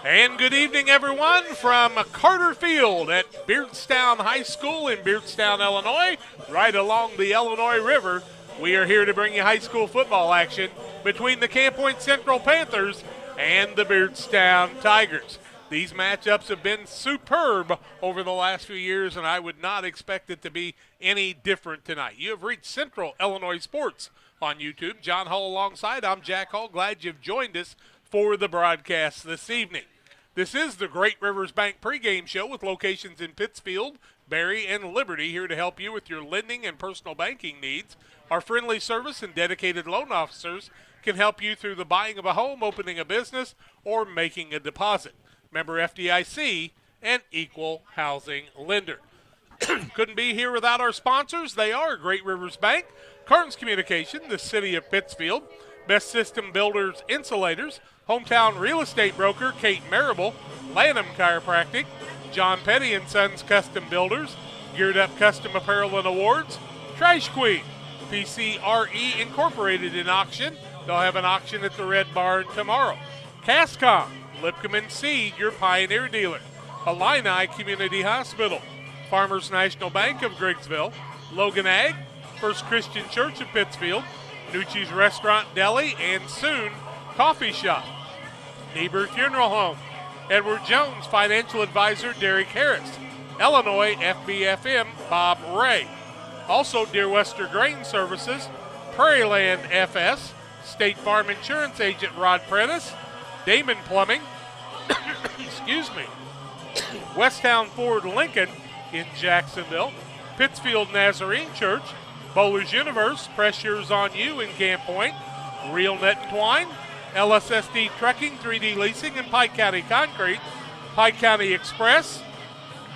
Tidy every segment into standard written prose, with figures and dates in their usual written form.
And good evening, everyone, from Carter Field at Beardstown High School in Beardstown, Illinois, right along the Illinois River. We are here to bring you high school football action between the Camp Point Central Panthers and the Beardstown Tigers. These matchups have been superb over the last few years, and I would not expect it to be any different tonight. You have reached Central Illinois Sports on YouTube. John Hull alongside. I'm Jack Hull. Glad you've joined us for the broadcast this evening. This is the Great Rivers Bank pregame show with locations in Pittsfield, Barry, and Liberty, here to help you with your lending and personal banking needs. Our friendly service and dedicated loan officers can help you through the buying of a home, opening a business, or making a deposit. Member FDIC and equal housing lender. Couldn't be here without our sponsors. They are Great Rivers Bank, Carnes Communication, the City of Pittsfield, Best System Builders Insulators, Hometown Real Estate Broker Kate Marable, Lanham Chiropractic, John Petty & Sons Custom Builders, Geared Up Custom Apparel and Awards, Trash Queen, PCRE Incorporated in auction. They'll have an auction at the Red Barn tomorrow. Cascom, Lipcom & Seed, your Pioneer dealer. Illini Community Hospital, Farmers National Bank of Griggsville, Logan Ag, First Christian Church of Pittsfield, Nucci's Restaurant Deli, and soon Coffee Shop. Niebuhr Funeral Home, Edward Jones Financial Advisor Derek Harris, Illinois FBFM Bob Ray. Also Deer Wester Grain Services, Prairieland FS, State Farm Insurance Agent Rod Prentice, Damon Plumbing, excuse me, Westtown Ford Lincoln in Jacksonville, Pittsfield Nazarene Church, Bowler's Universe, Pressure's on You in Camp Point, Real Net and Twine, LSSD Trucking, 3D Leasing, and Pike County Concrete, Pike County Express,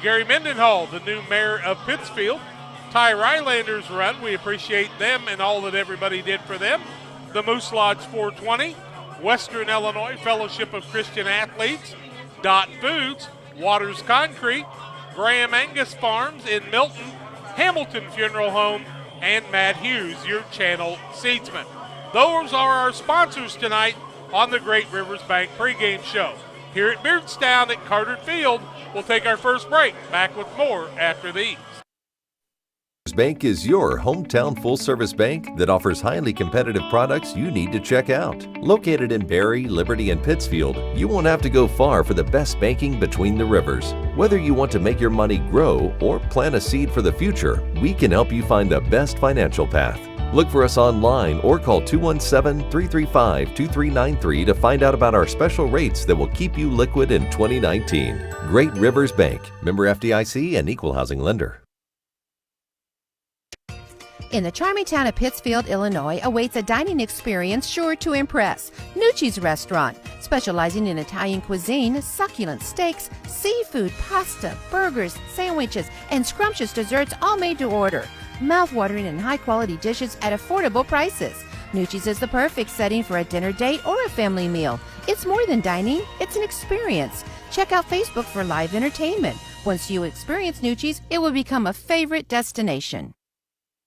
Gary Mendenhall, the new mayor of Pittsfield, Ty Rylander's Run, we appreciate them and all that everybody did for them, the Moose Lodge 420, Western Illinois Fellowship of Christian Athletes, Dot Foods, Waters Concrete, Graham Angus Farms in Milton, Hamilton Funeral Home, and Matt Hughes, your channel seedsman. Those are our sponsors tonight on the Great Rivers Bank pregame show. Here at Beardstown at Carter Field, we'll take our first break. Back with more after these. Bank is your hometown full-service bank that offers highly competitive products you need to check out. Located in Barry, Liberty, and Pittsfield, you won't have to go far for the best banking between the rivers. Whether you want to make your money grow or plant a seed for the future, we can help you find the best financial path. Look for us online or call 217-335-2393 to find out about our special rates that will keep you liquid in 2019. Great Rivers Bank, member FDIC and equal housing lender. In the charming town of Pittsfield, Illinois, awaits a dining experience sure to impress. Nucci's Restaurant, specializing in Italian cuisine, succulent steaks, seafood, pasta, burgers, sandwiches, and scrumptious desserts, all made to order. Mouth-watering and high-quality dishes at affordable prices. Nucci's is the perfect setting for a dinner date or a family meal. It's more than dining, it's an experience. Check out Facebook for live entertainment. Once you experience Nucci's, it will become a favorite destination.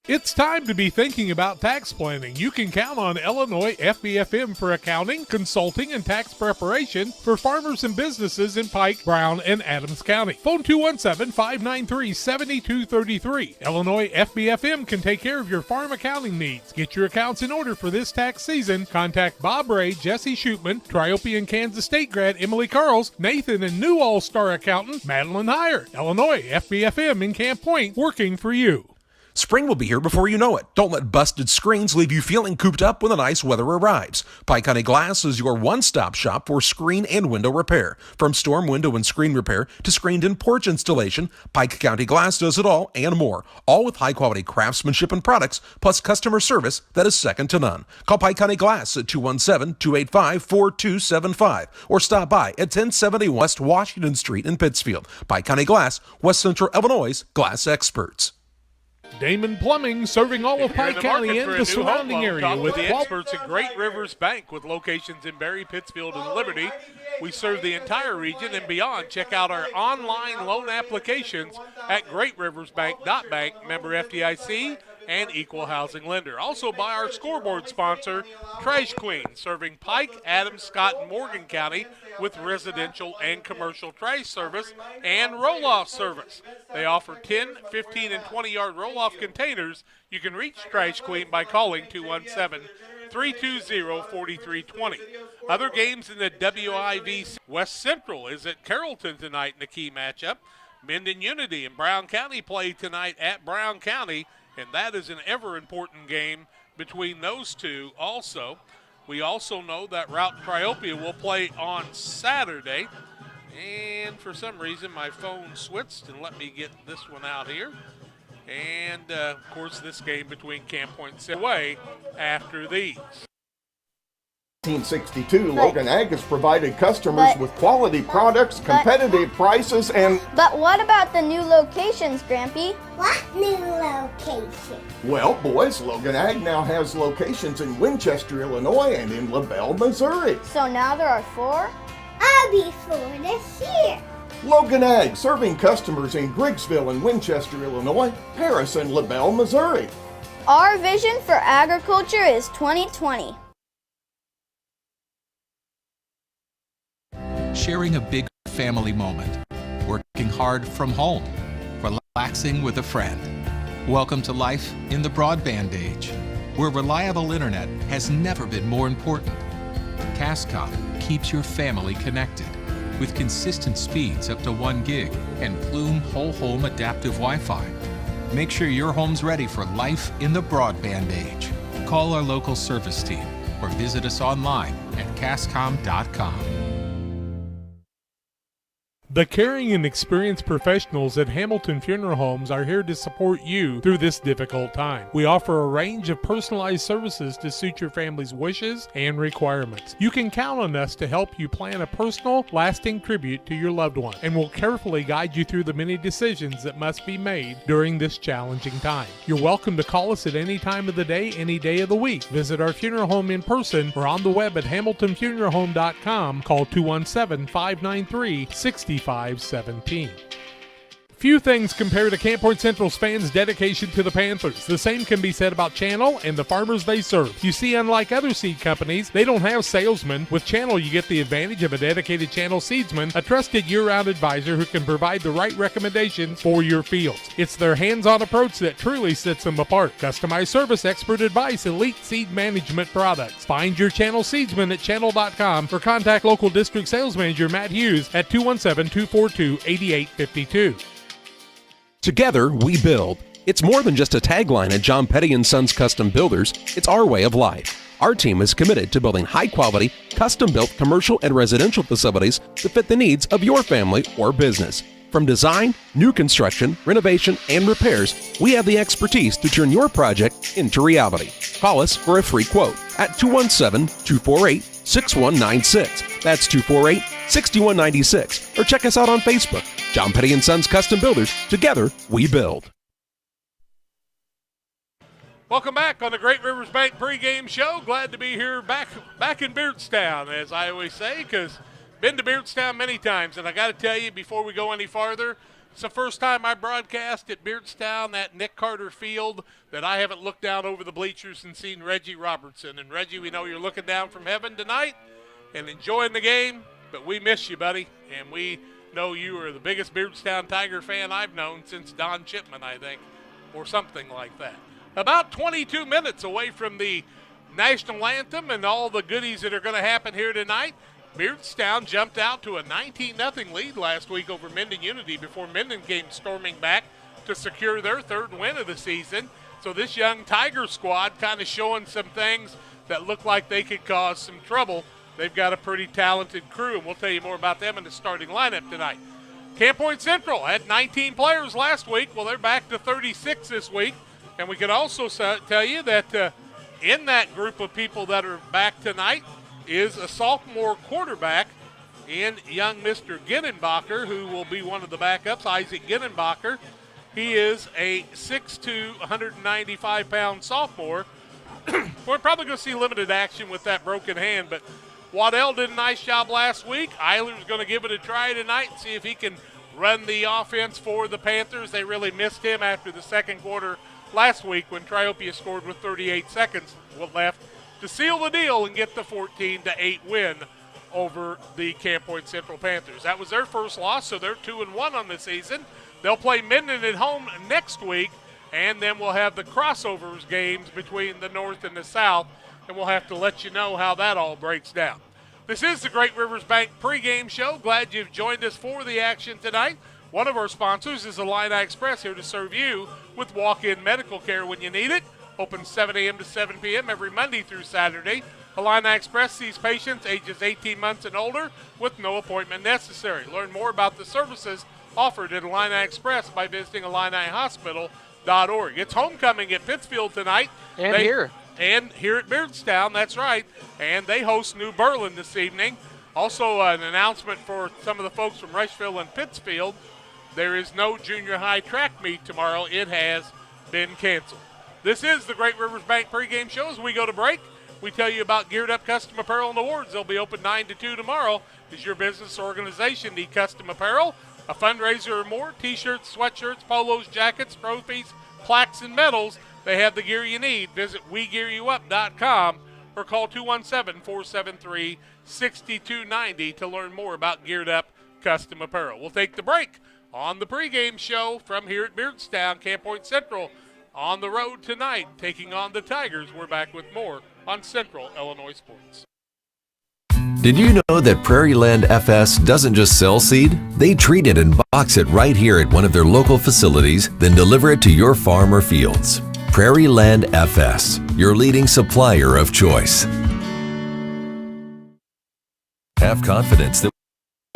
It's time to be thinking about tax planning. You can count on Illinois FBFM for accounting, consulting, and tax preparation for farmers and businesses in Pike, Brown, and Adams County. Phone 217-593-7233. Illinois FBFM can take care of your farm accounting needs. Get your accounts in order for this tax season. Contact Bob Ray, Jesse Shootman, Triope and Kansas State grad Emily Carls, Nathan and new all-star accountant Madeline Heyer. Illinois FBFM in Camp Point, working for you. Spring will be here before you know it. Don't let busted screens leave you feeling cooped up when the nice weather arrives. Pike County Glass is your one-stop shop for screen and window repair. From storm window and screen repair to screened and porch installation, Pike County Glass does it all and more. All with high-quality craftsmanship and products, plus customer service that is second to none. Call Pike County Glass at 217-285-4275 or stop by at 1070 West Washington Street in Pittsfield. Pike County Glass, West Central Illinois' glass experts. Damon Plumbing, serving all of Pike County and the surrounding area with the experts at Great Rivers Bank with locations in Barry, Pittsfield, and Liberty. We serve the entire region and beyond. Check out our online loan applications at greatriversbank.bank, member FDIC and equal housing lender. Also by our scoreboard sponsor, Trash Queen, serving Pike, Adams, Scott, and Morgan County with residential and commercial trash service and roll-off service. They offer 10, 15, and 20-yard roll-off containers. You can reach Trash Queen by calling 217-320-4320. Other games in the WIV. West Central is at Carrollton tonight in a key matchup. Minden Unity and Brown County play tonight at Brown County, and that is an ever-important game between those two also. We also know that Route Triopia will play on Saturday, and for some reason my phone switched, and let me get this one out here. And, of course, this game between Camp Point and away after these. 1962, Logan Ag has provided customers with quality products, competitive prices, and... But what about the new locations, Grampy? What new location? Well, boys, Logan Ag now has locations in Winchester, Illinois, and in LaBelle, Missouri. So now there are 4? I'll be 4 this year. Logan Ag, serving customers in Griggsville and Winchester, Illinois, Paris, and LaBelle, Missouri. Our vision for agriculture is 2020. Sharing a big family moment, working hard from home, relaxing with a friend. Welcome to life in the broadband age, where reliable internet has never been more important. Cascom keeps your family connected with consistent speeds up to 1 gig and Plume whole home adaptive Wi-Fi. Make sure your home's ready for life in the broadband age. Call our local service team or visit us online at cascom.com. The caring and experienced professionals at Hamilton Funeral Homes are here to support you through this difficult time. We offer a range of personalized services to suit your family's wishes and requirements. You can count on us to help you plan a personal, lasting tribute to your loved one, and we'll carefully guide you through the many decisions that must be made during this challenging time. You're welcome to call us at any time of the day, any day of the week. Visit our funeral home in person or on the web at hamiltonfuneralhome.com. Call 217-593-6517. Few things compare to Camp Point Central's fans' dedication to the Panthers. The same can be said about Channel and the farmers they serve. You see, unlike other seed companies, they don't have salesmen. With Channel, you get the advantage of a dedicated Channel seedsman, a trusted year-round advisor who can provide the right recommendations for your fields. It's their hands-on approach that truly sets them apart. Customized service, expert advice, elite seed management products. Find your Channel seedsman at channel.com or contact local district sales manager Matt Hughes at 217-242-8852. Together, we build. It's more than just a tagline at John Petty & Sons Custom Builders. It's our way of life. Our team is committed to building high-quality, custom-built commercial and residential facilities to fit the needs of your family or business. From design, new construction, renovation, and repairs, we have the expertise to turn your project into reality. Call us for a free quote at 217-248-6196. That's 248-6196. Or check us out on Facebook. John Petty & Sons Custom Builders. Together, we build. Welcome back on the Great Rivers Bank pregame show. Glad to be here back in Beardstown, as I always say, because been to Beardstown many times. And I got to tell you, before we go any farther, it's the first time I broadcast at Beardstown, that Nick Carter Field, that I haven't looked down over the bleachers and seen Reggie Robertson. And Reggie, we know you're looking down from heaven tonight and enjoying the game, but we miss you, buddy. And we know you are the biggest Beardstown Tiger fan I've known since Don Chipman, I think, or something like that. About 22 minutes away from the national anthem and all the goodies that are going to happen here tonight. Beardstown jumped out to a 19-0 lead last week over Minden Unity before Minden came storming back to secure their 3rd win of the season. So this young Tiger squad kind of showing some things that look like they could cause some trouble. They've got a pretty talented crew, and we'll tell you more about them in the starting lineup tonight. Camp Point Central had 19 players last week. Well, they're back to 36 this week. And we can also tell you that in that group of people that are back tonight is a sophomore quarterback in young Mr. Ginnenbacher, who will be one of the backups, Isaac Ginnenbacher. He is a 6'2", 195-pound sophomore. We're probably going to see limited action with that broken hand, but Waddell did a nice job last week. Eiler's going to give it a try tonight and see if he can run the offense for the Panthers. They really missed him after the second quarter last week when Triopia scored with 38 seconds left to seal the deal and get the 14-8 win over the Camp Point Central Panthers. That was their first loss, so they're 2-1 on the season. They'll play Minden at home next week, and then we'll have the crossovers games between the North and the South, and we'll have to let you know how that all breaks down. This is the Great Rivers Bank pregame show. Glad you've joined us for the action tonight. One of our sponsors is Illini Express, here to serve you with walk-in medical care when you need it. Open 7 a.m. to 7 p.m. every Monday through Saturday. Illini Express sees patients ages 18 months and older with no appointment necessary. Learn more about the services offered at Illini Express by visiting IlliniHospital.org. It's homecoming at Pittsfield tonight. And here at Beardstown, that's right. And they host New Berlin this evening. Also an announcement for some of the folks from Rushville and Pittsfield. There is no junior high track meet tomorrow. It has been canceled. This is the Great Rivers Bank pregame show. As we go to break, we tell you about Geared Up Custom Apparel and Awards. They'll be open 9 to 2 tomorrow. Does your business or organization need custom apparel, a fundraiser or more? T-shirts, sweatshirts, polos, jackets, trophies, plaques, and medals. They have the gear you need. Visit WeGearYouUp.com or call 217-473-6290 to learn more about Geared Up Custom Apparel. We'll take the break on the pregame show from here at Beardstown. Camp Point Central on the road tonight, taking on the Tigers. We're back with more on Central Illinois Sports. Did you know that Prairie Land FS doesn't just sell seed? They treat it and box it right here at one of their local facilities, then deliver it to your farm or fields. Prairie Land FS, your leading supplier of choice. Have confidence that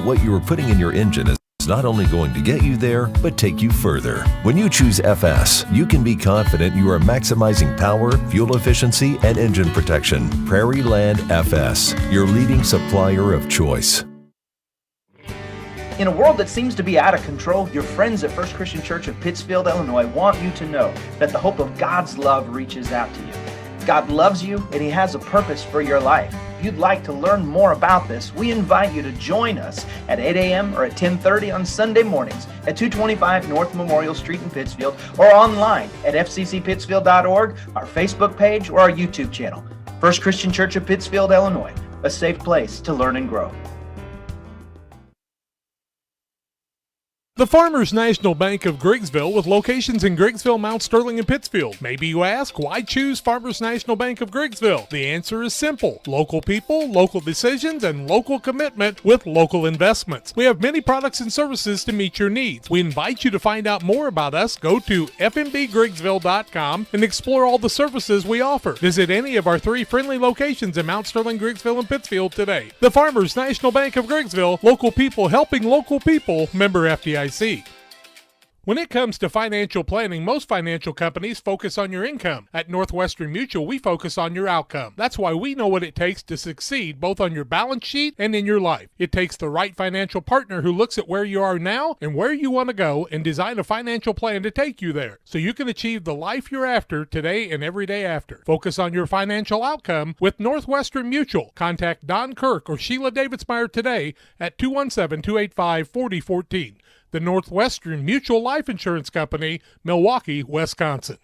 what you are putting in your engine is not only going to get you there, but take you further. When you choose FS, you can be confident you are maximizing power, fuel efficiency, and engine protection. Prairie Land FS, your leading supplier of choice. In a world that seems to be out of control, your friends at First Christian Church of Pittsfield, Illinois want you to know that the hope of God's love reaches out to you. God loves you and He has a purpose for your life. If you'd like to learn more about this, we invite you to join us at 8 a.m. or at 10:30 on Sunday mornings at 225 North Memorial Street in Pittsfield, or online at fccpittsfield.org, our Facebook page, or our YouTube channel. First Christian Church of Pittsfield, Illinois, a safe place to learn and grow. The Farmers National Bank of Griggsville, with locations in Griggsville, Mount Sterling, and Pittsfield. Maybe you ask, why choose Farmers National Bank of Griggsville? The answer is simple. Local people, local decisions, and local commitment with local investments. We have many products and services to meet your needs. We invite you to find out more about us. Go to fmbgriggsville.com and explore all the services we offer. Visit any of our 3 friendly locations in Mount Sterling, Griggsville, and Pittsfield today. The Farmers National Bank of Griggsville, local people helping local people, member FDIC. When it comes to financial planning, most financial companies focus on your income. At Northwestern Mutual, we focus on your outcome. That's why we know what it takes to succeed, both on your balance sheet and in your life. It takes the right financial partner who looks at where you are now and where you want to go and design a financial plan to take you there, so you can achieve the life you're after today and every day after. Focus on your financial outcome with Northwestern Mutual. Contact Don Kirk or Sheila Davidsmeyer today at 217-285-4014. The Northwestern Mutual Life Insurance Company, Milwaukee, Wisconsin.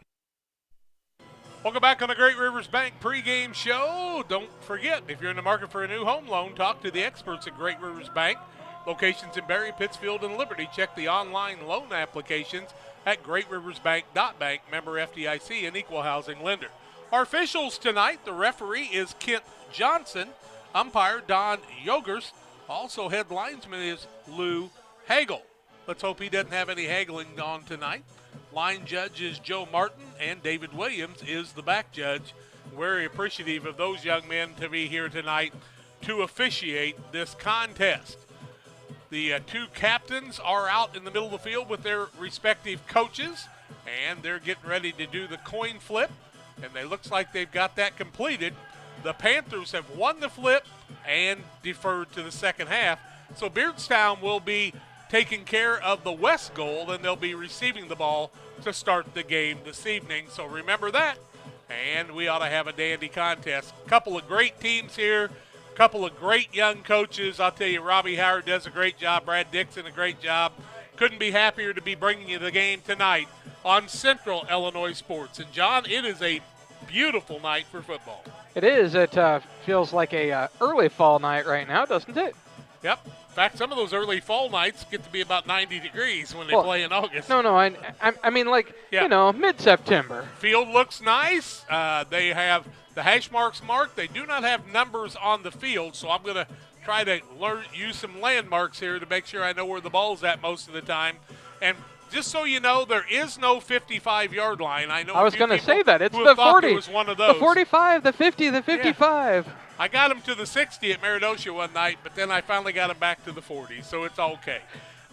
Welcome back on the Great Rivers Bank pregame show. Don't forget, if you're in the market for a new home loan, talk to the experts at Great Rivers Bank. Locations in Barry, Pittsfield, and Liberty. Check the online loan applications at greatriversbank.bank, member FDIC, and equal housing lender. Our officials tonight, the referee is Kent Johnson, umpire Don Yogers, also head linesman is Lou Hagel. Let's hope he doesn't have any haggling on tonight. Line judge is Joe Martin, and David Williams is the back judge. Very appreciative of those young men to be here tonight to officiate this contest. The 2 captains are out in the middle of the field with their respective coaches, and they're getting ready to do the coin flip, and it looks like they've got that completed. The Panthers have won the flip and deferred to the second half, so Beardstown will be taking care of the west goal, and they'll be receiving the ball to start the game this evening. So remember that, and we ought to have a dandy contest. Couple of great teams here, couple of great young coaches. I'll tell you, Robbie Howard does a great job, Brad Dixon a great job. couldn't be happier to be bringing you the game tonight on Central Illinois Sports. And, John, it is a beautiful night for football. It is. It feels like a early fall night right now, doesn't it? Yep. In fact, some of those early fall nights get to be about 90 degrees when they play in August. No, I mean, like, mid-September. Field looks nice. They have the hash marks marked. They do not have numbers on the field, so I'm going to try to use some landmarks here to make sure I know where the ball's at most of the time. And just so you know, there is no 55-yard line. I know. I was going to say that. It's the 40. It was one of those. The 45, the 50, the 55. Yeah. I got him to the 60 at Meridosha one night, but then I finally got him back to the 40, so it's okay.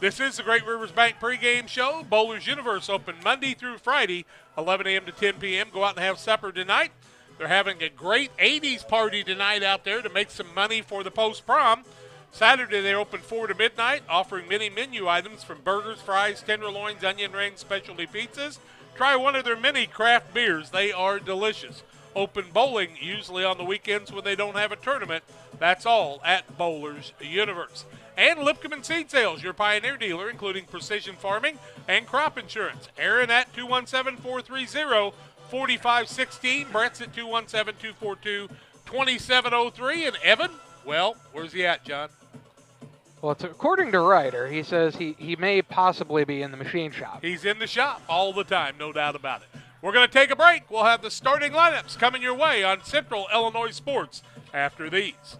This is the Great Rivers Bank pregame show. Bowlers Universe open Monday through Friday, 11 a.m. to 10 p.m. Go out and have supper tonight. They're having a great 80s party tonight out there to make some money for the post-prom. Saturday, they open 4 to midnight, offering many menu items from burgers, fries, tenderloins, onion rings, specialty pizzas. Try one of their many craft beers. They are delicious. Open bowling usually on the weekends when they don't have a tournament. That's all at Bowlers Universe. And Lipcomb & Seed Sales, your Pioneer dealer, including precision farming and crop insurance. Aaron at 217-430-4516. Brett's at 217-242-2703. And Evan, well, where's he at, John? Well, it's according to Ryder, he says he may possibly be in the machine shop. He's in the shop all the time, no doubt about it. We're going to take a break. We'll have the starting lineups coming your way on Central Illinois Sports after these.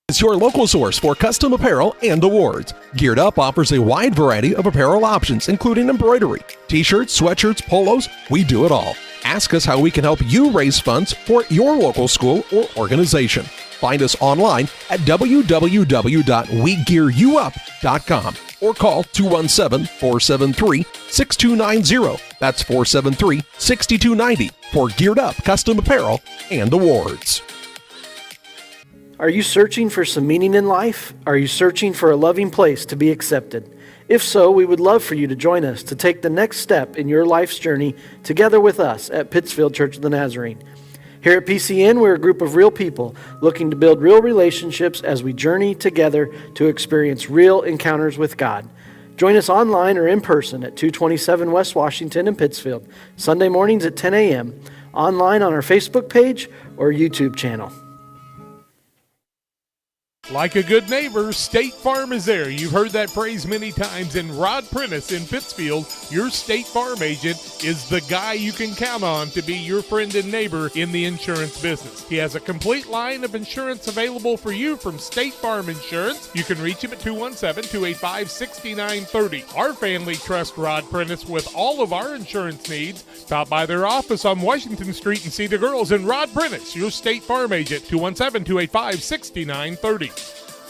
It's your local source for custom apparel and awards. Geared Up offers a wide variety of apparel options, including embroidery, t-shirts, sweatshirts, polos. We do it all. Ask us how we can help you raise funds for your local school or organization. Find us online at www.wegearyouup.com or call 217-473-6290. That's 473-6290 for Geared Up custom apparel and awards. Are you searching for some meaning in life? Are you searching for a loving place to be accepted? If so, we would love for you to join us to take the next step in your life's journey together with us at Pittsfield Church of the Nazarene. Here at PCN, we're a group of real people looking to build real relationships as we journey together to experience real encounters with God. Join us online or in person at 227 West Washington in Pittsfield, Sunday mornings at 10 a.m., online on our Facebook page or YouTube channel. Like a good neighbor, State Farm is there. You've heard that phrase many times. And Rod Prentice in Pittsfield, your State Farm agent, is the guy you can count on to be your friend and neighbor in the insurance business. He has a complete line of insurance available for you from State Farm Insurance. You can reach him at 217-285-6930. Our family trusts Rod Prentice with all of our insurance needs. Stop by their office on Washington Street and see the girls. And Rod Prentice, your State Farm agent, 217-285-6930.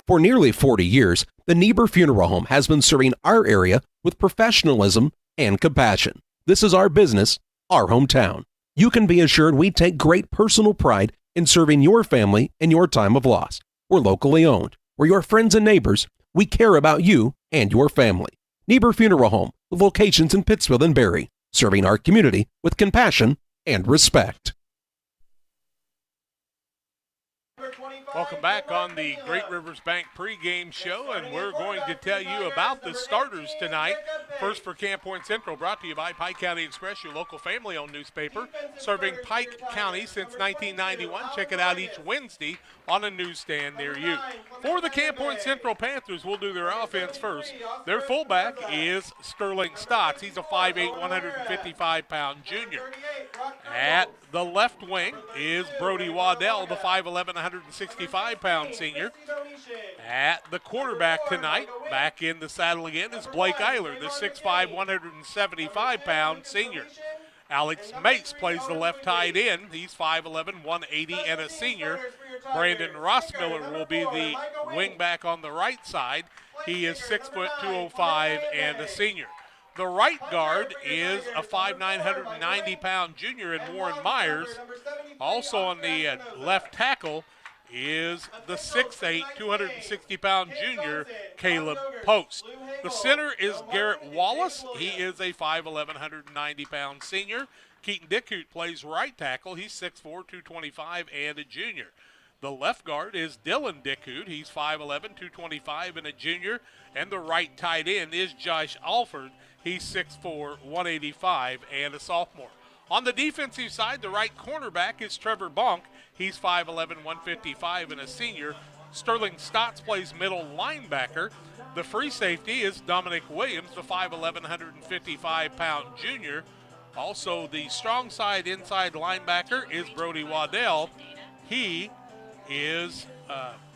For nearly 40 years, the Niebuhr Funeral Home has been serving our area with professionalism and compassion. This is our business, our hometown. You can be assured we take great personal pride in serving your family in your time of loss. We're locally owned. We're your friends and neighbors. We care about you and your family. Niebuhr Funeral Home, with locations in Pittsfield and Barry, serving our community with compassion and respect. Welcome back on the Great Rivers Bank pregame show, and we're going to tell you about the starters tonight. First for Camp Point Central, brought to you by Pike County Express, your local family-owned newspaper, serving Pike County since 1991. Check it out each Wednesday on a newsstand near you. For the Camp Point Central Panthers, we'll do their offense first. Their fullback is Sterling Stotts. He's a 5'8", 155-pound junior. At the left wing is Brody Waddell, the 5'11", 165-pound senior. At the quarterback tonight, back in the saddle again, is Blake Eiler, the 6'5", 175-pound senior. Alex Mace plays the left tight end. He's 5'11", 180, and a senior. Brandon Rossmiller will be the wingback on the right side. He is 6', 205, and a senior. The right guard is a 5'9", 190-pound junior in Warren Myers. Also on the left tackle is the 6'8", 260-pound junior, Caleb Post. The center is Garrett Wallace. He is a 5'11", 190-pound senior. Keaton Dickhout plays right tackle. He's 6'4", 225, and a junior. The left guard is Dylan Dickoot. He's 5'11", 225, and a junior. And the right tight end is Josh Alford. He's 6'4", 185, and a sophomore. On the defensive side, the right cornerback is Trevor Bonk. He's 5'11", 155, and a senior. Sterling Stotts plays middle linebacker. The free safety is Dominic Williams, the 5'11", 155-pound junior. Also, the strong side inside linebacker is Brody Waddell. He is,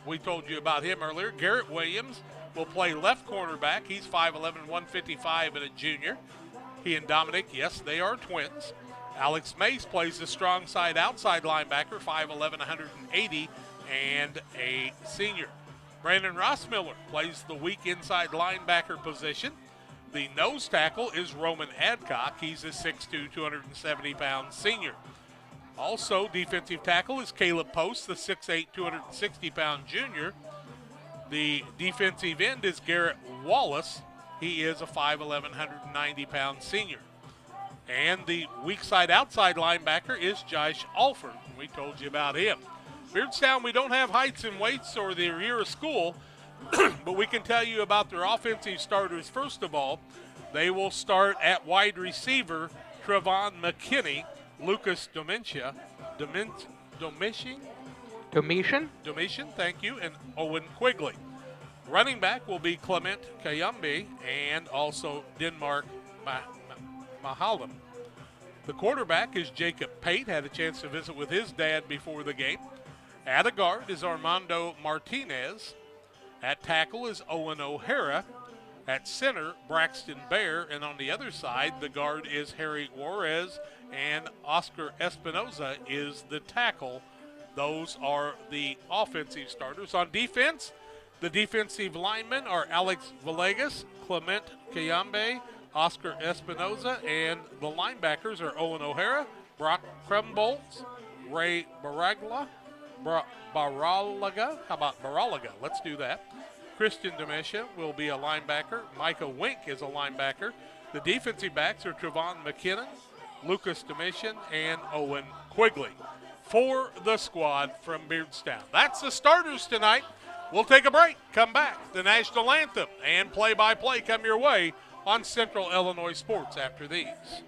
we told you about him earlier. Garrett Williams will play left cornerback. He's 5'11", 155, and a junior. He and Dominic, yes, they are twins. Alex Mace plays the strong side outside linebacker, 5'11", 180, and a senior. Brandon Rossmiller plays the weak inside linebacker position. The nose tackle is Roman Adcock. He's a 6'2", 270-pound senior. Also, defensive tackle is Caleb Post, the 6'8", 260-pound junior. The defensive end is Garrett Wallace. He is a 5'11", 190-pound senior. And the weak side outside linebacker is Josh Alford. We told you about him. Beardstown, we don't have heights and weights or their year of school, but we can tell you about their offensive starters first of all. They will start at wide receiver, Trevon McKinney, Lucas Domitian, thank you, and Owen Quigley. Running back will be Clement Kayambe and also Denmark Mahalam. The quarterback is Jacob Pate, had a chance to visit with his dad before the game. At a guard is Armando Martinez. At tackle is Owen O'Hara. At center, Braxton Bear. And on the other side, the guard is Harry Juarez, and Oscar Espinoza is the tackle. Those are the offensive starters. On defense, the defensive linemen are Alex Villegas, Clement Kayambe, Oscar Espinoza, and the linebackers are Owen O'Hara, Brock Krumbolz, Ray Baralaga. How about Baralaga? Let's do that. Christian Demesha will be a linebacker. Micah Wink is a linebacker. The defensive backs are Trevon McKinnon, Lucas Domitian, and Owen Quigley. For the squad from Beardstown. That's the starters tonight. We'll take a break, come back. The national anthem and play-by-play come your way on Central Illinois Sports after these.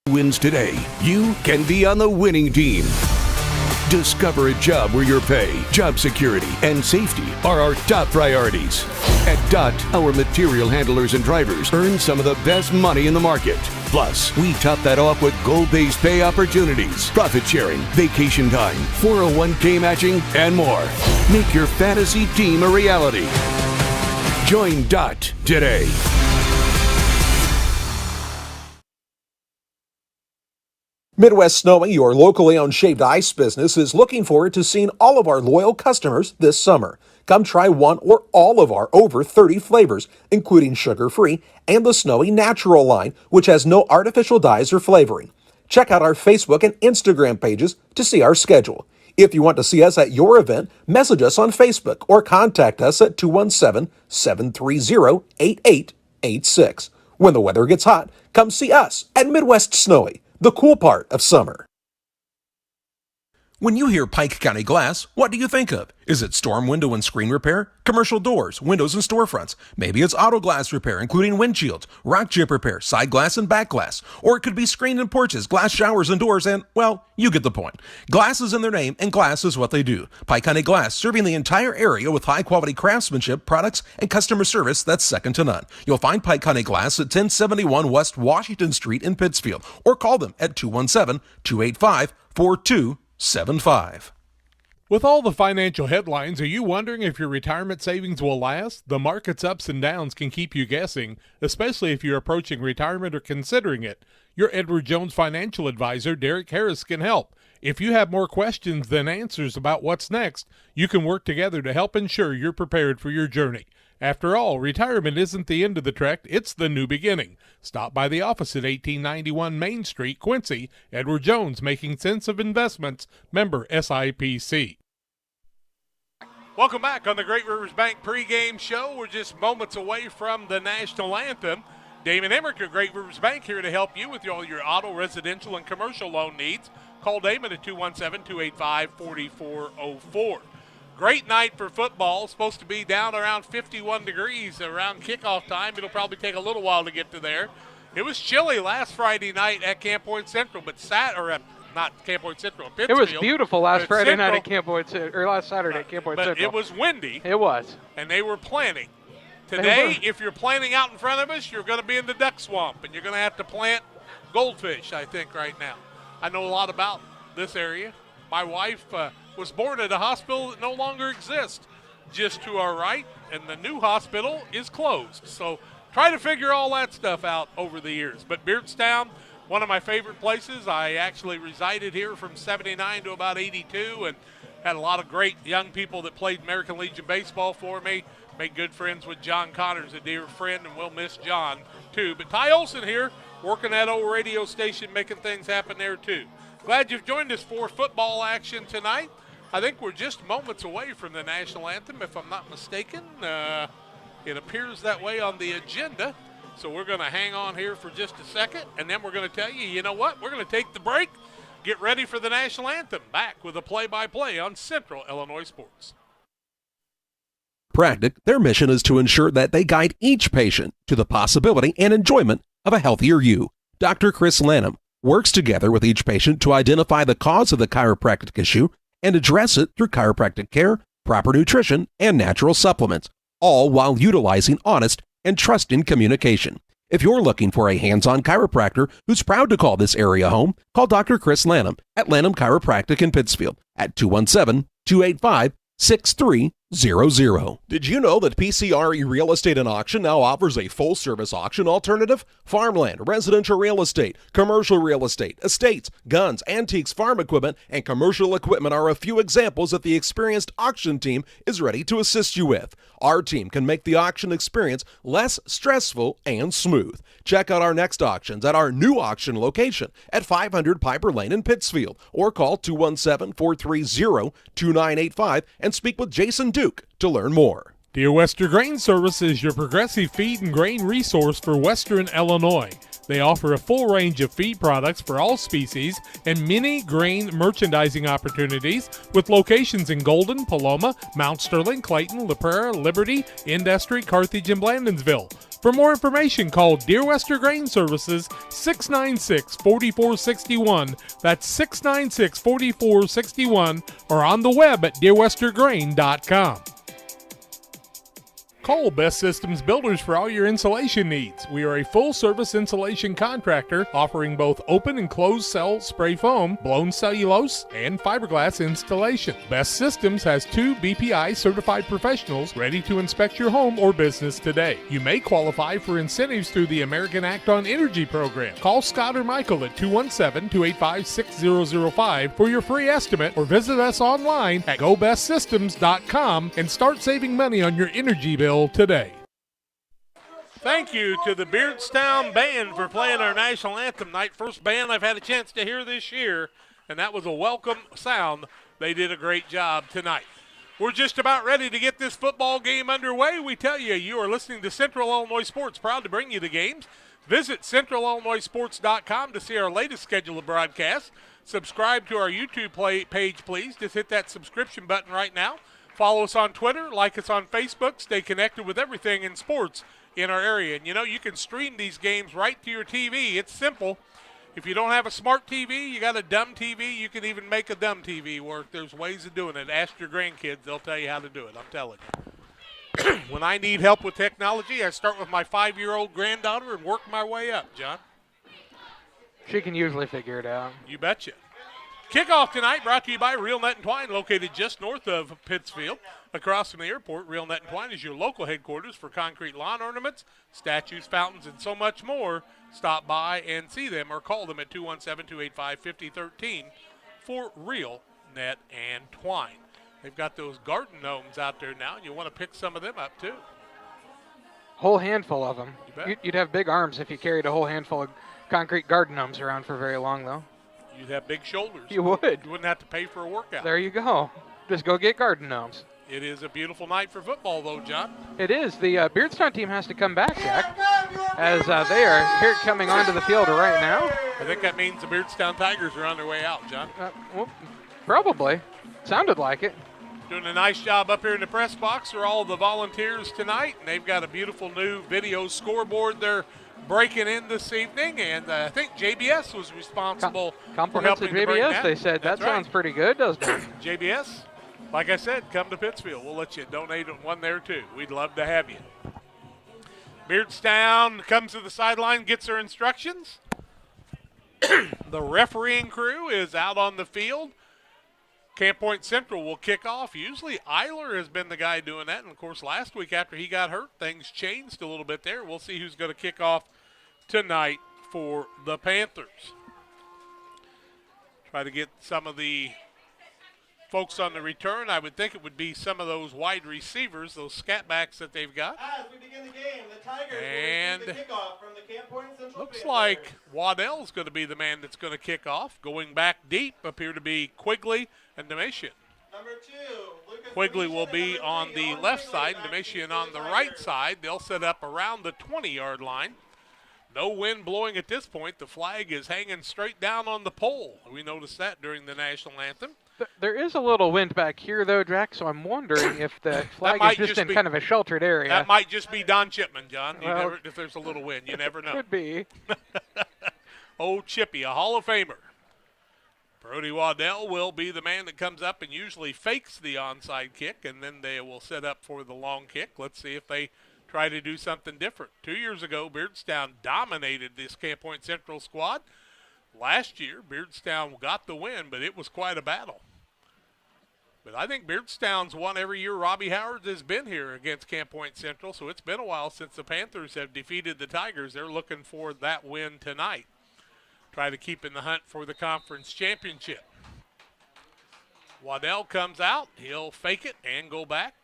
Wins today, you can be on the winning team. Discover a job where your pay, job security, and safety are our top priorities. At DOT, our material handlers and drivers earn some of the best money in the market. Plus, we top that off with goal-based pay opportunities, profit sharing, vacation time, 401k matching, and more. Make your fantasy team a reality. Join DOT today. Midwest Snowy, your locally owned shaved ice business, is looking forward to seeing all of our loyal customers this summer. Come try one or all of our over 30 flavors, including sugar-free and the Snowy Natural line, which has no artificial dyes or flavoring. Check out our Facebook and Instagram pages to see our schedule. If you want to see us at your event, message us on Facebook or contact us at 217-730-8886. When the weather gets hot, come see us at Midwest Snowy, the cool part of summer. When you hear Pike County Glass, what do you think of? Is it storm window and screen repair, commercial doors, windows and storefronts? Maybe it's auto glass repair, including windshields, rock chip repair, side glass and back glass. Or it could be screen and porches, glass showers and doors, and, well, you get the point. Glass is in their name, and glass is what they do. Pike County Glass, serving the entire area with high-quality craftsmanship, products, and customer service that's second to none. You'll find Pike County Glass at 1071 West Washington Street in Pittsfield, or call them at 217-285-4275. With all the financial headlines, are you wondering if your retirement savings will last? The market's ups and downs can keep you guessing, especially if you're approaching retirement or considering it. Your Edward Jones financial advisor, Derek Harris, can help. If you have more questions than answers about what's next, you can work together to help ensure you're prepared for your journey. After all, retirement isn't the end of the trek, it's the new beginning. Stop by the office at 1891 Main Street, Quincy. Edward Jones, making sense of investments, member SIPC. Welcome back on the Great Rivers Bank pregame show. We're just moments away from the national anthem. Damon Emmerich of Great Rivers Bank here to help you with all your auto, residential, and commercial loan needs. Call Damon at 217-285-4404. Great night for football. Supposed to be down around 51 degrees around kickoff time. It'll probably take a little while to get to there. It was chilly last Friday night at Camp Point Central, but not Camp Point Central, Pittsfield. It was beautiful last Friday Central, night at Camp Point Central, or last Saturday at Camp Point Central. But it was windy. It was. And they were planting. Today, if you're planting out in front of us, you're going to be in the duck swamp, and you're going to have to plant goldfish, I think, right now. I know a lot about this area. My wife was born at a hospital that no longer exists just to our right, and the new hospital is closed. So try to figure all that stuff out over the years. But Beardstown, one of my favorite places. I actually resided here from 79 to about 82 and had a lot of great young people that played American Legion baseball for me. Made good friends with John Connors, a dear friend, and we'll miss John too. But Ty Olson here, working that old radio station, making things happen there too. Glad you've joined us for football action tonight. I think we're just moments away from the national anthem, if I'm not mistaken. It appears that way on the agenda. So we're going to hang on here for just a second, and then we're going to tell you, you know what? We're going to take the break, get ready for the national anthem. Back with a play-by-play on Central Illinois Sports. Practic, their mission is to ensure that they guide each patient to the possibility and enjoyment of a healthier you. Dr. Chris Lanham works together with each patient to identify the cause of the chiropractic issue and address it through chiropractic care, proper nutrition, and natural supplements, all while utilizing honest and trusting communication. If you're looking for a hands-on chiropractor who's proud to call this area home, call Dr. Chris Lanham at Lanham Chiropractic in Pittsfield at 217-285-6300. Did you know that PCRE Real Estate and Auction now offers a full-service auction alternative? Farmland, residential real estate, commercial real estate, estates, guns, antiques, farm equipment, and commercial equipment are a few examples that the experienced auction team is ready to assist you with. Our team can make the auction experience less stressful and smooth. Check out our next auctions at our new auction location at 500 Piper Lane in Pittsfield, or call 217-430-2985 and speak with Jason Duke to learn more. Dear Western Grain Service is your progressive feed and grain resource for Western Illinois. They offer a full range of feed products for all species and many grain merchandising opportunities with locations in Golden, Paloma, Mount Sterling, Clayton, La Prairie, Liberty, Industry, Carthage, and Blandonsville. For more information, call Dear Western Grain Services 696-4461. That's 696-4461, or on the web at dearwestergrain.com. Call Best Systems Builders for all your insulation needs. We are a full-service insulation contractor offering both open and closed cell spray foam, blown cellulose, and fiberglass installation. Best Systems has 2 BPI certified professionals ready to inspect your home or business today. You may qualify for incentives through the American Act on Energy program. Call Scott or Michael at 217-285-6005 for your free estimate, or visit us online at gobestsystems.com and start saving money on your energy bill today. Thank you to the Beardstown Band for playing our national anthem night. First band I've had a chance to hear this year, and that was a welcome sound. They did a great job tonight. We're just about ready to get this football game underway. We tell you, you are listening to Central Illinois Sports, proud to bring you the games. Visit centralillinoisports.com to see our latest schedule of broadcasts. Subscribe to our YouTube page, please. Just hit that subscription button right now. Follow us on Twitter, like us on Facebook, stay connected with everything in sports in our area. And you know, you can stream these games right to your TV. It's simple. If you don't have a smart TV, you got a dumb TV, you can even make a dumb TV work. There's ways of doing it. Ask your grandkids, they'll tell you how to do it, I'm telling you. When I need help with technology, I start with my 5-year-old granddaughter and work my way up, John. She can usually figure it out. You betcha. Kickoff tonight brought to you by Real Net & Twine, located just north of Pittsfield. Across from the airport, Real Net & Twine is your local headquarters for concrete lawn ornaments, statues, fountains, and so much more. Stop by and see them or call them at 217-285-5013 for Real Net & Twine. They've got those garden gnomes out there now, and you want to pick some of them up too. Whole handful of them. You'd have big arms if you carried a whole handful of concrete garden gnomes around for very long, though. You'd have big shoulders. You would. You wouldn't have to pay for a workout. There you go. Just go get garden gnomes. It is a beautiful night for football, though, John. It is. The Beardstown team has to come back, Jack, as they are here coming onto the field right now. I think that means the Beardstown Tigers are on their way out, John. Well, probably. Sounded like it. Doing a nice job up here in the press box for all the volunteers tonight. And they've got a beautiful new video scoreboard they're breaking in this evening. And I think JBS was responsible for helping to bring that. They said that sounds pretty good, doesn't it? JBS, like I said, come to Pittsfield. We'll let you donate one there, too. We'd love to have you. Beardstown comes to the sideline, gets their instructions. The refereeing crew is out on the field. Camp Point Central will kick off. Usually Eiler has been the guy doing that. And, of course, last week after he got hurt, things changed a little bit there. We'll see who's going to kick off tonight for the Panthers. Try to get some of the folks on the return. I would think it would be some of those wide receivers, those scat backs that they've got. As we begin the game, the Tigers and will receive the kickoff from the Camp Point Central looks Panthers. like Waddell's going to be the man that's going to kick off. Going back deep appear to be Quigley and Domitian. Number 2, Lucas Quigley Domitian, will be and on number 3, the Owen left Quigley, side, back Domitian to on the the right Tigers. side. They'll set up around the 20-yard line. No wind blowing at this point. The flag is hanging straight down on the pole. We noticed that during the national anthem. There is a little wind back here, though, Jack, so I'm wondering if the flag is just in kind of a sheltered area. That might just be Don Chipman, John. Well, If there's a little wind, you never know. Could be. Old Chippy, a Hall of Famer. Brody Waddell will be the man that comes up and usually fakes the onside kick, and then they will set up for the long kick. Let's see if they try to do something different. 2 years ago, Beardstown dominated this Camp Point Central squad. Last year, Beardstown got the win, but it was quite a battle. But I think Beardstown's won every year Robbie Howard has been here against Camp Point Central, so it's been a while since the Panthers have defeated the Tigers. They're looking for that win tonight. Try to keep in the hunt for the conference championship. Waddell comes out. He'll fake it and go back.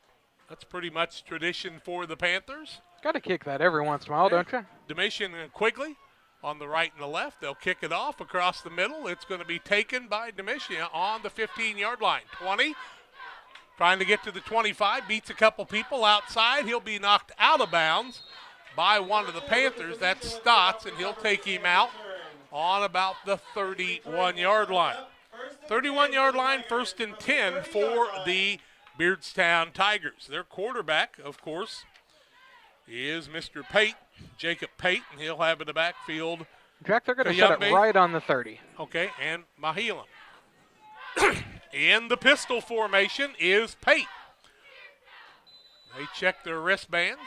That's pretty much tradition for the Panthers. Got to kick that every once in a while, don't you? Domitian and Quigley on the right and the left. They'll kick it off across the middle. It's going to be taken by Domitian on the 15-yard line. 20, trying to get to the 25, beats a couple people outside. He'll be knocked out of bounds by one of the Panthers. That's Stotts, and he'll take him out on about the 31-yard line. 31-yard line, 1st and 10 for the Beardstown Tigers. Their quarterback, of course, is Mr. Pate, Jacob Pate, and he'll have in the backfield. Jack, they're going to set it right on the 30. Okay, and Mahilam. In the pistol formation is Pate. They check their wristbands.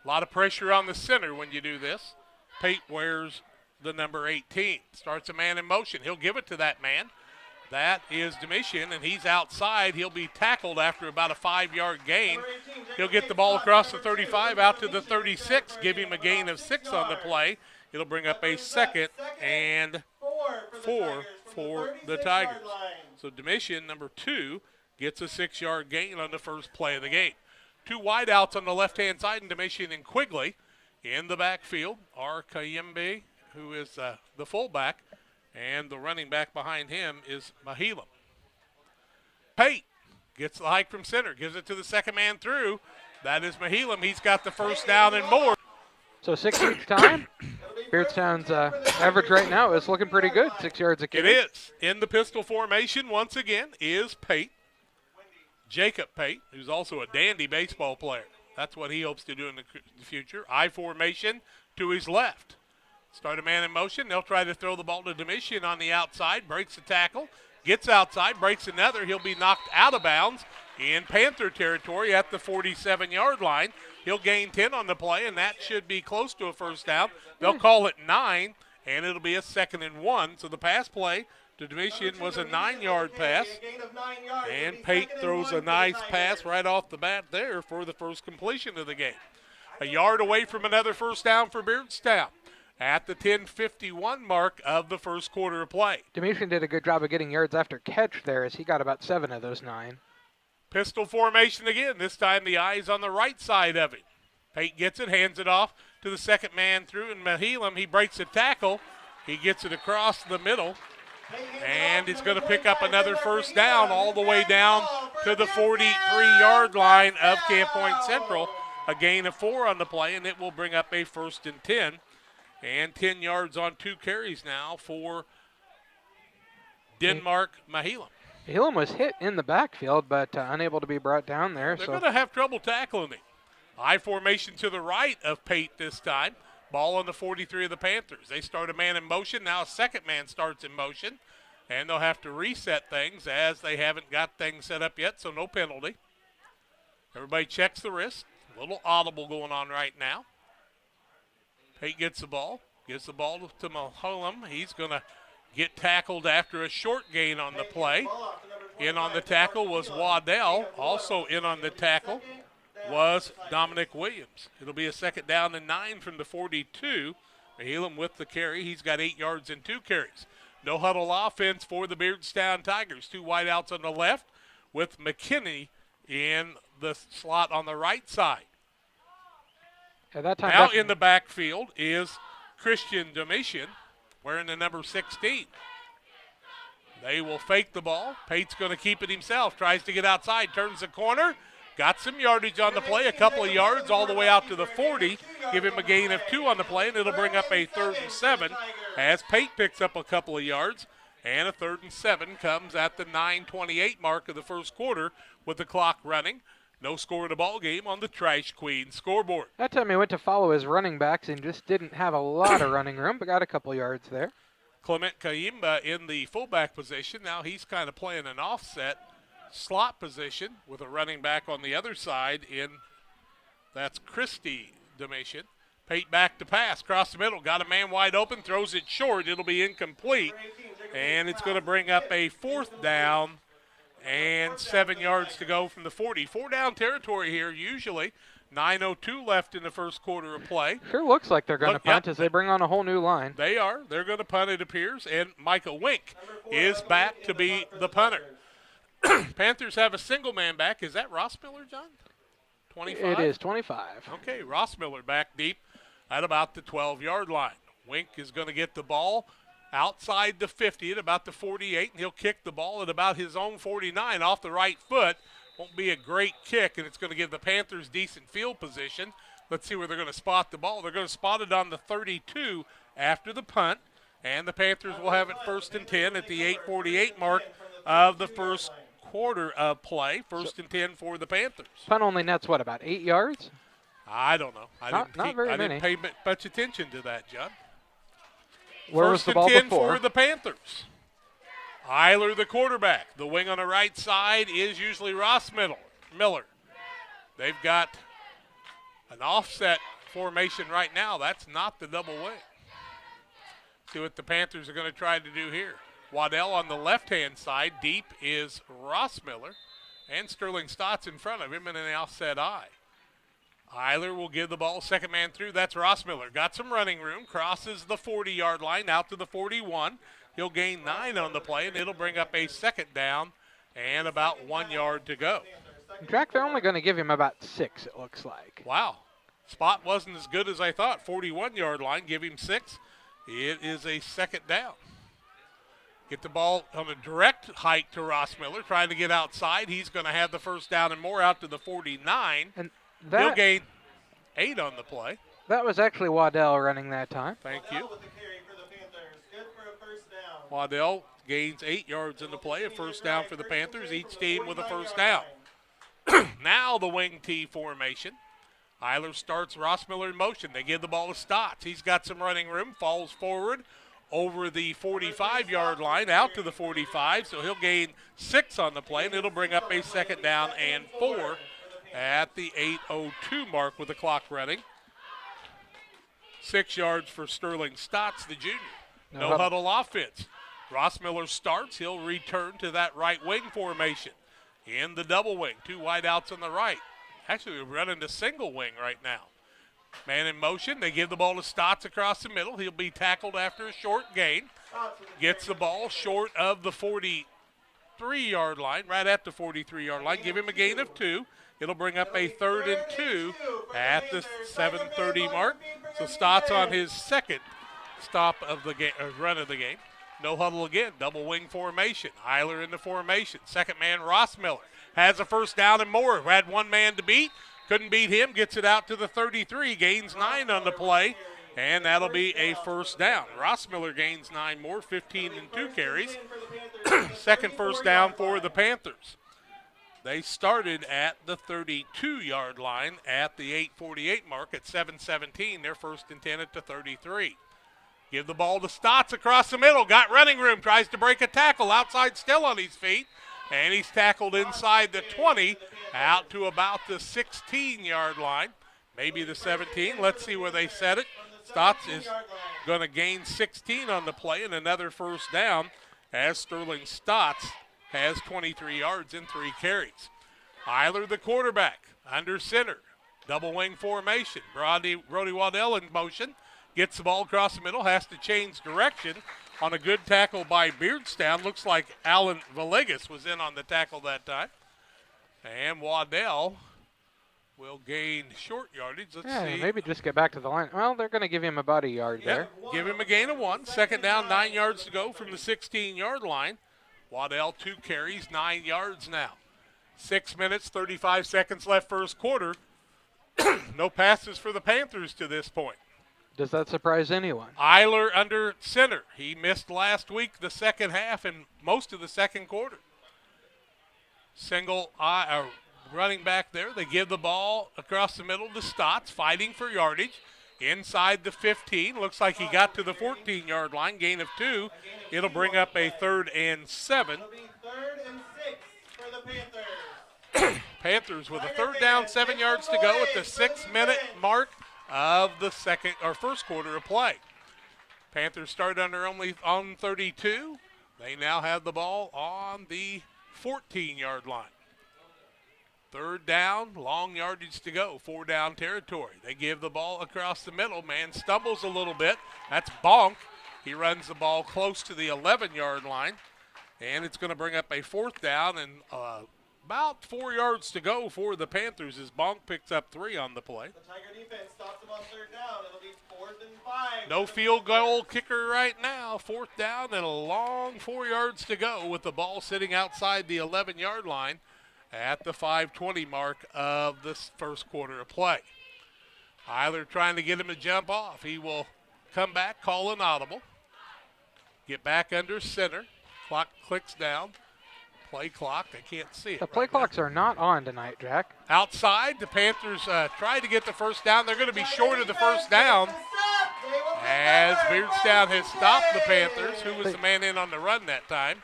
A lot of pressure on the center when you do this. Pate wears the number 18. Starts a man in motion. He'll give it to that man. That is Domitian, and he's outside. He'll be tackled after about a 5-yard gain. He'll get the ball across the 35 out to the 36, give him a gain of 6 on the play. It'll bring up a 2nd and 4 for the Tigers. So Domitian, number 2, gets a 6-yard gain on the first play of the game. 2 wideouts on the left-hand side, and Domitian and Quigley. In the backfield are Kayembe, who is the fullback, and the running back behind him is Mahilam. Pate gets the hike from center, gives it to the second man through. That is Mahilam. He's got the first down and more. So 6 each time. Beardstown's average right now is looking pretty good, 6 yards a kick. It is. In the pistol formation once again is Pate. Jacob Pate, who's also a dandy baseball player. That's what he hopes to do in the future. I formation to his left. Start a man in motion. They'll try to throw the ball to Domitian on the outside. Breaks a tackle. Gets outside. Breaks another. He'll be knocked out of bounds in Panther territory at the 47-yard line. He'll gain 10 on the play, and that should be close to a first down. They'll call it 9, and it'll be a 2nd and 1. So the pass play to Domitian was a 9-yard pass. And Pate throws a nice pass right off the bat there for the first completion of the game. A yard away from another first down for Beardstown at the 10:51 mark of the first quarter of play. Domitian did a good job of getting yards after catch there, as he got about 7 of those 9. Pistol formation again. This time the eyes on the right side of it. Pate gets it, hands it off to the second man through, and Mahilam, he breaks a tackle. He gets it across the middle, and he's going to pick up another first down all the way down to the 43-yard line of Camp Point Central. A gain of 4 on the play, and it will bring up a 1st and 10. And 10 yards on 2 carries now for Denmark Mahilam. Mahilam was hit in the backfield, but unable to be brought down there. They're going to have trouble tackling him. I formation to the right of Pate this time. Ball on the 43 of the Panthers. They start a man in motion. Now a second man starts in motion. And they'll have to reset things as they haven't got things set up yet, so no penalty. Everybody checks the wrist. A little audible going on right now. Pate gets the ball. Gives the ball to Mahilam. He's going to get tackled after a short gain on the play. In on the tackle was Waddell. Also in on the tackle was Dominic Williams. It'll be a 2nd down and 9 from the 42. Mahilam with the carry. He's got 8 yards and 2 carries. No huddle offense for the Beardstown Tigers. 2 wideouts on the left with McKinney in the slot on the right side. At that time, now in the backfield is Christian Domitian wearing the number 16. They will fake the ball. Pate's going to keep it himself. Tries to get outside. Turns the corner. Got some yardage on the play. A couple of yards all the way out to the 40. Give him a gain of 2 on the play, and it'll bring up a 3rd and 7 as Pate picks up a couple of yards. And a 3rd and 7 comes at the 9:28 mark of the first quarter with the clock running. No score in the ball game on the Trash Queen scoreboard. That time he went to follow his running backs and just didn't have a lot of running room, but got a couple yards there. Clement Kaimba in the fullback position. Now he's kind of playing an offset slot position with a running back on the other side that's Christy Domitian. Pate back to pass, across the middle, got a man wide open, throws it short. It'll be incomplete, and it's going to bring up a 4th down and 7 yards to go from the 40. 4 down territory here usually. 9:02 left in the first quarter of play. Sure looks like they're going to punt as they bring on a whole new line. They are. They're going to punt, it appears, and Micah Wink is back to be the punter. Panthers have a single man back. Is that Ross Miller, John? 25? It is 25. Okay, Ross Miller back deep at about the 12-yard line. Wink is going to get the ball outside the 50 at about the 48, and he'll kick the ball at about his own 49 off the right foot. Won't be a great kick, and it's going to give the Panthers decent field position. Let's see where they're going to spot the ball. They're going to spot it on the 32 after the punt, and the Panthers will have it 1st and 10 at the 8:48 mark of the first quarter of play. 1st and 10 for the Panthers. Punt only nets, what, about 8 yards? I don't know. I didn't pay much attention to that, John. Where was the ball 1st and 10 before? for the Panthers. Eiler, the quarterback. The wing on the right side is usually Ross Miller. They've got an offset formation right now. That's not the double wing. See what the Panthers are going to try to do here. Waddell on the left-hand side. Deep is Ross Miller. And Sterling Stott's in front of him in an offset eye. Eiler will give the ball, 2nd man through. That's Ross Miller. Got some running room. Crosses the 40-yard line out to the 41. He'll gain 9 on the play, and it'll bring up a 2nd down and about 1 yard to go. In fact, they're only going to give him about 6, it looks like. Wow. Spot wasn't as good as I thought. 41-yard line, give him 6. It is a 2nd down. Get the ball on a direct hike to Ross Miller, trying to get outside. He's going to have the 1st down and more out to the 49. And he'll gain 8 on the play. That was actually Waddell running that time. Thank you. Waddell gains 8 yards in the play, a 1st down for the Panthers, each team with a 1st down. Now the wing T formation. Eiler starts Ross Miller in motion. They give the ball to Stotts. He's got some running room, falls forward over the 45-yard line, out to the 45, so he'll gain 6 on the play, and it'll bring up a 2nd down and 4 at the 8:02 mark with the clock running. 6 yards for Sterling Stotts, the junior. No huddle offense. Ross Miller starts. He'll return to that right wing formation. In the double wing, 2 wideouts on the right. Actually, we're running the single wing right now. Man in motion. They give the ball to Stotts across the middle. He'll be tackled after a short gain. Gets the ball short of the 43-yard line, right at the 43-yard line. Give him a gain of 2. It'll bring up a 3rd and 2 at the 7:30 mark. So Stotts on his 2nd stop of the game, run of the game. No huddle again. Double wing formation. Eiler in the formation. Second man, Rossmiller. Has a first down and more. Had one man to beat. Couldn't beat him. Gets it out to the 33. Gains 9 on the play. And that'll be a first down. Rossmiller gains 9 more. 15 and 2 carries. Second first down for the Panthers. They started at the 32-yard line at the 8:48 mark at 7:17. They're first and 10 at the 33. Give the ball to Stotts across the middle. Got running room. Tries to break a tackle. Outside still on his feet. And he's tackled inside the 20 out to about the 16-yard line. Maybe the 17. Let's see where they set it. Stotts is going to gain 16 on the play and another first down as Sterling Stotts has 23 yards in 3 carries. Eiler, the quarterback, under center. Double wing formation. Brody Waddell in motion. Gets the ball across the middle. Has to change direction on a good tackle by Beardstown. Looks like Alan Villegas was in on the tackle that time. And Waddell will gain short yardage. Let's see. Maybe just get back to the line. Well, they're going to give him about a yard there. Give him a gain of 1. Second down, 9 yards to go from the 16-yard line. Waddell, 2 carries, 9 yards now. 6 minutes, 35 seconds left first quarter. No passes for the Panthers to this point. Does that surprise anyone? Eiler under center. He missed last week the second half and most of the second quarter. Single running back there. They give the ball across the middle to Stotts, fighting for yardage. Inside the 15. Looks like he got to the 14-yard line. Gain of 2. It'll bring up a 3rd and 7. It'll be 3rd and 6 for the Panthers. Panthers with a 3rd down, 7 yards to go at the 6-minute mark of the first quarter of play. Panthers started only on 32. They now have the ball on the 14-yard line. 3rd down, long yardage to go, 4-down territory. They give the ball across the middle. Man stumbles a little bit. That's Bonk. He runs the ball close to the 11-yard line, and it's going to bring up a 4th down and about 4 yards to go for the Panthers as Bonk picks up 3 on the play. The Tiger defense stops them on 3rd down. It'll be 4th and 5. No field goal kicker right now. 4th down and a long 4 yards to go with the ball sitting outside the 11-yard line at the 5:20 mark of this first quarter of play. Eiler trying to get him to jump off. He will come back, call an audible. Get back under center. Clock clicks down. Play clock, I can't see it. The play clocks are not on tonight, Jack. Outside, the Panthers try to get the first down. They're going to be short of the first down as Beardstown has stopped the Panthers. Who was the man in on the run that time?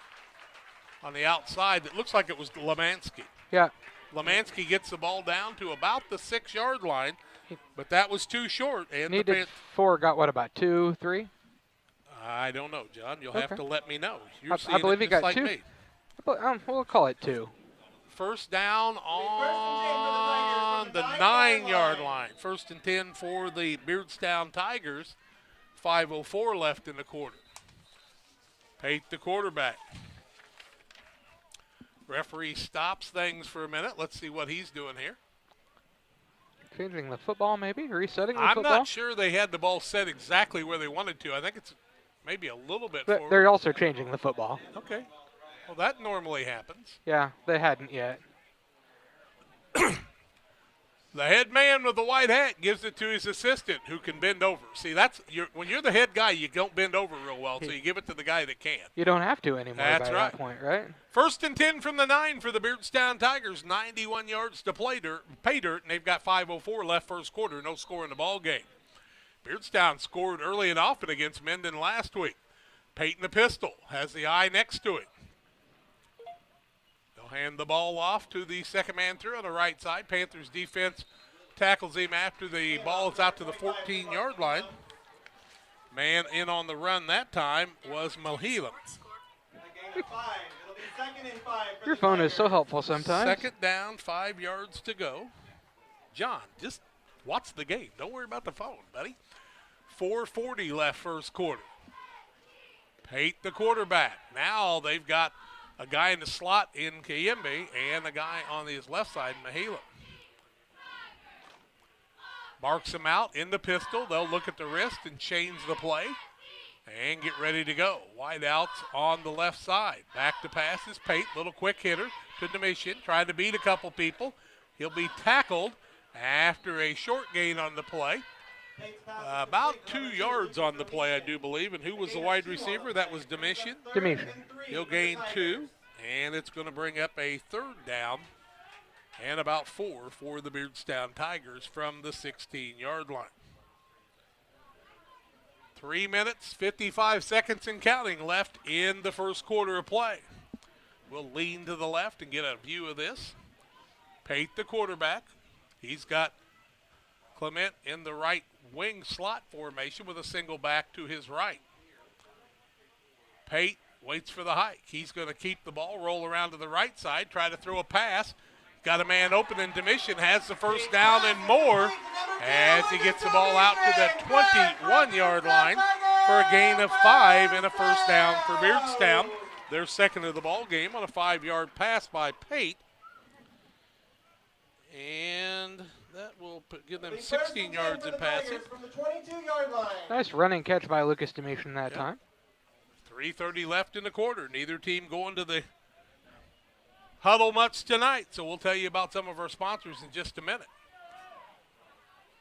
On the outside, it looks like it was Lemansky. Yeah. Lemansky gets the ball down to about the 6-yard line, but that was too short. And needed 4, got what, about 2, 3? I don't know, John. You'll have to let me know. I believe he got like 2. Me. We'll call it 2. First down on the 9-yard line. 1st and 10 for the Beardstown Tigers. 5:04 left in the quarter. Pate, the quarterback. Referee stops things for a minute. Let's see what he's doing here. Changing the football, maybe? Resetting the football? I'm not sure they had the ball set exactly where they wanted to. I think it's maybe a little bit forward. They're also changing the football. Okay. Well, that normally happens. Yeah, they hadn't yet. The head man with the white hat gives it to his assistant who can bend over. See, when you're the head guy, you don't bend over real well, so you give it to the guy that can. You don't have to anymore That's by right. that point, right? 1st and 10 from the 9 for the Beardstown Tigers. 91 yards to pay dirt, and they've got 5:04 left first quarter. No score in the ball game. Beardstown scored early and often against Menden last week. Peyton the pistol has the eye next to it. They'll hand the ball off to the second man through on the right side. Panthers defense tackles him after the ball is out to the 14-yard line. Man in on the run that time was Malheelam. Your phone is so helpful sometimes. 2nd down, 5 yards to go. John, just watch the game. Don't worry about the phone, buddy. 4:40 left first quarter. Pate, the quarterback. Now they've got a guy in the slot in Kayembe and a guy on his left side, Mahela. Marks him out in the pistol. They'll look at the wrist and change the play. and get ready to go. Wide outs on the left side. Back to pass is Pate, little quick hitter to Domitian, trying to beat a couple people. He'll be tackled after a short gain on the play. About 2 yards on the play, I do believe. And who was the wide receiver? That was Domitian. Domitian. He'll gain 2, and it's going to bring up a third down and about 4 for the Beardstown Tigers from the 16-yard line. 3 minutes, 55 seconds and counting left in the first quarter of play. We'll lean to the left and get a view of this. Pate, the quarterback. He's got Clement in the right wing slot formation with a single back to his right. Pate waits for the hike. He's going to keep the ball, roll around to the right side, try to throw a pass. Got a man open, and Domitian has the first down and more as he gets the ball out to the 21-yard line for a gain of 5 and a first down for Beardstown. Their second of the ball game on a 5-yard pass by Pate. And that will give them 16 yards in passing. Nice running catch by Lucas Domitian that time. 3:30 left in the quarter. Neither team going to the huddle much tonight, so we'll tell you about some of our sponsors in just a minute.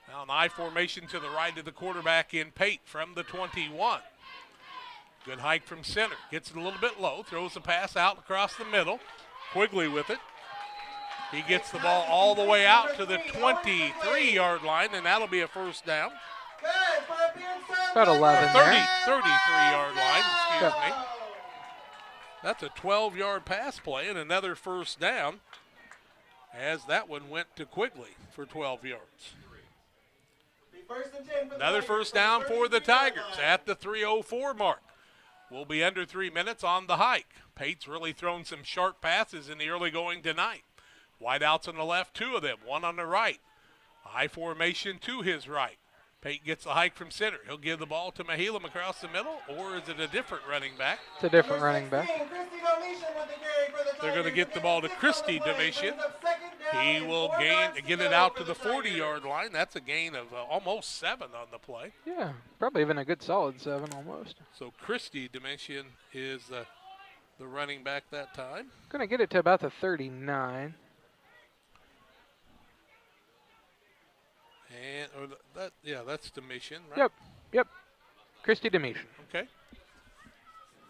Now an I formation to the right of the quarterback in Pate from the 21. Good hike from center. Gets it a little bit low, throws the pass out across the middle. Quigley with it. He gets the ball all the way out to the 23-yard line, and that'll be a first down. About 11 there. 33-yard line, excuse me. That's a 12-yard pass play and another first down as that one went to Quigley for 12 yards. Another first down for the Tigers at the 3:04 mark. We'll be under 3 minutes on the hike. Pate's really thrown some sharp passes in the early going tonight. Wide outs on the left, 2 of them, 1 on the right. I formation to his right. Pate gets the hike from center. He'll give the ball to Mahelim across the middle, or is it a different running back? It's a different running back. They're going to get the ball to Christy Domitian. He will get it out to the 40-yard line. That's a gain of almost 7 on the play. Yeah, probably even a good solid 7 almost. So Christy Domitian is the running back that time. Going to get it to about the 39. And that's Domitian, right? Yep. Christy Domitian. Okay.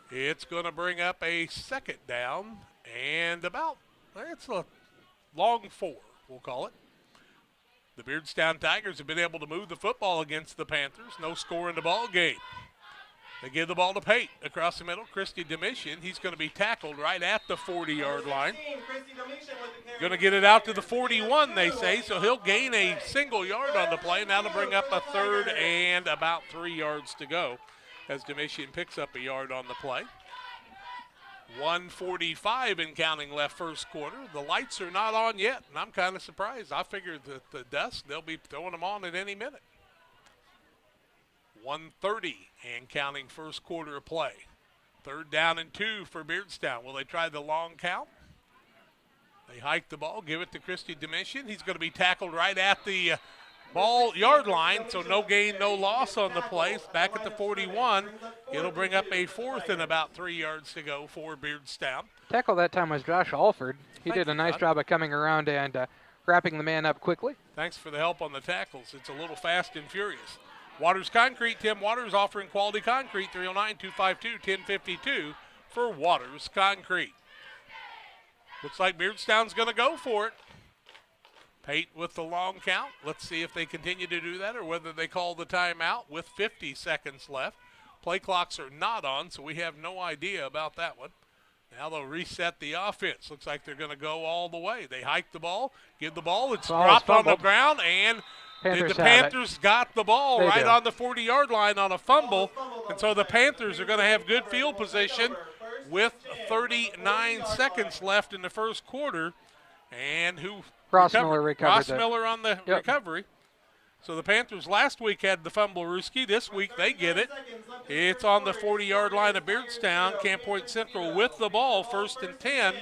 It's going to bring up a second down and it's a long 4, we'll call it. The Beardstown Tigers have been able to move the football against the Panthers. No score in the ball game. They give the ball to Pate across the middle. Christy Domitian. He's going to be tackled right at the 40-yard line. Going to get it out to the 41, they say, so he'll gain a single yard on the play, and that'll bring up a third and about 3 yards to go as Domitian picks up a yard on the play. 1:45 and counting left first quarter. The lights are not on yet, and I'm kind of surprised. I figured that the dusk, they'll be throwing them on at any minute. 1:30 and counting first quarter of play. 3rd down and 2 for Beardstown. Will they try the long count? They hike the ball, give it to Christy Domitian. He's going to be tackled right at the ball yard line, so no gain, no loss on the play. Back at the 41. It'll bring up a 4th and about 3 yards to go for Beardstown. Tackle that time was Josh Alford. He did a nice job of coming around and wrapping the man up quickly. Thanks for the help on the tackles. It's a little fast and furious. Waters Concrete, Tim Waters offering quality concrete, 309-252-1052 for Waters Concrete. Looks like Beardstown's going to go for it. Pate with the long count. Let's see if they continue to do that or whether they call the timeout with 50 seconds left. Play clocks are not on, so we have no idea about that one. Now they'll reset the offense. Looks like they're going to go all the way. They hike the ball, give the ball. It's dropped on the ground, and the Panthers got the ball right on the 40-yard line on a fumble. And so the Panthers are going to have good field position with 39 seconds left in the first quarter. And Rossmiller recovered Rossmiller on the recovery. So the Panthers last week had the fumble Ruski. This week they get it. It's on the 40-yard line of Beardstown. Camp Point Central with the ball, 1st and 10.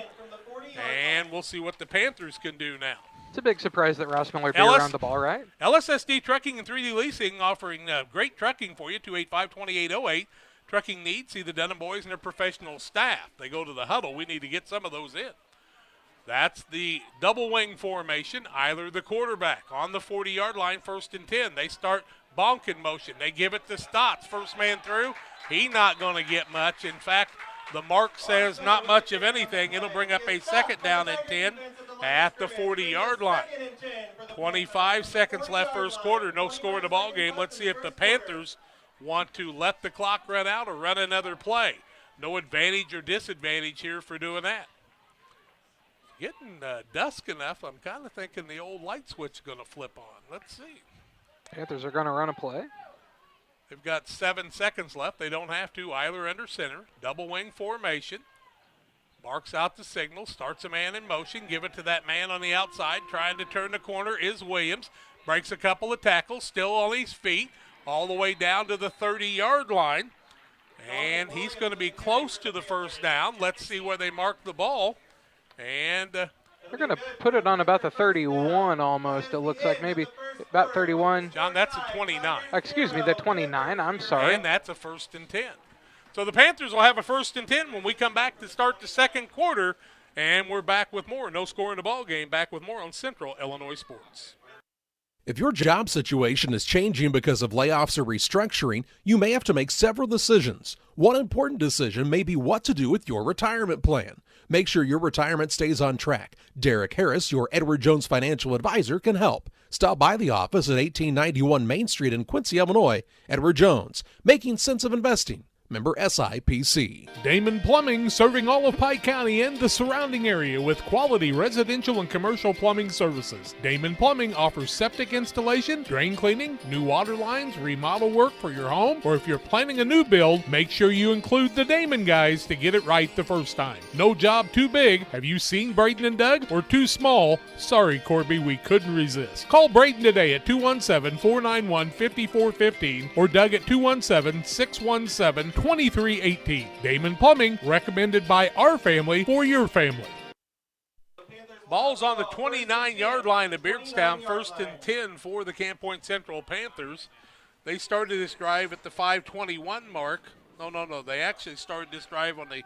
And we'll see what the Panthers can do now. It's a big surprise that Rossmiller be around the ball, right? LSSD Trucking and 3D Leasing offering great trucking for you, 285-2808. trucking needs, see the Dunham boys and their professional staff. They go to the huddle. We need to get some of those in. That's the double wing formation. Eiler, the quarterback, on the 40-yard line, 1st and 10. They start bonk in motion. They give it to Stotts. First man through. He not going to get much. In fact, the mark says not much of anything. It'll bring up a 2nd down and 10 at the 40-yard line. 25 seconds left first quarter. No score in the ball game. Let's see if the Panthers want to let the clock run out or run another play. No advantage or disadvantage here for doing that. Getting dusk enough, I'm kind of thinking the old light switch is going to flip on. Let's see. Panthers are going to run a play. They've got 7 seconds left. They don't have to. Eiler under center. Double wing formation. Marks out the signal. Starts a man in motion. Give it to that man on the outside. Trying to turn the corner is Williams. Breaks a couple of tackles. Still on his feet. All the way down to the 30-yard line. And he's going to be close to the first down. Let's see where they mark the ball. And they're going to put it on about the 31 almost. It looks like maybe about 31. John, that's a 29. Excuse me, the 29. I'm sorry. And that's a 1st and 10. So the Panthers will have a 1st and 10 when we come back to start the second quarter. And we're back with more. No score in the ball game. Back with more on Central Illinois Sports. If your job situation is changing because of layoffs or restructuring, you may have to make several decisions. One important decision may be what to do with your retirement plan. Make sure your retirement stays on track. Derek Harris, your Edward Jones financial advisor, can help. Stop by the office at 1891 Main Street in Quincy, Illinois. Edward Jones, making sense of investing. Member SIPC. Damon Plumbing, serving all of Pike County and the surrounding area with quality residential and commercial plumbing services. Damon Plumbing offers septic installation, drain cleaning, new water lines, remodel work for your home, or if you're planning a new build, make sure you include the Damon guys to get it right the first time. No job too big. Have you seen Braden and Doug? Or too small? Sorry, Corby, we couldn't resist. Call Braden today at 217-491-5415 or Doug at 217-617-2318. Damon Plumbing, recommended by our family for your family. Ball's on the 29-yard line of Beardstown, 1st and 10 for the Camp Point Central Panthers. They started this drive at the 5:21 mark. No. They actually started this drive on the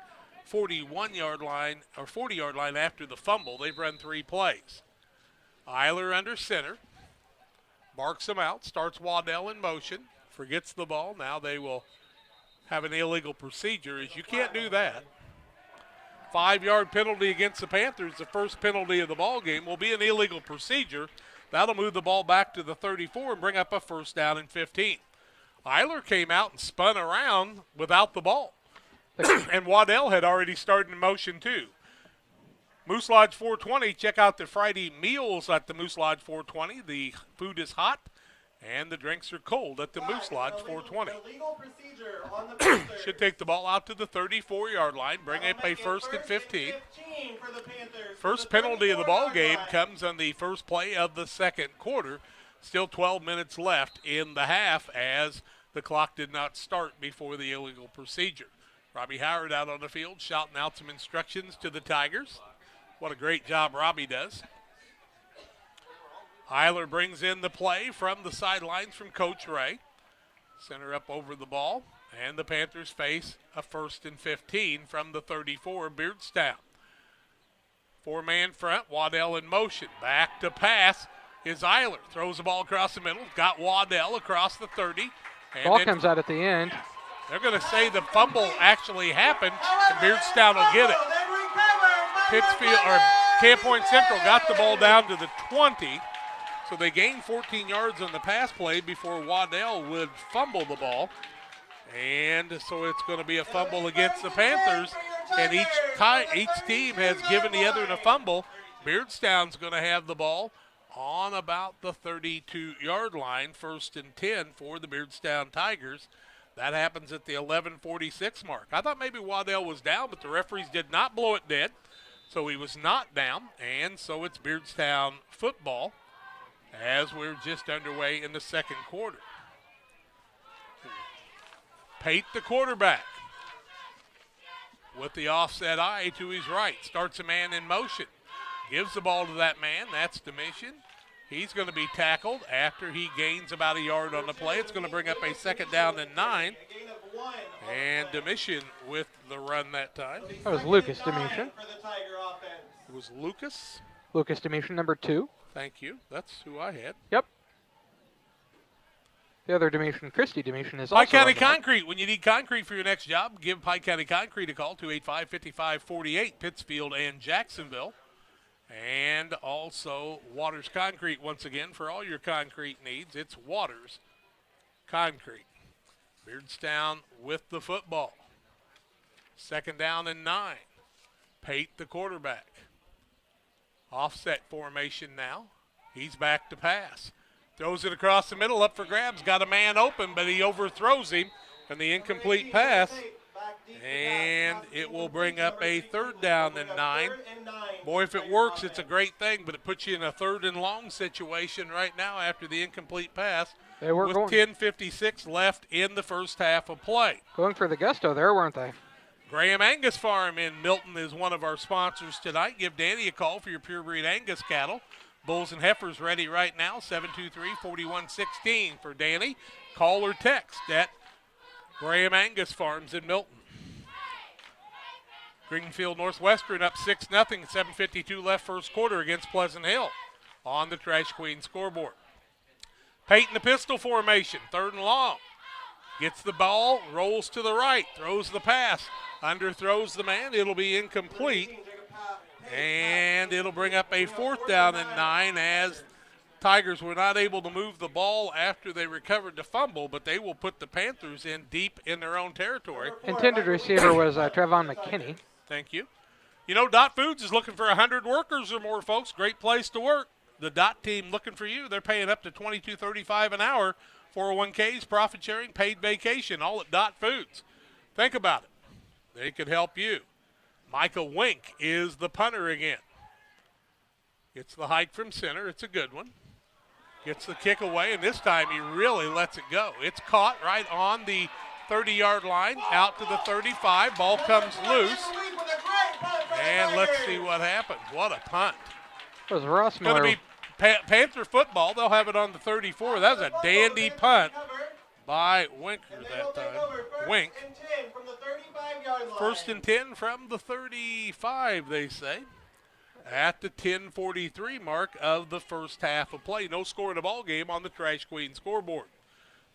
41-yard line or 40-yard line after the fumble. They've run 3 plays. Eiler under center. Marks him out. Starts Waddell in motion. Forgets the ball. Now they will have an illegal procedure, as you can't do that. 5-yard penalty against the Panthers. The first penalty of the ball game will be an illegal procedure. That'll move the ball back to the 34 and bring up a 1st down and 15. Eiler came out and spun around without the ball. And Waddell had already started in motion too. Moose Lodge 420, check out the Friday meals at the Moose Lodge 420. The food is hot and the drinks are cold at the Moose Lodge 420. Should take the ball out to the 34-yard line, bring up a 1st and 15. First penalty of the ball game comes on the first play of the second quarter. Still 12 minutes left in the half as the clock did not start before the illegal procedure. Robbie Howard out on the field shouting out some instructions to the Tigers. What a great job Robbie does. Eiler brings in the play from the sidelines from Coach Ray. Center up over the ball, and the Panthers face a 1st and 15 from the 34, Beardstown. 4-man front, Waddell in motion. Back to pass is Eiler. Throws the ball across the middle, got Waddell across the 30. And ball comes out at the end. They're going to say the fumble actually happened, and Beardstown will get it. Camp Point Central got the ball down to the 20. So they gained 14 yards on the pass play before Waddell would fumble the ball. And so it's going to be a fumble against the Panthers. And each team has given the other a fumble. Beardstown's going to have the ball on about the 32-yard line, 1st and 10 for the Beardstown Tigers. That happens at the 11:46 mark. I thought maybe Waddell was down, but the referees did not blow it dead. So he was not down, and so it's Beardstown football as we're just underway in the second quarter. Pate, the quarterback, with the offset eye to his right. Starts a man in motion. Gives the ball to that man. That's Domitian. He's going to be tackled after he gains about a yard on the play. It's going to bring up a 2nd down and 9. And Domitian with the run that time. That was Lucas Domitian. It was Lucas. Lucas Domitian, number 2. Thank you. That's who I had. Yep. The other Domitian, Christy Domitian, is Pike also County on there. Concrete. When you need concrete for your next job, give Pike County Concrete a call, 285-5548, Pittsfield and Jacksonville. And also Waters Concrete, once again, for all your concrete needs. It's Waters Concrete. Beardstown with the football. 2nd down and 9. Pate, the quarterback. Offset formation now. He's back to pass. Throws it across the middle, up for grabs. Got a man open, but he overthrows him on the incomplete pass. And it will bring up a 3rd down and 9. Boy, if it works, it's a great thing, but it puts you in a 3rd and long situation right now after the incomplete pass. They were with going 10:56 left in the first half of play. Going for the gusto there, weren't they? Graham Angus Farm in Milton is one of our sponsors tonight. Give Danny a call for your pure breed Angus cattle. Bulls and heifers ready right now, 723-4116 for Danny. Call or text at Graham Angus Farms in Milton. Greenfield Northwestern up 6-0, 7:52 left first quarter against Pleasant Hill on the Trash Queen scoreboard. Peyton the pistol formation, 3rd and long. Gets the ball, rolls to the right, throws the pass, underthrows the man. It'll be incomplete. And it'll bring up a 4th down and 9 as Tigers were not able to move the ball after they recovered the fumble, but they will put the Panthers in deep in their own territory. Intended receiver was Trevon McKinney. Thank you. You know, Dot Foods is looking for 100 workers or more, folks. Great place to work. The Dot team looking for you. They're paying up to $22.35 an hour. 401ks, profit sharing, paid vacation, all at Dot Foods. Think about it. They could help you. Micah Wink is the punter again. Gets the hike from center. It's a good one. Gets the kick away, and this time he really lets it go. It's caught right on the 30-yard line, out to the 35. Ball comes loose. And let's see what happens. What a punt. It was Ross Going to be Panther football. They'll have it on the 34. That was a dandy punt by Winker that time. Wink. 1st and 10 from the 35, they say. At the 10:43 mark of the first half of play. No score in the ball game on the Trash Queen scoreboard.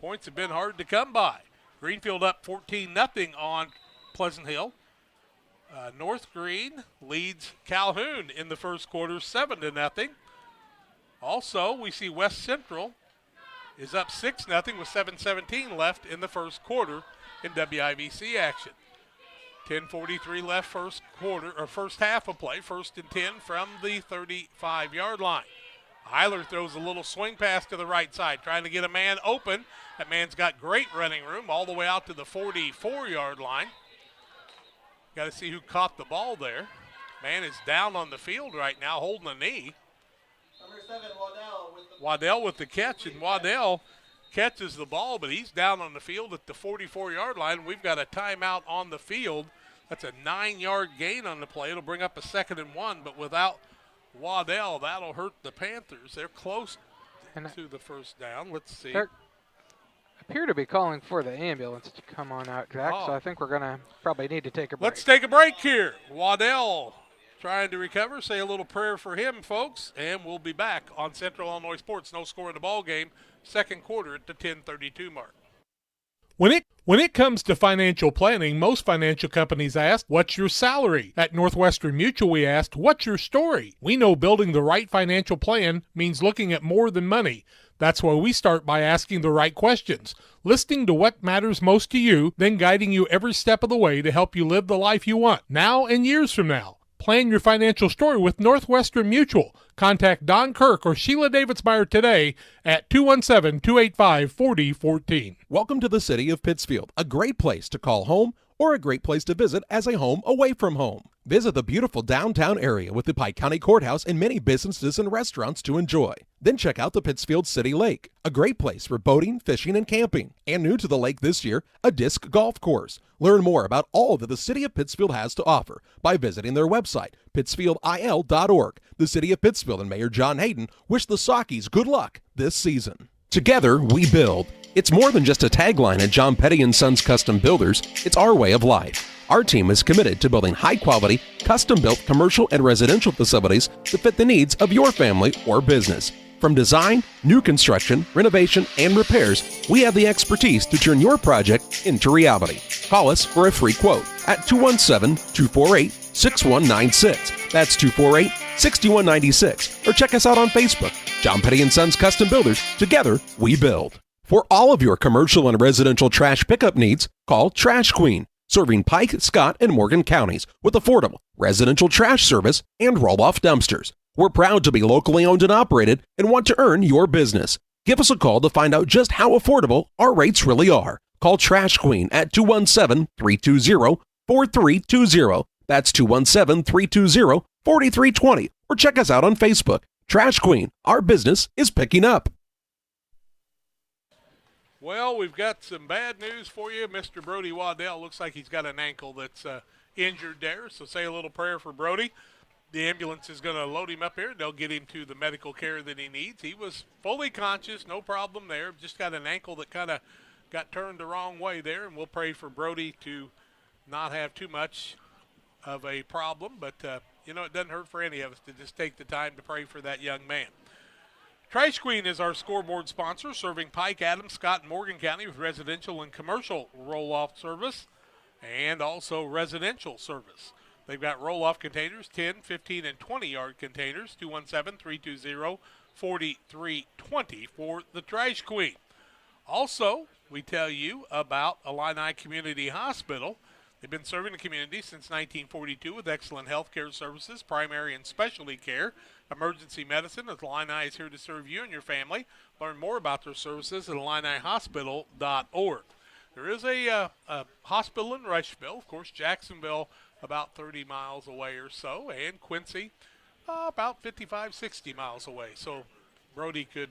Points have been hard to come by. Greenfield up 14-0 on Pleasant Hill. North Green leads Calhoun in the first quarter 7-0. Also, we see West Central is up 6-0 with 7:17 left in the first quarter in WIVC action. 10:43 left first quarter or first half of play. 1st and 10 from the 35-yard line. Eiler throws a little swing pass to the right side, trying to get a man open. That man's got great running room all the way out to the 44-yard line. Got to see who caught the ball there. Man is down on the field right now, holding a knee. Number 7, Waddell with the catch, and Waddell catches the ball, but he's down on the field at the 44-yard line. We've got a timeout on the field. That's a 9-yard gain on the play. It'll bring up a 2nd and 1, but without Waddell, that'll hurt the Panthers. They're close to the first down. Let's see. They appear to be calling for the ambulance to come on out, Jack, so I think we're going to probably need to take a break. Let's take a break here. Waddell trying to recover. Say a little prayer for him, folks, and we'll be back on Central Illinois Sports. No score in the ball game. Second quarter at the 10:32 mark. When it comes to financial planning, most financial companies ask, what's your salary? At Northwestern Mutual, we asked, what's your story? We know building the right financial plan means looking at more than money. That's why we start by asking the right questions, listening to what matters most to you, then guiding you every step of the way to help you live the life you want, now and years from now. Plan your financial story with Northwestern Mutual. Contact Don Kirk or Sheila Davidsmeyer today at 217-285-4014. Welcome to the city of Pittsfield, a great place to call home or a great place to visit as a home away from home. Visit the beautiful downtown area with the Pike County Courthouse and many businesses and restaurants to enjoy. Then check out the Pittsfield City Lake, a great place for boating, fishing, and camping. And new to the lake this year, a disc golf course. Learn more about all that the City of Pittsfield has to offer by visiting their website, pittsfieldil.org. The City of Pittsfield and Mayor John Hayden wish the Saukeys good luck this season. Together, we build. It's more than just a tagline at John Petty & Sons Custom Builders. It's our way of life. Our team is committed to building high-quality, custom-built commercial and residential facilities to fit the needs of your family or business. From design, new construction, renovation, and repairs, we have the expertise to turn your project into reality. Call us for a free quote at 217-248-6196. That's 248-6196. Or check us out on Facebook. John Petty & Sons Custom Builders. Together, we build. For all of your commercial and residential trash pickup needs, call Trash Queen, serving Pike, Scott, and Morgan counties with affordable residential trash service and roll-off dumpsters. We're proud to be locally owned and operated and want to earn your business. Give us a call to find out just how affordable our rates really are. Call Trash Queen at 217-320-4320. That's 217-320-4320. Or check us out on Facebook. Trash Queen, our business is picking up. Well, we've got some bad news for you. Mr. Brody Waddell looks like he's got an ankle that's injured there, so say a little prayer for Brody. The ambulance is going to load him up here. They'll get him to the medical care that he needs. He was fully conscious, no problem there. Just got an ankle that kind of got turned the wrong way there, and we'll pray for Brody to not have too much of a problem. But, it doesn't hurt for any of us to just take the time to pray for that young man. Trash Queen is our scoreboard sponsor, serving Pike, Adams, Scott, and Morgan County with residential and commercial roll-off service and also residential service. They've got roll-off containers, 10, 15, and 20-yard containers, 217-320-4320 for the Trash Queen. Also, we tell you about Illini Community Hospital. They've been serving the community since 1942 with excellent health care services, primary and specialty care, emergency medicine. Illini is here to serve you and your family. Learn more about their services at IlliniHospital.org. There is a hospital in Rushville, of course, Jacksonville about 30 miles away or so, and Quincy about 55, 60 miles away. So Brody could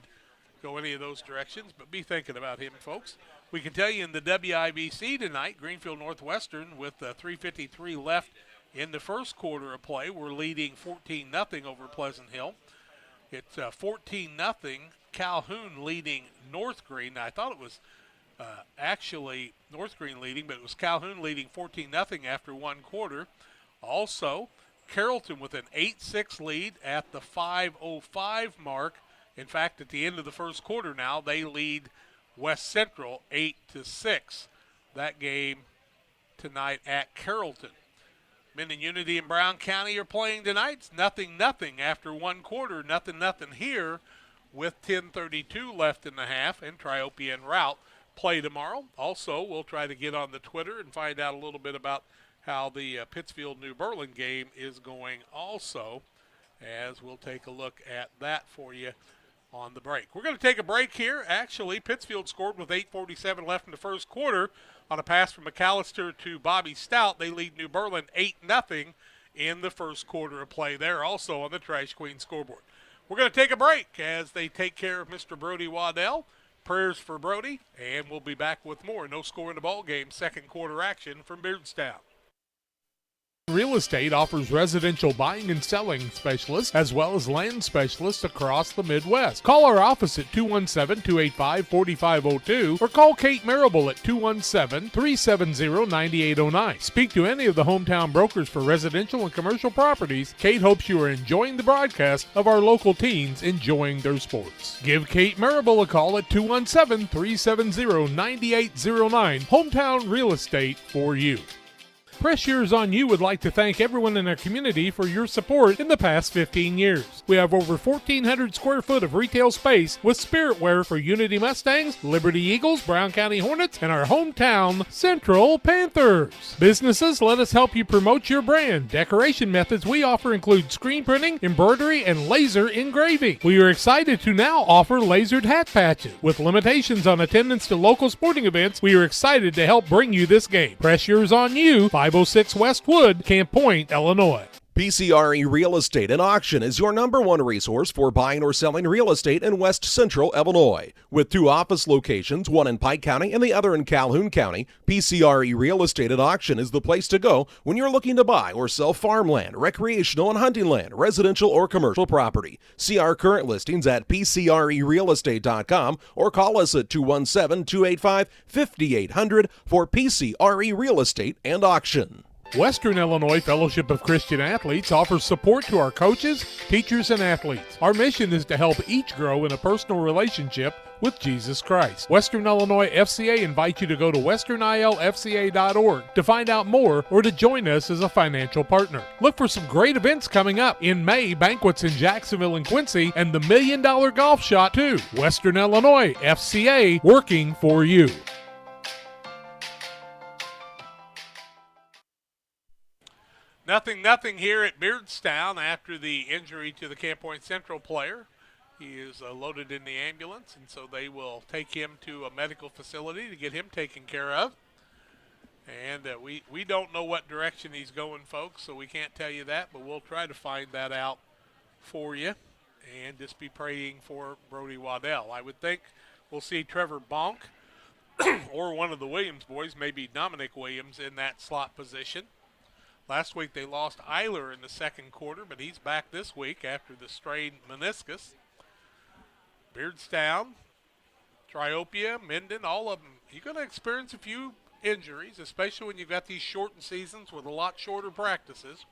go any of those directions, but be thinking about him, folks. We can tell you in the WIBC tonight, Greenfield Northwestern with 3:53 left in the first quarter of play. We're leading 14-0 over Pleasant Hill. It's 14-0, Calhoun leading North Green. Now, I thought it was actually North Green leading, but it was Calhoun leading 14-0 after one quarter. Also, Carrollton with an 8-6 lead at the 5:05 mark. In fact, at the end of the first quarter now, they lead West Central 8-6. That game tonight at Carrollton. Men in Unity and Brown County are playing tonight. It's 0-0 after one quarter. 0-0 here with 10:32 left in the half, and Triopia and Route play tomorrow. Also, we'll try to get on the Twitter and find out a little bit about how the Pittsfield-New Berlin game is going also, as we'll take a look at that for you on the break. We're going to take a break here. Actually, Pittsfield scored with 8:47 left in the first quarter on a pass from McAllister to Bobby Stout. They lead New Berlin 8-0 in the first quarter of play there, also on the Trash Queen scoreboard. We're going to take a break as they take care of Mr. Brody Waddell. Prayers for Brody, and we'll be back with more. No score in the ball game, second quarter action from Beardstown. Real Estate offers residential buying and selling specialists as well as land specialists across the Midwest. Call our office at 217-285-4502 or call Kate Marable at 217-370-9809. Speak to any of the hometown brokers for residential and commercial properties. Kate hopes you are enjoying the broadcast of our local teens enjoying their sports. Give Kate Marable a call at 217-370-9809. Hometown Real Estate for you. Press Yours on You would like to thank everyone in our community for your support in the past 15 years. We have over 1,400 square foot of retail space with spirit wear for Unity Mustangs, Liberty Eagles, Brown County Hornets, and our hometown Central Panthers. Businesses, let us help you promote your brand. Decoration methods we offer include screen printing, embroidery, and laser engraving. We are excited to now offer lasered hat patches. With limitations on attendance to local sporting events, we are excited to help bring you this game. Press Yours on You, 506 West Wood, Camp Point, Illinois. PCRE Real Estate and Auction is your #1 resource for buying or selling real estate in West Central Illinois. With 2 office locations, one in Pike County and the other in Calhoun County, PCRE Real Estate and Auction is the place to go when you're looking to buy or sell farmland, recreational and hunting land, residential or commercial property. See our current listings at PCRERealestate.com or call us at 217-285-5800 for PCRE Real Estate and Auction. Western Illinois Fellowship of Christian Athletes offers support to our coaches, teachers, and athletes. Our mission is to help each grow in a personal relationship with Jesus Christ. Western Illinois FCA invites you to go to westernilfca.org to find out more or to join us as a financial partner. Look for some great events coming up. In May, banquets in Jacksonville and Quincy, and the $1 Million Golf Shot too. Western Illinois FCA, working for you. Nothing here at Beardstown after the injury to the Camp Point Central player. He is loaded in the ambulance, and so they will take him to a medical facility to get him taken care of. And we don't know what direction he's going, folks, so we can't tell you that, but we'll try to find that out for you and just be praying for Brody Waddell. I would think we'll see Trevor Bonk or one of the Williams boys, maybe Dominic Williams, in that slot position. Last week they lost Eiler in the second quarter, but he's back this week after the strained meniscus. Beardstown, Triopia, Minden, all of them. You're going to experience a few injuries, especially when you've got these shortened seasons with a lot shorter practices.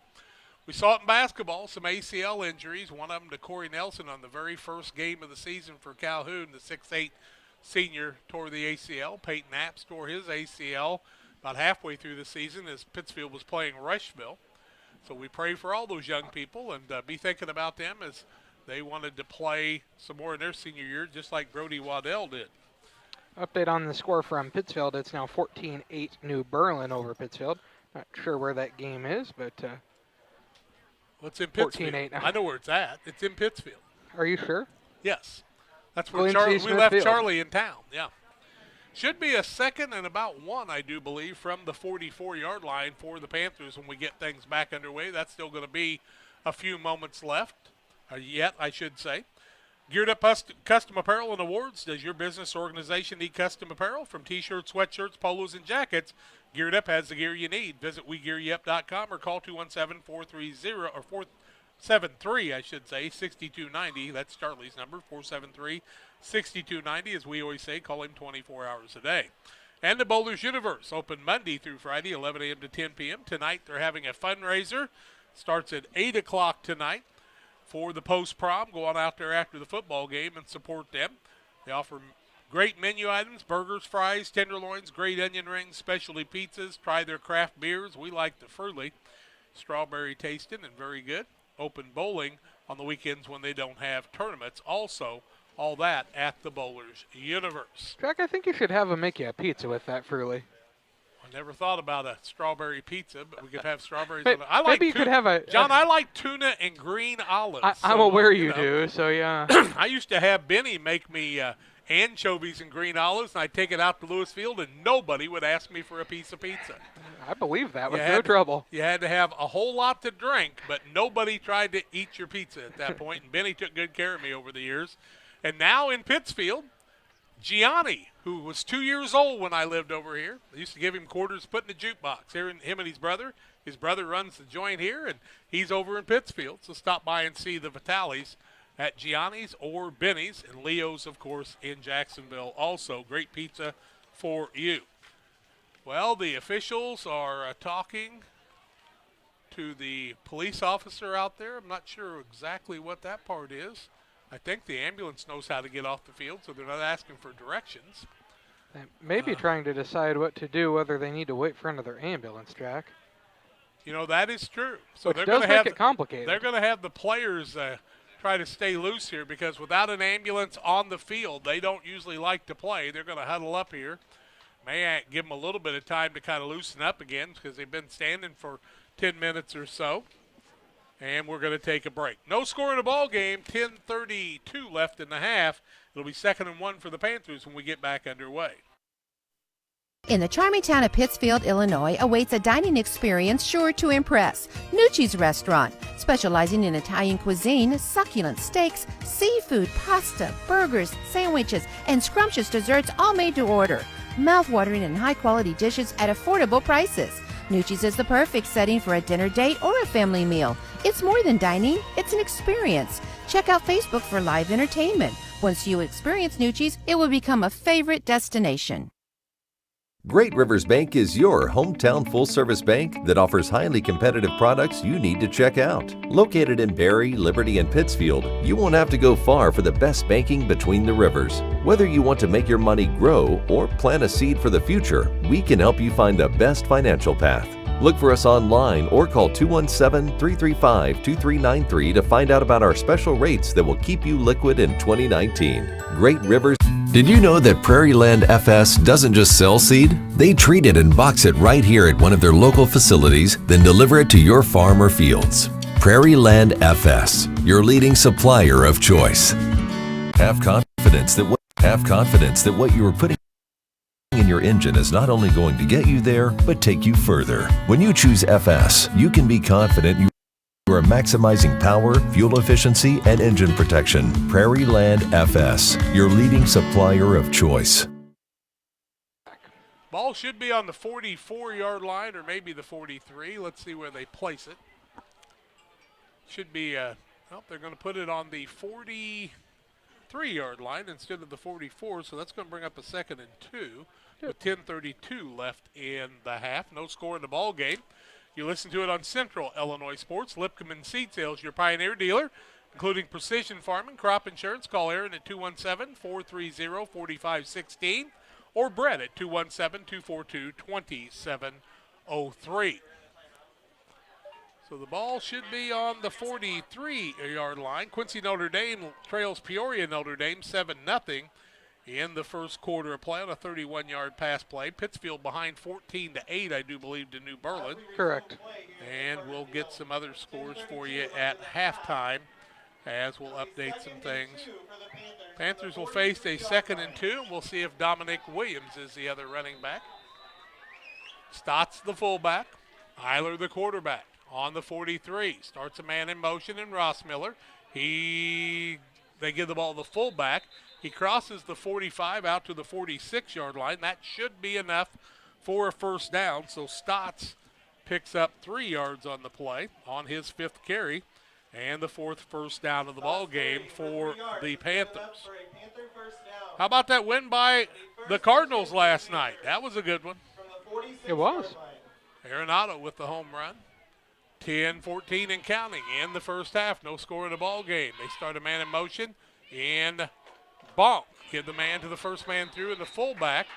We saw it in basketball, some ACL injuries, one of them to Corey Nelson on the very first game of the season for Calhoun. The 6'8" senior tore the ACL. Peyton Apps tore his ACL about halfway through the season as Pittsfield was playing Rushville. So we pray for all those young people and be thinking about them as they wanted to play some more in their senior year, just like Brody Waddell did. Update on the score from Pittsfield. It's now 14-8 New Berlin over Pittsfield. Not sure where that game is, but well, it's in Pittsfield. 14-8 now. I know where it's at. It's in Pittsfield. Are you sure? Yes. That's where we left Charlie in town. Yeah. Should be a second and about 1, I do believe, from the 44-yard line for the Panthers when we get things back underway. That's still going to be a few moments left, yet, I should say. Geared Up Custom Apparel and Awards. Does your business or organization need custom apparel? From T-shirts, sweatshirts, polos, and jackets, Geared Up has the gear you need. Visit WeGearYup.com or call 217-430 or 473, I should say, 6290. That's Charlie's number, 473-6290. As we always say, call him 24 hours a day. And the Bowlers Universe, open Monday through Friday, 11 a.m. to 10 p.m. Tonight they're having a fundraiser. Starts at 8 o'clock tonight for the post-prom. Go on out there after the football game and support them. They offer great menu items, burgers, fries, tenderloins, great onion rings, specialty pizzas. Try their craft beers. We like the Furley. Strawberry tasting and very good. Open bowling on the weekends when they don't have tournaments. Also, all that at the Bowlers Universe. Jack, I think you should have them make you a pizza with that, Furley. I never thought about a strawberry pizza, but we could have strawberries. Maybe you could have a... John, I like tuna and green olives. I'm aware you do, so yeah. I used to have Benny make me anchovies and green olives, and I'd take it out to Louisfield, and nobody would ask me for a piece of pizza. I believe that with no trouble. You had to have a whole lot to drink, but nobody tried to eat your pizza at that point, and Benny took good care of me over the years. And now in Pittsfield, Gianni, who was 2 years old when I lived over here. I used to give him quarters to put in the jukebox. Him and his brother. His brother runs the joint here, and he's over in Pittsfield. So stop by and see the Vitalis at Gianni's or Benny's, and Leo's, of course, in Jacksonville also. Great pizza for you. Well, the officials are talking to the police officer out there. I'm not sure exactly what that part is. I think the ambulance knows how to get off the field, so they're not asking for directions. They may be trying to decide what to do, whether they need to wait for another ambulance, Jack. You know, that is true. So Which does make it complicated. They're going to have the players try to stay loose here, because without an ambulance on the field, they don't usually like to play. They're going to huddle up here. May give them a little bit of time to kind of loosen up again, because they've been standing for 10 minutes or so. And we're going to take a break. No score in the ball game, 10:32 left in the half. It'll be 2nd and 1 for the Panthers when we get back underway. In the charming town of Pittsfield, Illinois, awaits a dining experience sure to impress. Nucci's Restaurant, specializing in Italian cuisine, succulent steaks, seafood, pasta, burgers, sandwiches, and scrumptious desserts, all made to order. Mouth-watering and high-quality dishes at affordable prices. Nucci's is the perfect setting for a dinner date or a family meal. It's more than dining, it's an experience. Check out Facebook for live entertainment. Once you experience Nucci's, it will become a favorite destination. Great Rivers Bank is your hometown full-service bank that offers highly competitive products you need to check out. Located in Barry, Liberty, and Pittsfield, you won't have to go far for the best banking between the rivers. Whether you want to make your money grow or plant a seed for the future, we can help you find the best financial path. Look for us online or call 217-335-2393 to find out about our special rates that will keep you liquid in 2019. Great Rivers. Did you know that Prairie Land FS doesn't just sell seed? They treat it and box it right here at one of their local facilities, then deliver it to your farm or fields. Prairie Land FS, your leading supplier of choice. Have confidence that what you are putting in your engine is not only going to get you there, but take you further. When you choose FS, you can be confident you are maximizing power, fuel efficiency, and engine protection. Prairie Land FS, your leading supplier of choice. Ball should be on the 44-yard line or maybe the 43. Let's see where they place it. Should be, they're going to put it on the 43-yard line instead of the 44, so that's going to bring up a 2nd and 2 with 10:32 left in the half. No score in the ball game. You listen to it on Central Illinois Sports. Lipcomb and Seed Sales, your Pioneer dealer, including precision farming, crop insurance. Call Aaron at 217-430-4516 or Brett at 217-242-2703. So the ball should be on the 43-yard line. Quincy Notre Dame trails Peoria Notre Dame 7-0 in the first quarter of play on a 31-yard pass play. Pittsfield behind 14-8, I do believe, to New Berlin. Correct. And we'll get some other scores for you at halftime as we'll update some things. Panthers will face a 2nd and 2. We'll see if Dominic Williams is the other running back. Stotts the fullback. Eiler the quarterback on the 43. Starts a man in motion in Rossmiller. They give the ball to the fullback. He crosses the 45 out to the 46-yard line. That should be enough for a first down. So Stotts picks up 3 yards on the play on his 5th carry and the 4th first down of the ball game for the Panthers. How about that win by the Cardinals last night? That was a good one. It was. Arenado with the home run. 10-14 and counting in the first half. No score in the ball game. They start a man in motion and bonk. Give the man to the first man through and the fullback.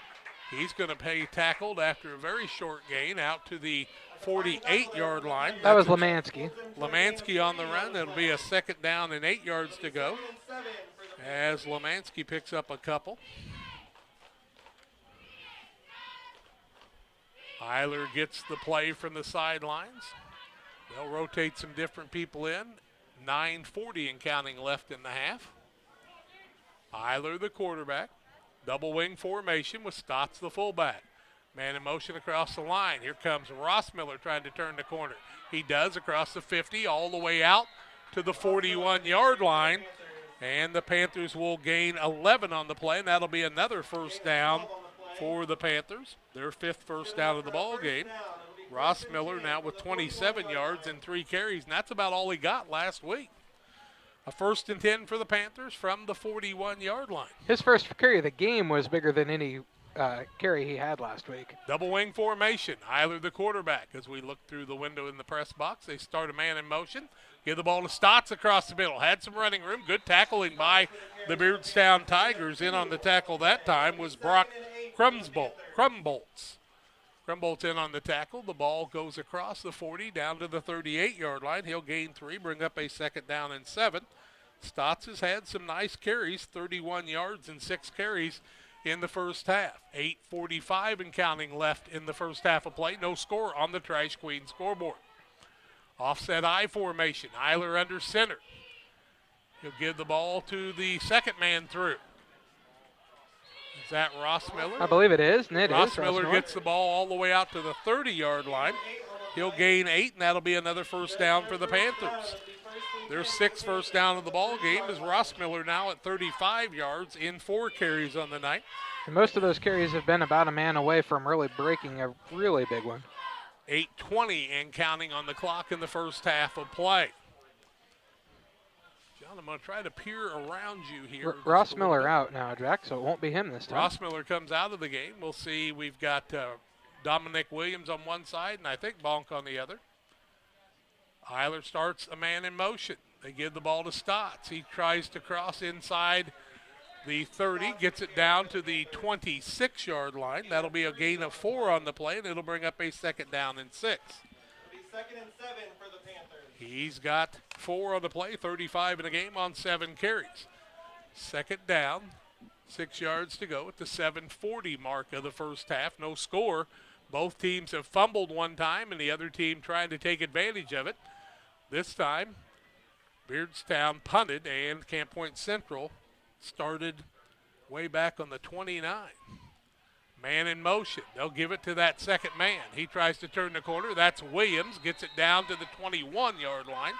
He's going to pay tackled after a very short gain out to the 48-yard line. That was Lemansky. Lemansky on the run. It'll be a 2nd down and 8 yards to go as Lemansky picks up a couple. Eiler gets the play from the sidelines. They'll rotate some different people in. 9:40 and counting left in the half. Eiler the quarterback. Double wing formation with Stotts the fullback. Man in motion across the line. Here comes Rossmiller trying to turn the corner. He does across the 50 all the way out to the 41-yard line. And the Panthers will gain 11 on the play, and that'll be another first down for the Panthers. Their 5th first down of the ball game. Rossmiller now with 27 yards and 3 carries, and that's about all he got last week. A 1st and 10 for the Panthers from the 41-yard line. His first carry of the game was bigger than any carry he had last week. Double wing formation. Eiler the quarterback. As we look through the window in the press box, they start a man in motion. Give the ball to Stotts across the middle. Had some running room. Good tackling by the Beardstown Tigers. In on the tackle that time was Brock Crumbolts. Crumbolts in on the tackle. The ball goes across the 40 down to the 38-yard line. He'll gain 3, bring up a 2nd down and 7. Stotts has had some nice carries, 31 yards and 6 carries in the first half. 8:45 and counting left in the first half of play. No score on the Trash Queen scoreboard. Offset I formation. Eiler under center. He'll give the ball to the 2nd man through. Is that Ross Miller? I believe it is, and it Ross is. Miller gets the ball all the way out to the 30-yard line. He'll gain 8, and that'll be another first down for the Panthers. Their 6th first down of the ball game is Ross Miller now at 35 yards in 4 carries on the night. And most of those carries have been about a man away from really breaking a really big one. 8:20 and counting on the clock in the first half of play. John, I'm going to try to peer around you here. Ross Miller out now, Jack, so it won't be him this time. Ross Miller comes out of the game. We'll see. We've got Dominic Williams on one side and I think Bonk on the other. Eiler starts a man in motion. They give the ball to Stotts. He tries to cross inside the 30, gets it down to the 26-yard line. That'll be a gain of 4 on the play, and it'll bring up a 2nd down and 6. It'll be 2nd and 7 for the Panthers. He's got 4 on the play, 35 in a game on 7 carries. 2nd down, 6 yards to go at the 7:40 mark of the first half. No score. Both teams have fumbled one time, and the other team trying to take advantage of it. This time, Beardstown punted, and Camp Point Central started way back on the 29. Man in motion. They'll give it to that second man. He tries to turn the corner. That's Williams. Gets it down to the 21-yard line.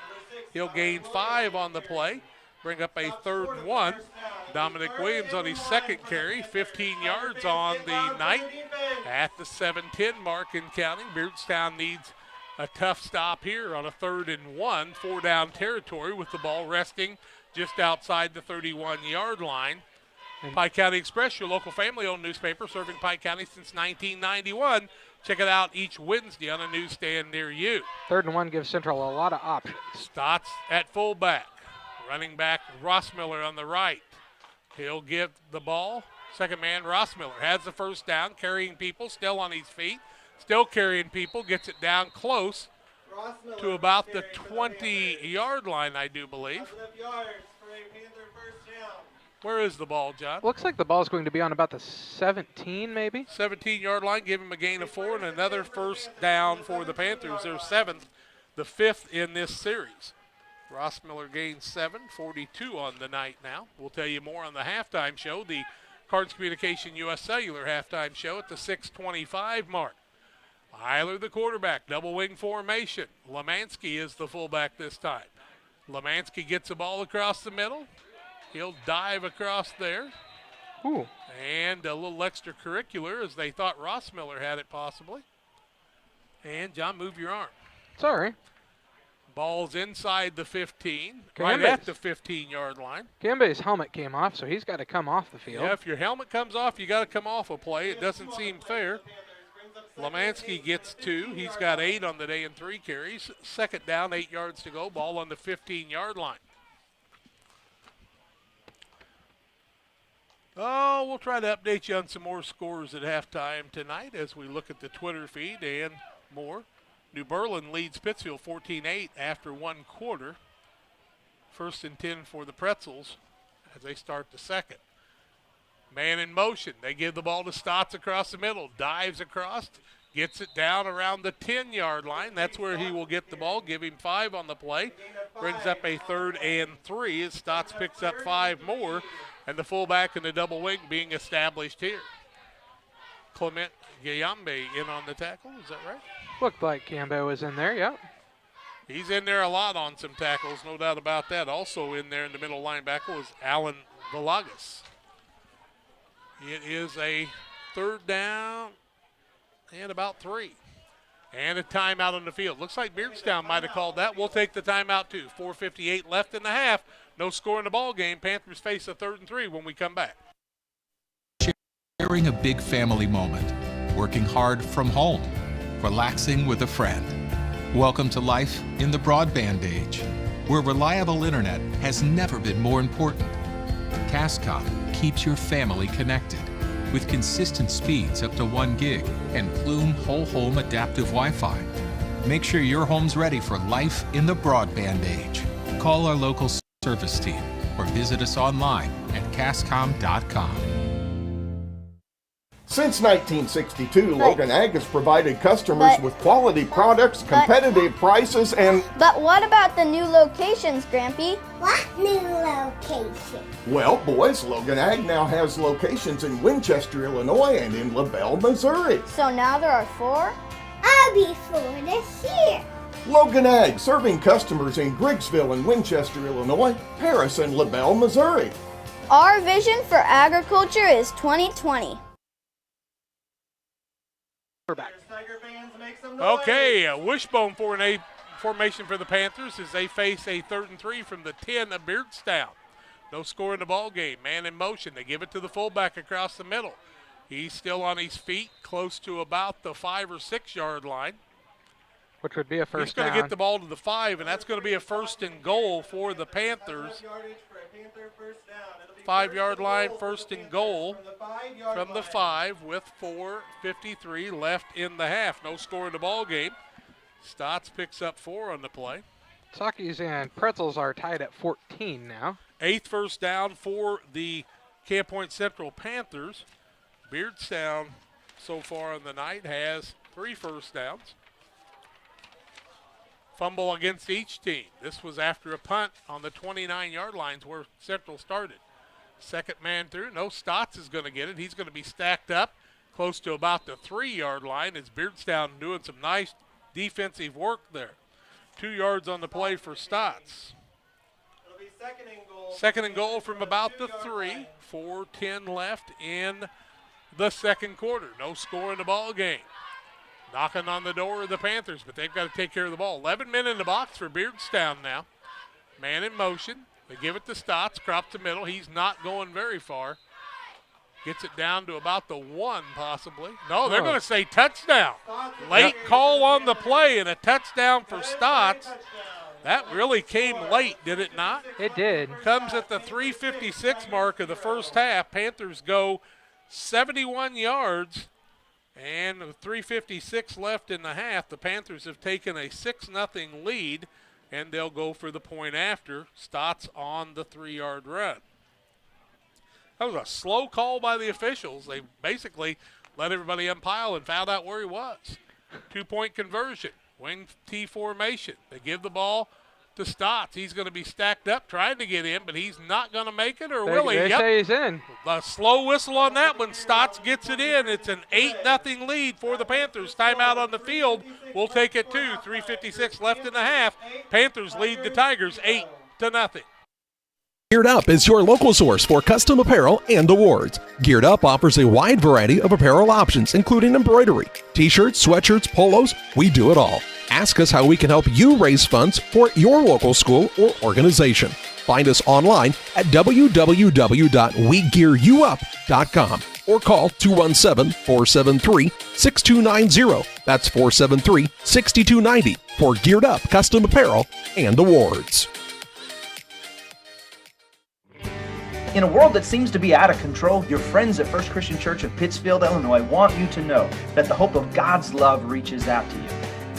He'll gain 5 on the play. Bring up a 3rd and 1. Dominic Williams on his 2nd carry. 15 yards on the night. At the 7:10 mark and counting. Beardstown needs a tough stop here on a 3rd and 1. 4-down territory with the ball resting just outside the 31-yard line. Pike County Express, your local family-owned newspaper, serving Pike County since 1991. Check it out each Wednesday on a newsstand near you. 3rd and 1 gives Central a lot of options. Stotts at fullback. Running back Ross Miller on the right. He'll give the ball. Second man, Ross Miller, has the first down, carrying people, still on his feet. Still carrying people, gets it down close to about the 20-yard line, I do believe. Where is the ball, John? Looks like the ball's going to be on about the 17, maybe. 17-yard line, give him a gain of 4 and another first down for the Panthers. Their 7th, the 5th in this series. Ross Miller gains 7, 42 on the night now. We'll tell you more on the halftime show, the Cards Communication U.S. Cellular halftime show at the 6:25 mark. Eiler, the quarterback, double wing formation. Lemansky is the fullback this time. Lemansky gets the ball across the middle. He'll dive across there. Ooh. And a little extracurricular, as they thought Ross Miller had it possibly. And, John, move your arm. Sorry. Ball's inside the 15, right at the 15-yard line. Gambe's helmet came off, so he's got to come off the field. Yeah, if your helmet comes off, you got to come off a play. It doesn't seem fair. Lemansky gets 2. He's got 8 on the day and 3 carries. 2nd down, 8 yards to go. Ball on the 15-yard line. Oh, we'll try to update you on some more scores at halftime tonight as we look at the Twitter feed and more. New Berlin leads Pittsfield 14-8 after 1 quarter. 1st and 10 for the Pretzels as they start the 2nd. Man in motion. They give the ball to Stotts across the middle. Dives across. Gets it down around the 10-yard line. That's where he will get the ball. Give him 5 on the play. Brings up a 3rd and 3 as Stotts picks up 5 more. And the fullback and the double wing being established here. Clement Gayambe in on the tackle. Is that right? Looked like Gambe was in there, yep. He's in there a lot on some tackles, no doubt about that. Also in there in the middle linebacker was Alan Villagas. It is a 3rd down and about 3. And a timeout on the field. Looks like Beardstown might have called that. We'll take the timeout too. 4:58 left in the half. No score in the ball game. Panthers face a 3rd and 3 when we come back. Sharing a big family moment. Working hard from home. Relaxing with a friend. Welcome to life in the broadband age, where reliable internet has never been more important. Cascom keeps your family connected with consistent speeds up to 1 gig and Plume whole home adaptive Wi-Fi. Make sure your home's ready for life in the broadband age. Call our local service team or visit us online at cascom.com. Since 1962, Logan Ag has provided customers with quality products, competitive prices, and... But what about the new locations, Grampy? What new location? Well, boys, Logan Ag now has locations in Winchester, Illinois, and in LaBelle, Missouri. So now there are 4? I'll be 4 this year. Logan Ag, serving customers in Griggsville and Winchester, Illinois, Paris, and LaBelle, Missouri. Our vision for agriculture is 2020. Okay, a wishbone formation for the Panthers as they face a 3rd and 3 from the 10 of Beardstown. No score in the ball game. Man in motion. They give it to the fullback across the middle. He's still on his feet, close to about the 5 or 6 yard line. Which would be a first down. He's going to get the ball to the 5, and that's going to be a 1st and goal for the Panthers. 5 yard line, 1st and goal from the 5 with 4:53 left in the half. No score in the ball game. Stotts picks up 4 on the play. Takis and Pretzels are tied at 14 now. 8th first down for the Camp Point Central Panthers. Beardstown so far on the night has 3 first downs. Fumble against each team. This was after a punt on the 29 yard lines where Central started. Second man through. No, Stotts is going to get it. He's going to be stacked up close to about the 3 yard line as Beardstown doing some nice defensive work there. 2 yards on the play for Stotts. Second and goal from about the 3. 4:10 left in the second quarter. No score in the ball game. Knocking on the door of the Panthers, but they've got to take care of the ball. 11 men in the box for Beardstown now. Man in motion. They give it to Stotts, crop to middle. He's not going very far. Gets it down to about the 1 possibly. No, they're going to say touchdown. Late call on the play and a touchdown for Stotts. That really came late, did it not? It did. Comes at the 3:56 mark of the first half. Panthers go 71 yards. And with 3:56 left in the half, the Panthers have taken a 6-0 lead, and they'll go for the point after. Stotts on the 3 yard run. That was a slow call by the officials. They basically let everybody umpile and found out where he was. 2-point conversion, wing T formation. They give the ball to Stotts. He's going to be stacked up trying to get in, but he's not going to make it, or will he? They say he's in. A slow whistle on that one. Stotts gets it in. It's an 8-0 lead for the Panthers. Timeout on the field. We'll take it too. 3:56 left in the half. Panthers lead the Tigers 8-0. Geared Up is your local source for custom apparel and awards. Geared Up offers a wide variety of apparel options, including embroidery, t-shirts, sweatshirts, polos. We do it all. Ask us how we can help you raise funds for your local school or organization. Find us online at www.wegearyouup.com or call 217-473-6290. That's 473-6290 for Geared Up custom apparel and awards. In a world that seems to be out of control, your friends at First Christian Church of Pittsfield, Illinois want you to know that the hope of God's love reaches out to you.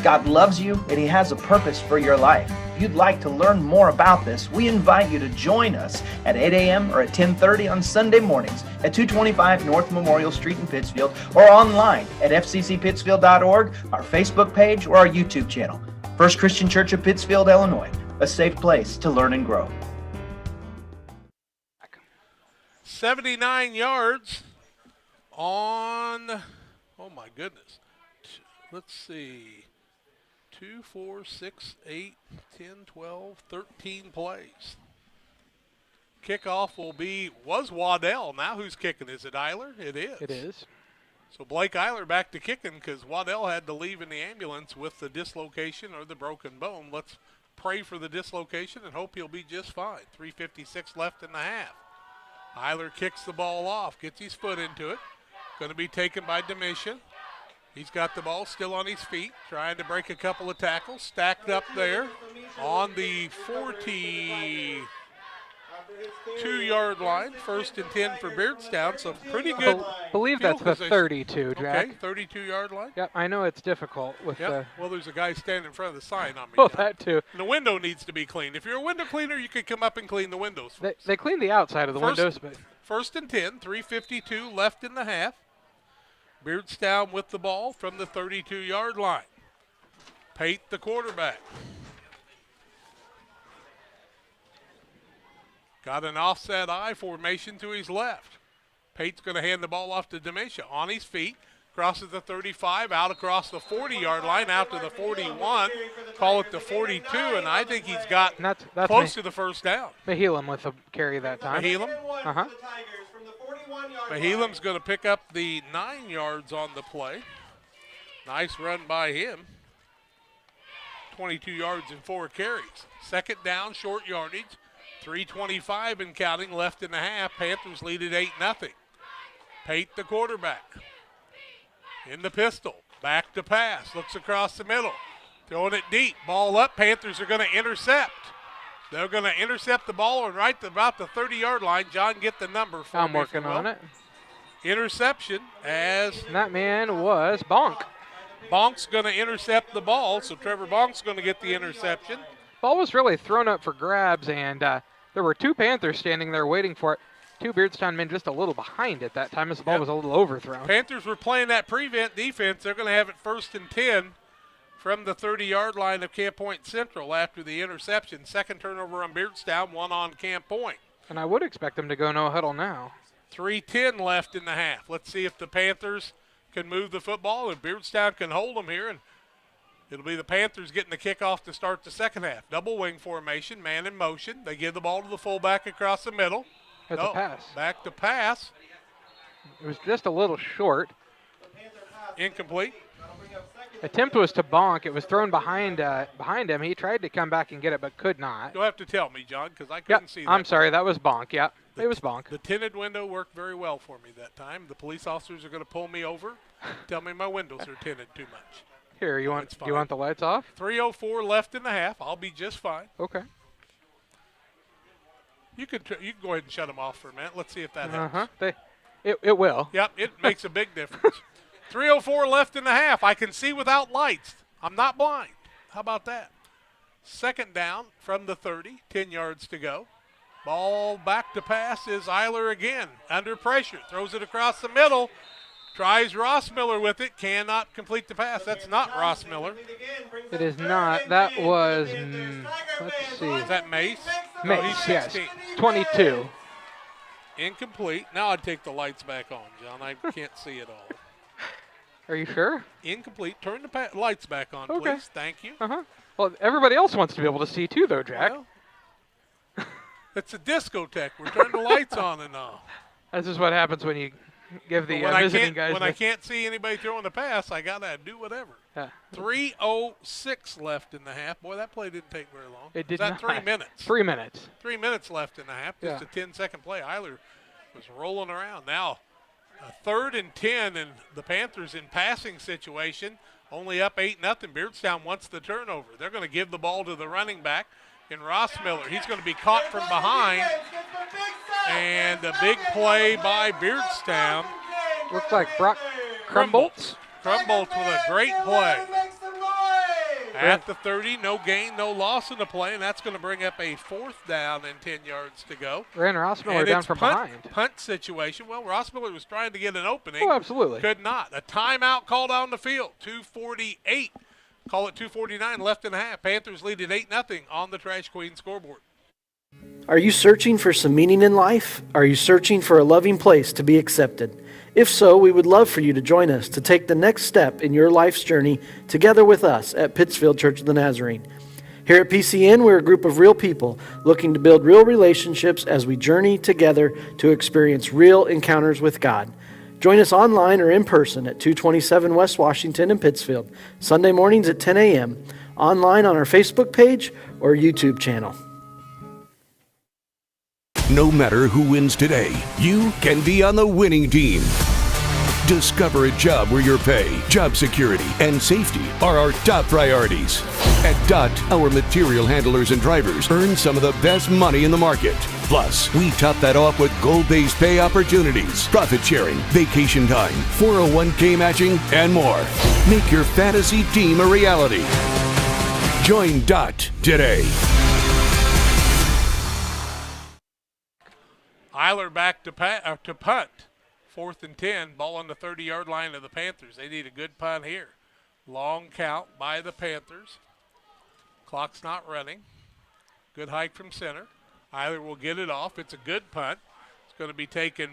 God loves you and He has a purpose for your life. If you'd like to learn more about this, we invite you to join us at 8 a.m. or at 10:30 on Sunday mornings at 225 North Memorial Street in Pittsfield, or online at fccpittsfield.org, our Facebook page, or our YouTube channel. First Christian Church of Pittsfield, Illinois, a safe place to learn and grow. 79 yards on, oh my goodness, let's see, 2, 4, 6, 8, 10, 12, 13 plays. Kickoff was Waddell. Now who's kicking? Is it Eiler? It is. It is. So Blake Eiler back to kicking because Waddell had to leave in the ambulance with the dislocation or the broken bone. Let's pray for the dislocation and hope he'll be just fine. 3:56 left in the half. Eiler kicks the ball off, gets his foot into it. Going to be taken by Domitian. He's got the ball still on his feet, trying to break a couple of tackles. Stacked up there on the 42-yard line. 1st and 10 for Beardstown, so pretty good. I believe that's the 32, Jack. Okay, 32-yard line. Yep, I know it's difficult with the... Well, there's a guy standing in front of the sign on me. Oh, that too. And the window needs to be cleaned. If you're a window cleaner, you could come up and clean the windows. They clean the outside of the windows, but... 1st and 10, 3:52 left in the half. Beardstown with the ball from the 32-yard line. Pate, the quarterback. Got an offset I formation to his left. Pate's going to hand the ball off to Demisha. On his feet, crosses the 35, out across the 40-yard line, out to the 41. Call it the 42, and I think he's got that's close to the first down. Mahelim with a carry that time. Mahelim? Uh-huh. Mahelim's going to pick up the 9 yards on the play. Nice run by him. 22 yards and 4 carries. Second down, short yardage. 3:25 and counting left in the half. Panthers lead at 8-0. Pate, the quarterback. In the pistol. Back to pass. Looks across the middle. Throwing it deep. Ball up. Panthers are going to intercept. They're going to intercept the ball and right about the 30-yard line. John, get the number for me. I'm working on it. Interception as... And that man was Bonk. Bonk's going to intercept the ball, so Trevor Bonk's going to get the interception. Ball was really thrown up for grabs, and there were 2 Panthers standing there waiting for it. 2 Beardstown men just a little behind at that time as the ball was a little overthrown. Panthers were playing that prevent defense. They're going to have it 1st and 10 from the 30-yard line of Camp Point Central after the interception. Second turnover on Beardstown, 1 on Camp Point. And I would expect them to go no huddle now. 3:10 left in the half. Let's see if the Panthers can move the football and Beardstown can hold them here. And it'll be the Panthers getting the kickoff to start the second half. Double wing formation, man in motion. They give the ball to the fullback across the middle. That's a pass. Back to pass. It was just a little short. Incomplete. Attempt was to Bonk. It was thrown behind him. He tried to come back and get it, but could not. You'll have to tell me, John, because I couldn't see that. I'm sorry. That was Bonk. Yeah, it was Bonk. The tinted window worked very well for me that time. The police officers are going to pull me over, tell me my windows are tinted too much. Here, you want the lights off? 3:04 left in the half. I'll be just fine. Okay. You can go ahead and shut them off for a minute. Let's see if that helps. It will. Yep, it makes a big difference. 3:04 left in the half. I can see without lights. I'm not blind. How about that? Second down from the 30, 10 yards to go. Ball back to pass is Eiler again. Under pressure. Throws it across the middle. Tries Ross Miller with it. Cannot complete the pass. That's not Ross Miller. It is not. That was, let's see. Is that Mace? Mace, yes. 22. Incomplete. Now I'd take the lights back on, John. I can't see it all. Are you sure? Incomplete. Turn the lights back on, please. Thank you. Well, everybody else wants to be able to see too, though, Jack. Well, it's a discotheque. We're turning the lights on and off. This is what happens when you give the visiting guys. When I can't see anybody throwing the pass, I got to do whatever. 3:06 left in the half. Boy, that play didn't take very long. It did not. not. 3 minutes? 3 minutes. 3 minutes left in the half. Just a 10-second play. Eiler was rolling around. Now, 3rd and 10, and the Panthers in passing situation, only up 8-0. Beardstown wants the turnover. They're going to give the ball to the running back in Ross Miller. He's going to be caught from behind. And a big play by Beardstown. Looks like Brock Crumbolts. Crumbolts with a great play. At the 30, no gain, no loss in the play, and that's going to bring up a 4th down and 10 yards to go. Ran Ross Miller down from behind. Punt situation. Well, Ross Miller was trying to get an opening. Oh, absolutely. Could not. A timeout called on the field. 2:48. Call it 2:49 left in the half. Panthers lead at 8-0 on the Trash Queen scoreboard. Are you searching for some meaning in life? Are you searching for a loving place to be accepted? If so, we would love for you to join us to take the next step in your life's journey together with us at Pittsfield Church of the Nazarene. Here at PCN, we're a group of real people looking to build real relationships as we journey together to experience real encounters with God. Join us online or in person at 227 West Washington in Pittsfield, Sunday mornings at 10 a.m., online on our Facebook page or YouTube channel. No matter who wins today, you can be on the winning team. Discover a job where your pay, job security, and safety are our top priorities. At DOT, our material handlers and drivers earn some of the best money in the market. Plus, we top that off with goal-based pay opportunities, profit sharing, vacation time, 401k matching, and more. Make your fantasy team a reality. Join DOT today. Eiler back to punt. 4th and 10, ball on the 30-yard line of the Panthers. They need a good punt here. Long count by the Panthers. Clock's not running. Good hike from center. Eiler will get it off. It's a good punt. It's going to be taken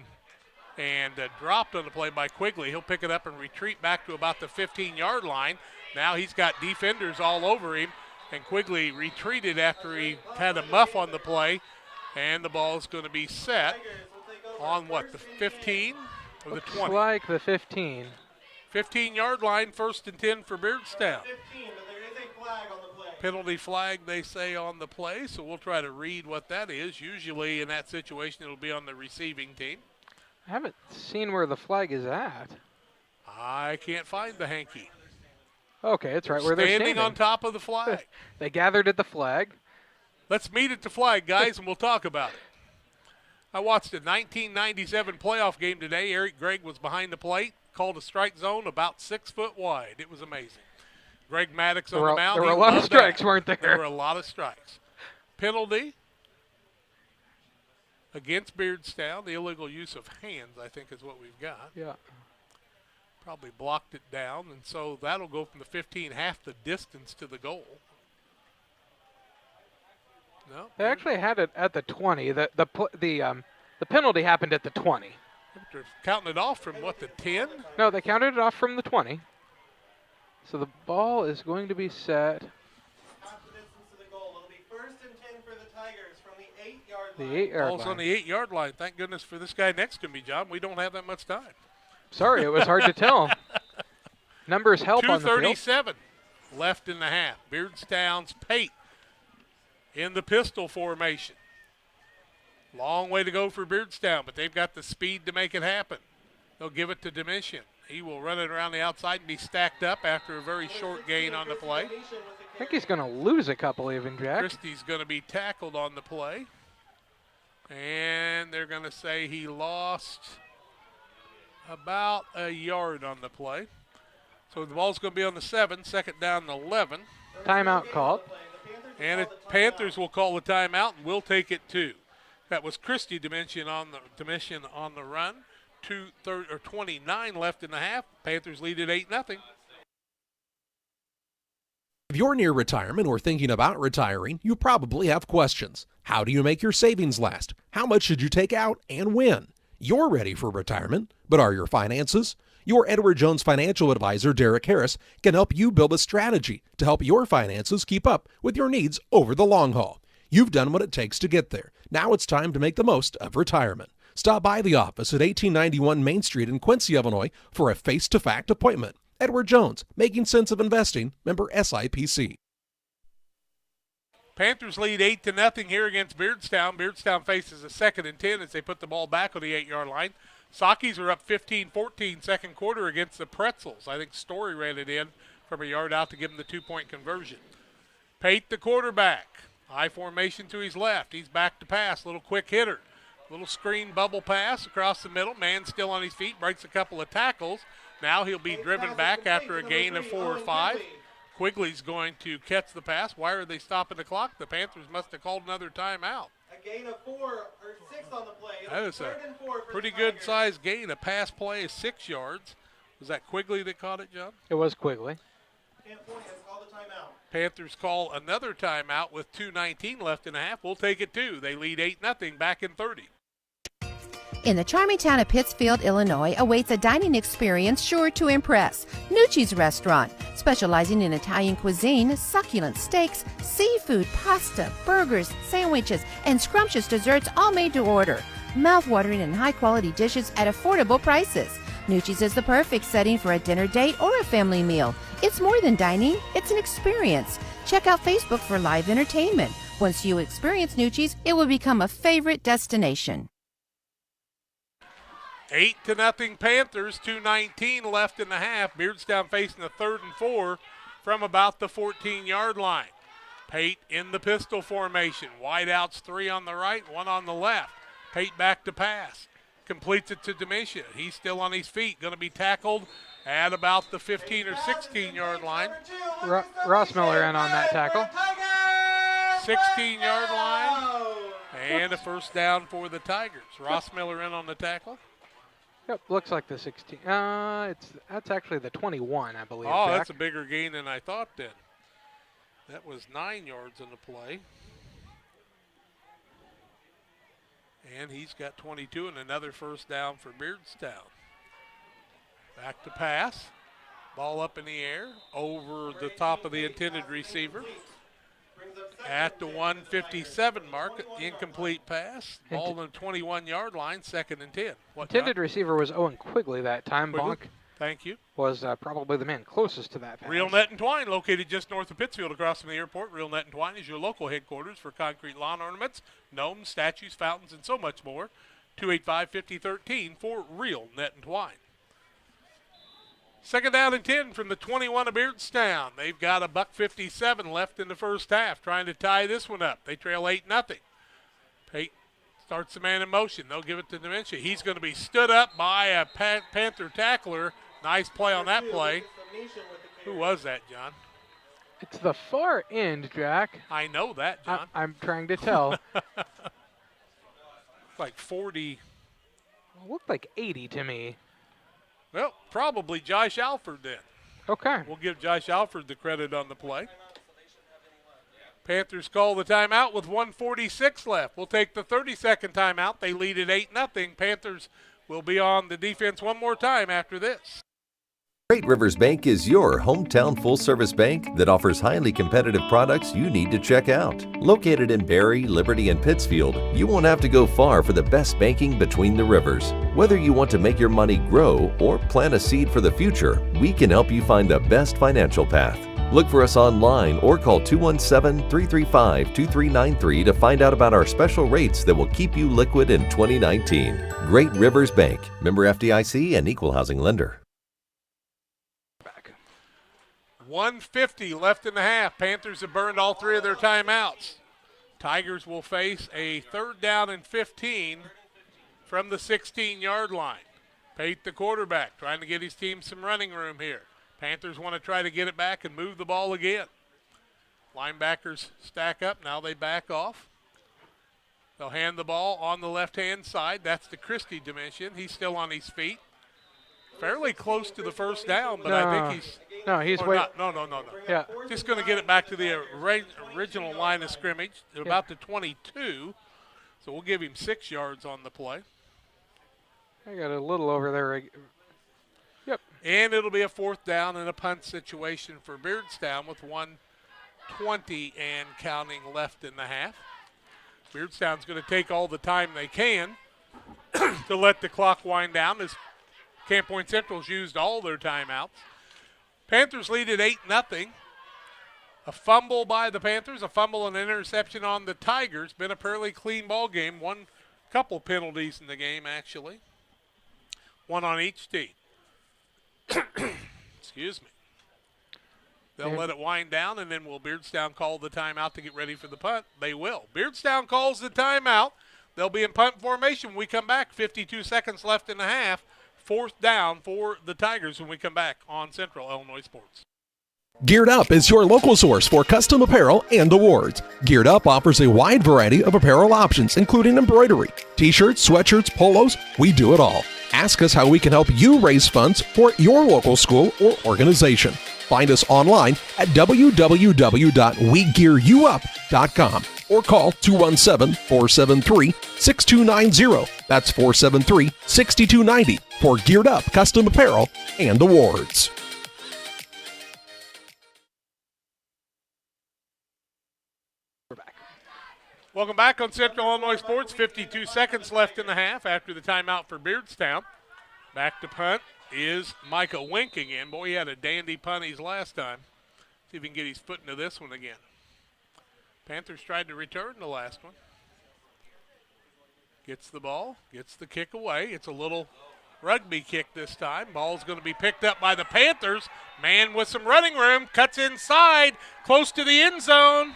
and dropped on the play by Quigley. He'll pick it up and retreat back to about the 15-yard line. Now he's got defenders all over him, and Quigley retreated after he had a muff on the play, and the ball is going to be set on what, the 15 or the 20? Looks like the 15. 15-yard line, 1st and 10 for Beardstown. 15, but there is a flag on the play. Penalty flag, they say, on the play, so we'll try to read what that is. Usually in that situation, it'll be on the receiving team. I haven't seen where the flag is at. I can't find the hanky. Okay, it's right where they're standing. Standing on top of the flag. They gathered at the flag. Let's meet at the flag, guys, and we'll talk about it. I watched a 1997 playoff game today. Eric Gregg was behind the plate, called a strike zone about 6 foot wide. It was amazing. Greg Maddox on the mound. There were a lot of strikes, weren't there? There were a lot of strikes. Penalty against Beardstown. The illegal use of hands, I think, is what we've got. Yeah. Probably blocked it down, and so that'll go from the 15, half the distance to the goal. No. They actually had it at the 20. The penalty happened at the 20. They're counting it off from what, the 10? No, they counted it off from the 20. So the ball is going to be set. Half the distance to the goal. It'll be 1st and 10 for the Tigers from the 8-yard The line. 8-yard Ball's line. on the 8-yard line. Thank goodness for this guy next to me, John. We don't have that much time. Sorry, it was hard to tell. Numbers help on the field. 2:37 left in the half. Beardstown's Pate in the pistol formation. Long way to go for Beardstown, but they've got the speed to make it happen. They'll give it to Domitian. He will run it around the outside and be stacked up after a very short gain on the play. I think he's going to lose a couple even, Jack. Christie's going to be tackled on the play. And they're going to say he lost about a yard on the play. So the ball's going to be on the 7, 2nd down and 11. Timeout called. And the Panthers will call the timeout, and we'll take it too. That was Christie Domitian on the run. 29 left in the half. Panthers lead at 8-0. If you're near retirement or thinking about retiring, you probably have questions. How do you make your savings last? How much should you take out and when? You're ready for retirement, but are your finances? Your Edward Jones financial advisor, Derek Harris, can help you build a strategy to help your finances keep up with your needs over the long haul. You've done what it takes to get there. Now it's time to make the most of retirement. Stop by the office at 1891 Main Street in Quincy, Illinois for a face-to-fact appointment. Edward Jones, Making Sense of Investing, member SIPC. Panthers lead 8-0 here against Beardstown. Beardstown faces a 2nd and 10 as they put the ball back on the 8-yard line. Sockies are up 15-14 second quarter against the Pretzels. I think Story ran it in from a yard out to give them the 2-point conversion. Pate, the quarterback. High formation to his left. He's back to pass. Little quick hitter. Little screen bubble pass across the middle. Man still on his feet. Breaks a couple of tackles. Now he'll be driven back after a gain of 4 or 5. Quigley's going to catch the pass. Why are they stopping the clock? The Panthers must have called another timeout. A gain of 4 or 6 on the play. That is a pretty good sized gain. A pass play is 6 yards. Was that Quigley that caught it, John? It was Quigley. Panthers call another timeout with 2:19 left in the half. We'll take it too. They lead 8-0 back in 30. In the charming town of Pittsfield, Illinois, awaits a dining experience sure to impress. Nucci's Restaurant, specializing in Italian cuisine, succulent steaks, seafood, pasta, burgers, sandwiches, and scrumptious desserts, all made to order. Mouth-watering and high-quality dishes at affordable prices. Nucci's is the perfect setting for a dinner date or a family meal. It's more than dining, it's an experience. Check out Facebook for live entertainment. Once you experience Nucci's, it will become a favorite destination. 8-0 Panthers, 2:19 left in the half. Beardstown facing a 3rd and 4 from about the 14-yard line. Pate in the pistol formation. Wideouts 3 on the right, 1 on the left. Pate back to pass. Completes it to Domitian. He's still on his feet. Going to be tackled at about the 15 or 16-yard line. Ross Miller in on that tackle. 16-yard line. And a 1st down for the Tigers. Ross Miller in on the tackle. Yep, looks like the 16. That's actually the 21, I believe. Oh, Jack. that's a bigger gain than I thought then. That was 9 yards in the play. And he's got 22 and another first down for Beardstown. Back to pass. Ball up in the air over the top of the intended receiver. At the 157 mark, incomplete pass. Ball on the 21-yard line, 2nd and 10. Intended receiver was Owen Quigley that time. Quigley? Bonk Thank you. was probably the man closest to that pass. Real Net and Twine, located just north of Pittsfield across from the airport. Real Net and Twine is your local headquarters for concrete lawn ornaments, gnomes, statues, fountains, and so much more. 285-5013 for Real Net and Twine. 2nd down and 10 from the 21 of Beardstown. They've got a $1.57 left in the first half, trying to tie this one up. They trail 8-0. Pate starts the man in motion. They'll give it to Dementia. He's going to be stood up by a Panther tackler. Nice play on that play. Who was that, John? It's the far end, Jack. I know that, John. I'm trying to tell. Like 40. Looked like 80 to me. Well, probably Josh Alford then. Okay. We'll give Josh Alford the credit on the play. Panthers call the timeout with 1:46 left. We'll take the 30-second timeout. They lead at 8-0. Panthers will be on the defense one more time after this. Great Rivers Bank is your hometown full-service bank that offers highly competitive products you need to check out. Located in Barry, Liberty, and Pittsfield, you won't have to go far for the best banking between the rivers. Whether you want to make your money grow or plant a seed for the future, we can help you find the best financial path. Look for us online or call 217-335-2393 to find out about our special rates that will keep you liquid in 2019. Great Rivers Bank, member FDIC and equal housing lender. 150 left in the half. Panthers have burned all 3 of their timeouts. Tigers will face a 3rd down and 15 from the 16-yard line. Pate, the quarterback, trying to get his team some running room here. Panthers want to try to get it back and move the ball again. Linebackers stack up. Now they back off. They'll hand the ball on the left-hand side. That's the Christie dimension. He's still on his feet. Fairly close to the first down, but I think he's... No, he's waiting. No. Yeah. Just going to get it back to the original line of scrimmage, about the 22. So we'll give him 6 yards on the play. I got a little over there. Yep. And it'll be a 4th down and a punt situation for Beardstown with 1:20 and counting left in the half. Beardstown's going to take all the time they can to let the clock wind down as Camp Point Central's used all their timeouts. Panthers lead at 8-0. A fumble by the Panthers, a fumble and interception on the Tigers. Been a fairly clean ball game. Couple penalties in the game, actually. One on each team. Excuse me. They'll let it wind down, and then will Beardstown call the timeout to get ready for the punt? They will. Beardstown calls the timeout. They'll be in punt formation when we come back. 52 seconds left in the half. 4th down for the Tigers when we come back on Central Illinois Sports. Geared Up is your local source for custom apparel and awards. Geared Up offers a wide variety of apparel options, including embroidery, t-shirts, sweatshirts, polos. We do it all. Ask us how we can help you raise funds for your local school or organization. Find us online at www.wegearyouup.com or call 217-473-6290. That's 473-6290 for Geared Up custom apparel and awards. Welcome back on Central Illinois Sports. 52 seconds left in the half after the timeout for Beardstown. Back to punt is Micah Wink again. Boy, he had a dandy punt his last time. See if he can get his foot into this one again. Panthers tried to return the last one. Gets the ball, gets the kick away. It's a little rugby kick this time. Ball's going to be picked up by the Panthers. Man with some running room, cuts inside, close to the end zone.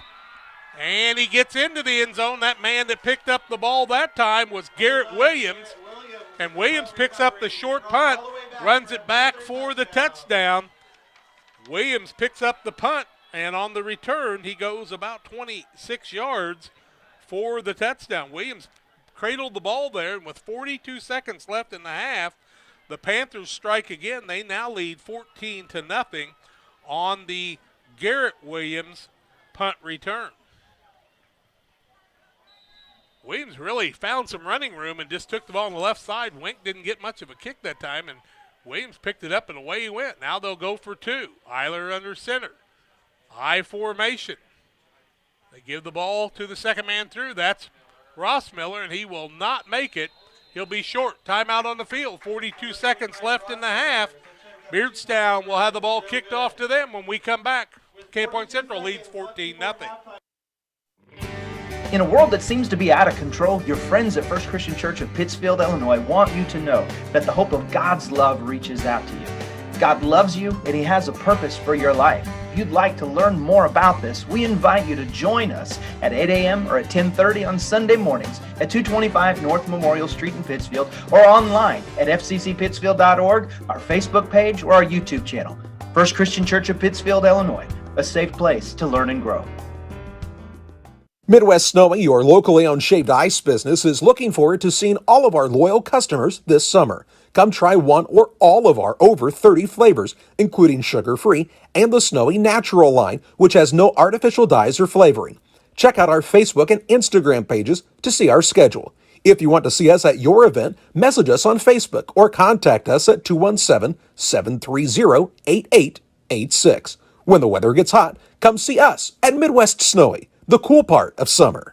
And he gets into the end zone. That man that picked up the ball that time was Garrett Williams. And Williams picks up the short punt, runs it back for the touchdown. Williams picks up the punt, and on the return, he goes about 26 yards for the touchdown. Williams cradled the ball there, and with 42 seconds left in the half, the Panthers strike again. They now lead 14-0 on the Garrett Williams punt return. Williams really found some running room and just took the ball on the left side. Wink didn't get much of a kick that time, and Williams picked it up and away he went. Now they'll go for two. Eiler under center. I formation. They give the ball to the second man through. That's Rossmiller, and he will not make it. He'll be short. Timeout on the field. 42 seconds left in the half. Beardstown will have the ball kicked off to them when we come back. Cape Point Central leads 14-0. In a world that seems to be out of control, your friends at First Christian Church of Pittsfield, Illinois want you to know that the hope of God's love reaches out to you. God loves you and He has a purpose for your life. If you'd like to learn more about this, we invite you to join us at 8 a.m. or at 10:30 on Sunday mornings at 225 North Memorial Street in Pittsfield, or online at fccpittsfield.org, our Facebook page, or our YouTube channel. First Christian Church of Pittsfield, Illinois, a safe place to learn and grow. Midwest Snowy, your locally owned shaved ice business, is looking forward to seeing all of our loyal customers this summer. Come try one or all of our over 30 flavors, including sugar-free and the Snowy Natural line, which has no artificial dyes or flavoring. Check out our Facebook and Instagram pages to see our schedule. If you want to see us at your event, message us on Facebook or contact us at 217-730-8886. When the weather gets hot, come see us at Midwest Snowy, the cool part of summer.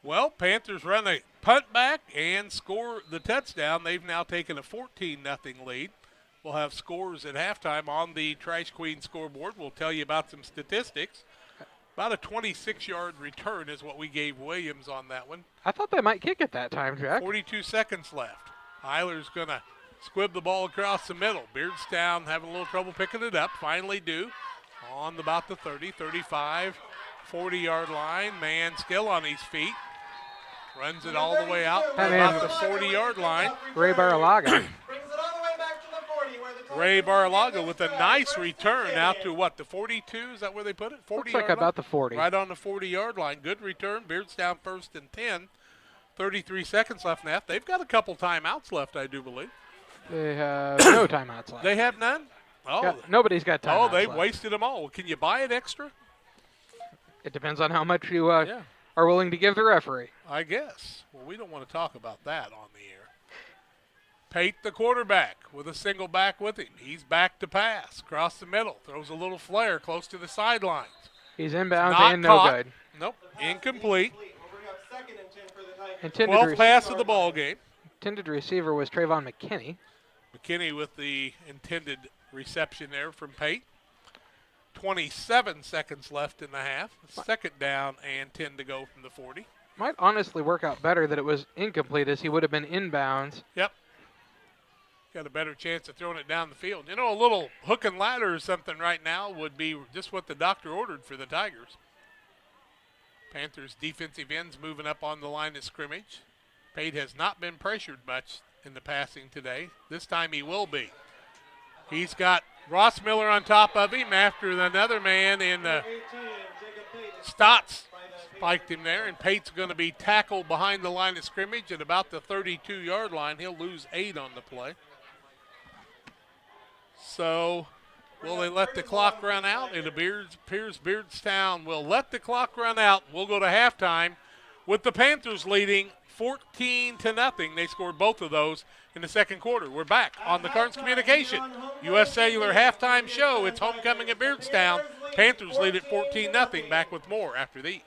Well, Panthers run a punt back and score the touchdown. They've now taken a 14-0 lead. We'll have scores at halftime on the Trash Queen scoreboard. We'll tell you about some statistics. About a 26-yard return is what we gave Williams on that one. I thought they might kick it that time, Jack. 42 seconds left. Eiler's going to squib the ball across the middle. Beardstown having a little trouble picking it up. Finally do on about the 30, 35, 40-yard line. Man still on his feet. Runs it all the way out to about the 40-yard line. Ray Baralaga. Ray Baralaga with a nice return out to what, the 42? Is that where they put it? 40 Looks like about the 40. Right on the 40-yard line. Good return. Beardstown first and 10. 33 seconds left in the half. They've got a couple timeouts left, I do believe. They have no timeouts left. They have none? Oh, nobody's got timeouts. Oh, they've left. wasted them all. Can you buy it extra? It depends on how much you are willing to give the referee. I guess. Well, we don't want to talk about that on the air. Pate, the quarterback, with a single back with him. He's back to pass. Across the middle. Throws a little flare close to the sidelines. He's inbounds and no good. Nope. Incomplete. 12th pass of the ball game. Intended receiver was Trayvon McKinney. McKinney with the intended reception there from Pate. 27 seconds left in the half. Second down and 10 to go from the 40. Might honestly work out better that it was incomplete, as he would have been inbounds. Yep. Got a better chance of throwing it down the field. You know, a little hook and ladder or something right now would be just what the doctor ordered for the Tigers. Panthers defensive ends moving up on the line of scrimmage. Pate has not been pressured much in the passing today. This time he will be. He's got Rossmiller on top of him after another man in Stotts spiked him there, and Pate's going to be tackled behind the line of scrimmage at about the 32-yard line. He'll lose 8 on the play. So will they let the clock run out? It appears Beardstown will let the clock run out. We'll go to halftime with the Panthers leading 14-0. They scored both of those in the second quarter. We're back on the Carnes Communication U.S. Cellular halftime show. It's homecoming at Beardstown. Panthers lead at 14-0. Back with more after these.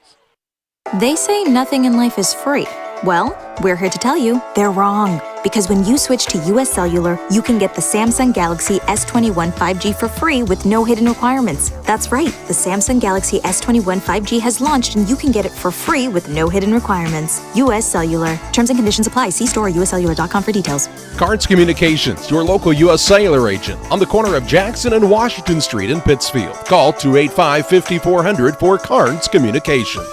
They say nothing in life is free. Well, we're here to tell you they're wrong. Because when you switch to U.S. Cellular, you can get the Samsung Galaxy S21 5G for free with no hidden requirements. That's right, the Samsung Galaxy S21 5G has launched and you can get it for free with no hidden requirements. U.S. Cellular. Terms and conditions apply. See store or uscellular.com for details. Carnes Communications, your local U.S. Cellular agent on the corner of Jackson and Washington Street in Pittsfield. Call 285-5400 for Carnes Communication.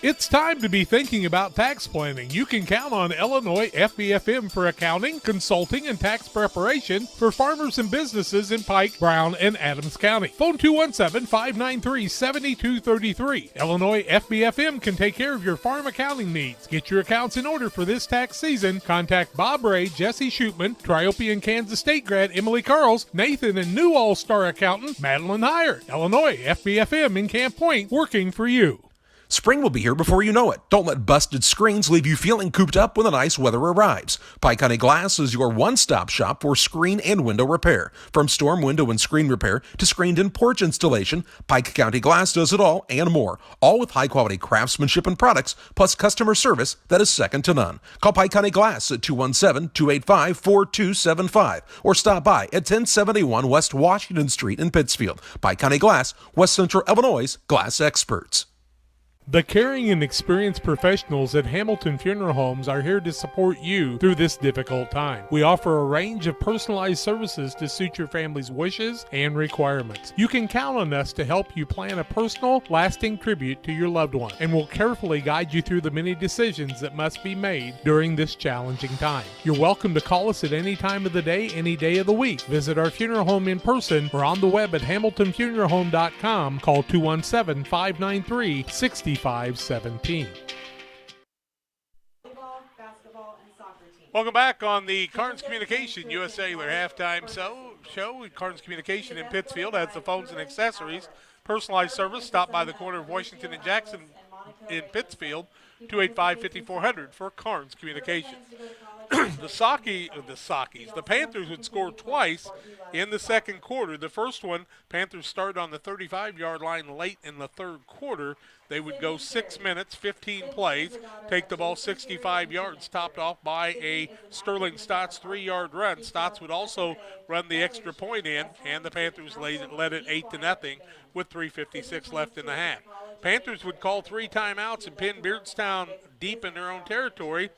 It's time to be thinking about tax planning. You can count on Illinois FBFM for accounting, consulting, and tax preparation for farmers and businesses in Pike, Brown, and Adams County. Phone 217-593-7233. Illinois FBFM can take care of your farm accounting needs. Get your accounts in order for this tax season. Contact Bob Ray, Jesse Shootman, Triopian Kansas State grad Emily Carls, Nathan and new All-Star accountant Madeline Heyer. Illinois FBFM in Camp Point, working for you. Spring will be here before you know it. Don't let busted screens leave you feeling cooped up when the nice weather arrives. Pike County Glass is your one-stop shop for screen and window repair. From storm window and screen repair to screened-in porch installation, Pike County Glass does it all and more. All with high-quality craftsmanship and products, plus customer service that is second to none. Call Pike County Glass at 217-285-4275 or stop by at 1071 West Washington Street in Pittsfield. Pike County Glass, West Central Illinois' glass experts. The caring and experienced professionals at Hamilton Funeral Homes are here to support you through this difficult time. We offer a range of personalized services to suit your family's wishes and requirements. You can count on us to help you plan a personal, lasting tribute to your loved one, and we'll carefully guide you through the many decisions that must be made during this challenging time. You're welcome to call us at any time of the day, any day of the week. Visit our funeral home in person or on the web at hamiltonfuneralhome.com. Call 217-593-6517. Welcome back on the Carnes Communication U.S. Cellular halftime show. Carnes Communication in Pittsfield has the phones and accessories. Personalized service. Stop by the corner of Washington and Jackson in Pittsfield. 285-5400 for Carnes Communication. The Panthers would score twice in the second quarter. The first one, Panthers started on the 35-yard line late in the third quarter. They would go 6 minutes, 15 plays, take the ball 65 yards, topped off by a Sterling Stotts 3-yard run. Stotts would also run the extra point in, and the Panthers led it 8-0 with 3:56 left in the half. Panthers would call 3 timeouts and pin Beardstown deep in their own territory.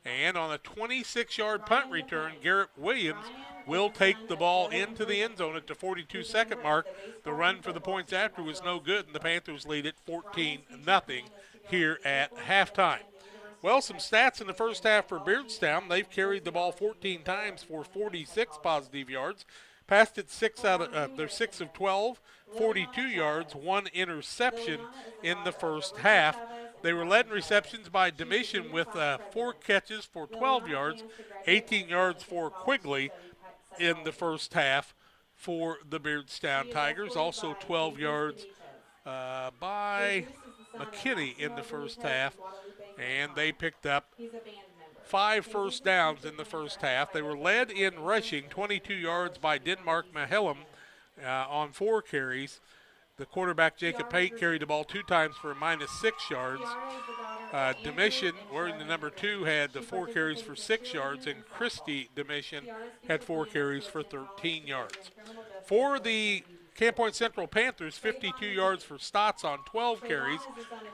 And on a 26-yard punt return, Garrett Williams will take the ball into the end zone at the 42-second mark. The run for the points after was no good, and the Panthers lead it 14-0 here at halftime. Well, some stats in the first half for Beardstown. They've carried the ball 14 times for 46 positive yards. Passed it 6 of 12, 42 yards, 1 interception in the first half. They were led in receptions by Domitian with 4 catches for 12 yards, 18 yards for Quigley in the first half for the Beardstown Tigers. Also 12 yards by McKinney in the first half, and they picked up 5 first downs in the first half. They were led in rushing, 22 yards by Denmark Mahillum on 4 carries. The quarterback, Jacob Pate, carried the ball 2 times for a -6 yards. Domitian, wearing the number 2, had the 4 carries for 6 yards, and Christy Domitian had 4 carries for 13 yards. For the Camp Point Central Panthers, 52 yards for Stotts on 12 carries,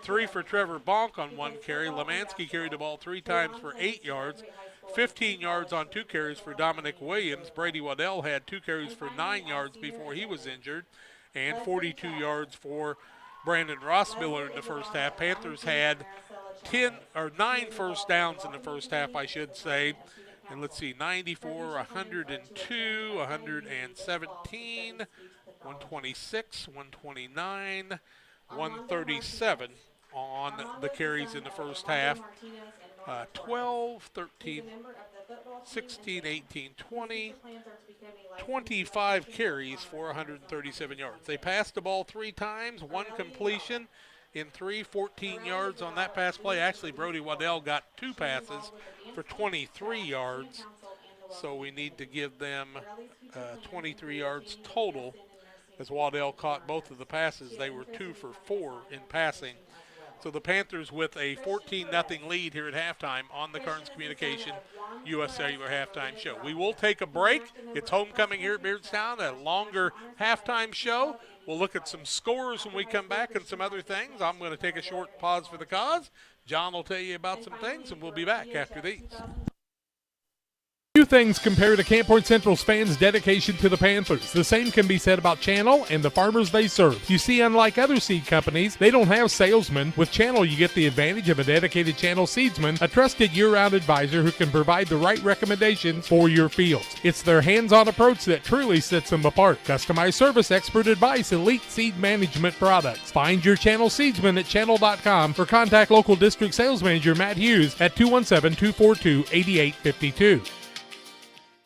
3 for Trevor Bonk on 1 carry. Lemansky carried the ball 3 times for 8 yards, 15 yards on 2 carries for Dominic Williams. Brady Waddell had 2 carries for 9 yards before he was injured, and 42 yards for Brandon Rossmiller in the first half. Panthers had 9 first downs in the first half, I should say. And let's see, 94, 102, 117, 126, 129, 137 on the carries in the first half. 12, 13, 16, 18, 20, 25 carries for 137 yards. They passed the ball 3 times, 1 completion in 3, 14 yards on that pass play. Actually, Brody Waddell got 2 passes for 23 yards, so we need to give them 23 yards total. As Waddell caught both of the passes, they were 2 for 4 in passing. So the Panthers with a 14-0 lead here at halftime on the Carnes Communication U.S. Cellular halftime show. We will take a break. It's homecoming here at Beardstown, a longer halftime show. We'll look at some scores when we come back and some other things. I'm going to take a short pause for the cause. John will tell you about some things, and we'll be back after these. You things compare to Camp Point Central's fans' dedication to the Panthers. The same can be said about Channel and the farmers they serve. You see, unlike other seed companies, they don't have salesmen. With Channel, you get the advantage of a dedicated Channel seedsman, a trusted year-round advisor who can provide the right recommendations for your fields. It's their hands-on approach that truly sets them apart. Customized service, expert advice, elite seed management products. Find your Channel seedsman at channel.com or contact local district sales manager Matt Hughes at 217-242-8852.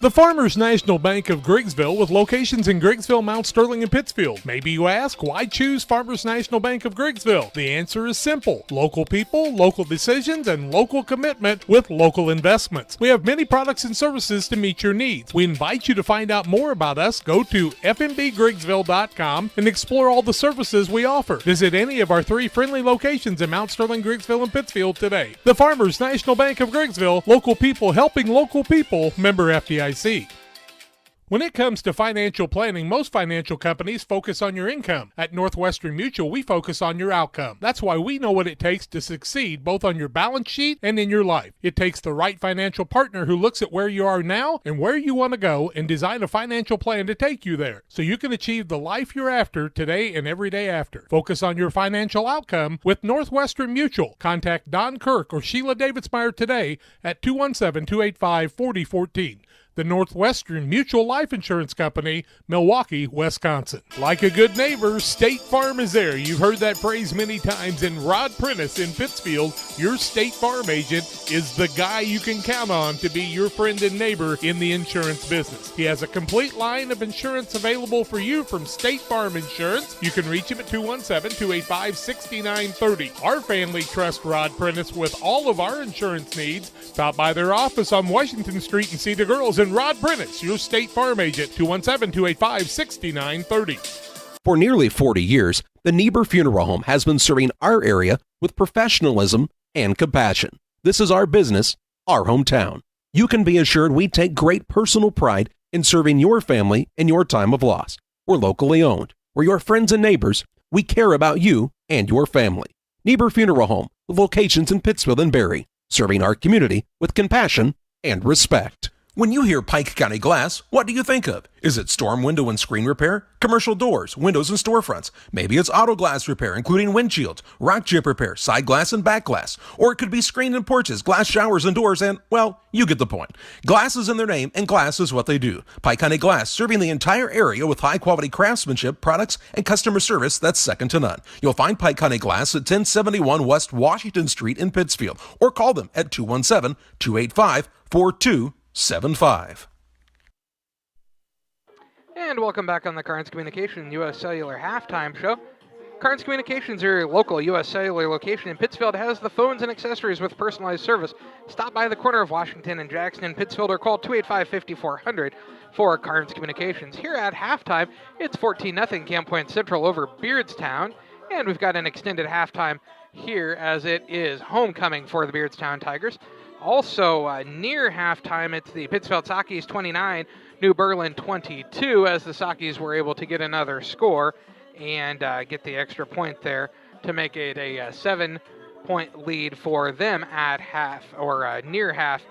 The Farmers National Bank of Griggsville, with locations in Griggsville, Mount Sterling, and Pittsfield. Maybe you ask, why choose Farmers National Bank of Griggsville? The answer is simple. Local people, local decisions, and local commitment with local investments. We have many products and services to meet your needs. We invite you to find out more about us. Go to fmbgriggsville.com and explore all the services we offer. Visit any of our 3 friendly locations in Mount Sterling, Griggsville, and Pittsfield today. The Farmers National Bank of Griggsville, local people helping local people, member FDIC. When it comes to financial planning, most financial companies focus on your income. At Northwestern Mutual, we focus on your outcome. That's why we know what it takes to succeed both on your balance sheet and in your life. It takes the right financial partner who looks at where you are now and where you want to go and design a financial plan to take you there so you can achieve the life you're after today and every day after. Focus on your financial outcome with Northwestern Mutual. Contact Don Kirk or Sheila Davidsmeyer today at 217-285-4014. The Northwestern Mutual Life Insurance Company, Milwaukee, Wisconsin. Like a good neighbor, State Farm is there. You've heard that phrase many times. And Rod Prentice in Pittsfield, your State Farm agent, is the guy you can count on to be your friend and neighbor in the insurance business. He has a complete line of insurance available for you from State Farm Insurance. You can reach him at 217-285-6930. Our family trusts Rod Prentice with all of our insurance needs. Stop by their office on Washington Street and see the girls. And Rod Prentice, your State Farm agent, 217-285-6930. For nearly 40 years, the Niebuhr Funeral Home has been serving our area with professionalism and compassion. This is our business, our hometown. You can be assured we take great personal pride in serving your family in your time of loss. We're locally owned. We're your friends and neighbors. We care about you and your family. Niebuhr Funeral Home, with locations in Pittsfield and Barry, serving our community with compassion and respect. When you hear Pike County Glass, what do you think of? Is it storm window and screen repair, commercial doors, windows and storefronts? Maybe it's auto glass repair, including windshields, rock chip repair, side glass and back glass. Or it could be screen and porches, glass showers and doors, and, well, you get the point. Glass is in their name, and glass is what they do. Pike County Glass, serving the entire area with high-quality craftsmanship, products, and customer service that's second to none. You'll find Pike County Glass at 1071 West Washington Street in Pittsfield, or call them at 217-285-4275. And welcome back on the Carnes Communication U.S. Cellular Halftime Show. Carnes Communications, your local U.S. Cellular location in Pittsfield, has the phones and accessories with personalized service. Stop by the corner of Washington and Jackson in Pittsfield or call 285-5400 for Carnes Communications. Here at halftime, it's 14-0 Camp Point Central over Beardstown, and we've got an extended halftime here as it is homecoming for the Beardstown Tigers. Also, near halftime, it's the Pittsfield Sockies 29, New Berlin 22, as the Sockies were able to get another score and get the extra point there to make it a 7-point lead for them at half, or near half,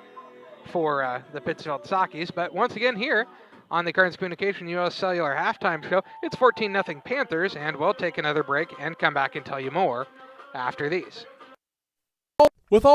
for the Pittsfield Sockies. But once again here on the Carnes Communication U.S. Cellular Halftime Show, it's 14-0 Panthers, and we'll take another break and come back and tell you more after these. With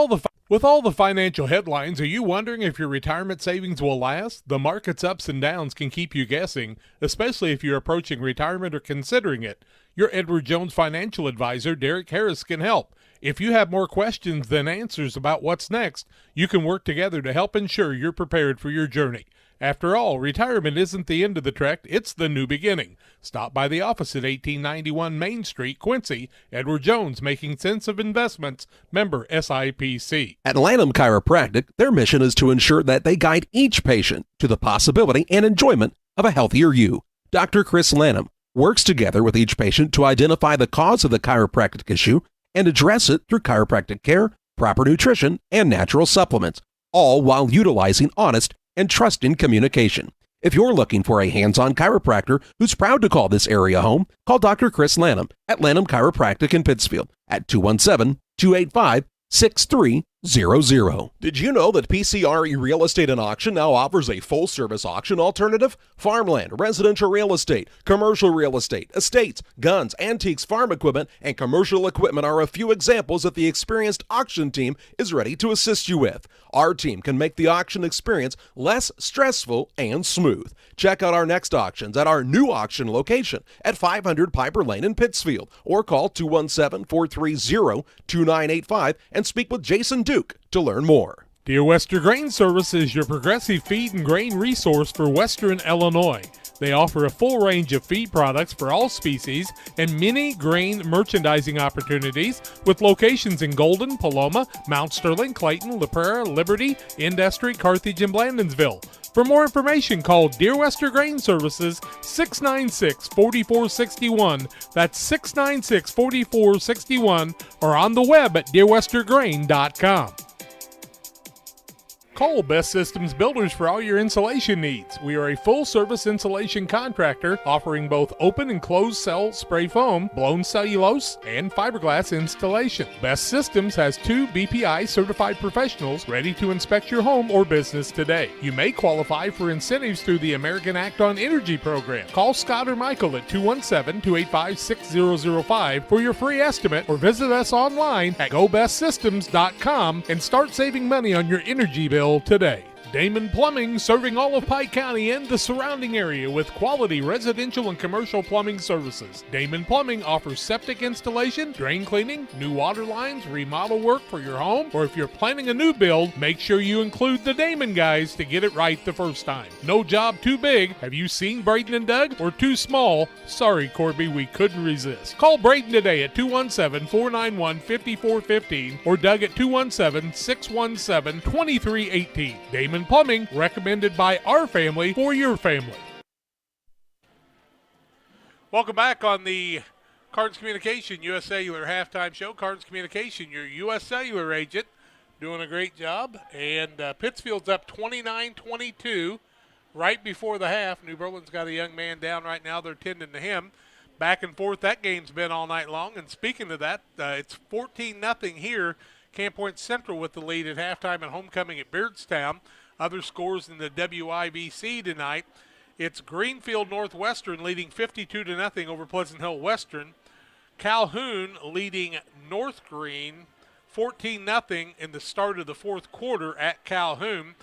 all the financial headlines, are you wondering if your retirement savings will last? The market's ups and downs can keep you guessing, especially if you're approaching retirement or considering it. Your Edward Jones financial advisor, Derek Harris, can help. If you have more questions than answers about what's next, you can work together to help ensure you're prepared for your journey. After all, retirement isn't the end of the trek, it's the new beginning. Stop by the office at 1891 Main Street, Quincy. Edward Jones, making sense of investments. Member SIPC. At Lanham Chiropractic, their mission is to ensure that they guide each patient to the possibility and enjoyment of a healthier you. Dr. Chris Lanham works together with each patient to identify the cause of the chiropractic issue and address it through chiropractic care, proper nutrition, and natural supplements, all while utilizing honest and trusting communication. If you're looking for a hands-on chiropractor who's proud to call this area home, call Dr. Chris Lanham at Lanham Chiropractic in Pittsfield at 217-285-6300. Did you know that PCRE Real Estate and Auction now offers a full-service auction alternative? Farmland, residential real estate, commercial real estate, estates, guns, antiques, farm equipment, and commercial equipment are a few examples that the experienced auction team is ready to assist you with. Our team can make the auction experience less stressful and smooth. Check out our next auctions at our new auction location at 500 Piper Lane in Pittsfield, or call 217-430-2985 and speak with Jason Duke to learn more. Dear Western Grain Service is your progressive feed and grain resource for Western Illinois. They offer a full range of feed products for all species and many grain merchandising opportunities with locations in Golden, Paloma, Mount Sterling, Clayton, La Prairie, Liberty, Industry, Carthage, and Blandonsville. For more information, call Dear Western Grain Services 696-4461. That's 696-4461, or on the web at dearwestergrain.com. Call Best Systems Builders for all your insulation needs. We are a full-service insulation contractor offering both open and closed cell spray foam, blown cellulose, and fiberglass installation. Best Systems has 2 BPI certified professionals ready to inspect your home or business today. You may qualify for incentives through the American Act on Energy program. Call Scott or Michael at 217-285-6005 for your free estimate, or visit us online at gobestsystems.com and start saving money on your energy bill today. Damon Plumbing, serving all of Pike County and the surrounding area with quality residential and commercial plumbing services. Damon Plumbing offers septic installation, drain cleaning, new water lines, remodel work for your home, or if you're planning a new build, make sure you include the Damon guys to get it right the first time. No job too big. Have you seen Braden and Doug? Or too small? Sorry, Corby, we couldn't resist. Call Braden today at 217-491-5415 or Doug at 217-617-2318. Damon Plumbing, recommended by our family for your family. Welcome back on the Cards Communication U.S. Cellular halftime show. Cards Communication, your U.S. Cellular agent, doing a great job. And Pittsfield's up 29-22 right before the half. New Berlin's got a young man down right now. They're tending to him. Back and forth, that game's been all night long. And speaking of that, it's 14-0 here. Camp Point Central with the lead at halftime and homecoming at Beardstown. Other scores in the WIVC tonight. It's Greenfield Northwestern leading 52-0 over Pleasant Hill Western. Calhoun leading North Green 14-0 in the start of the fourth quarter at Calhoun.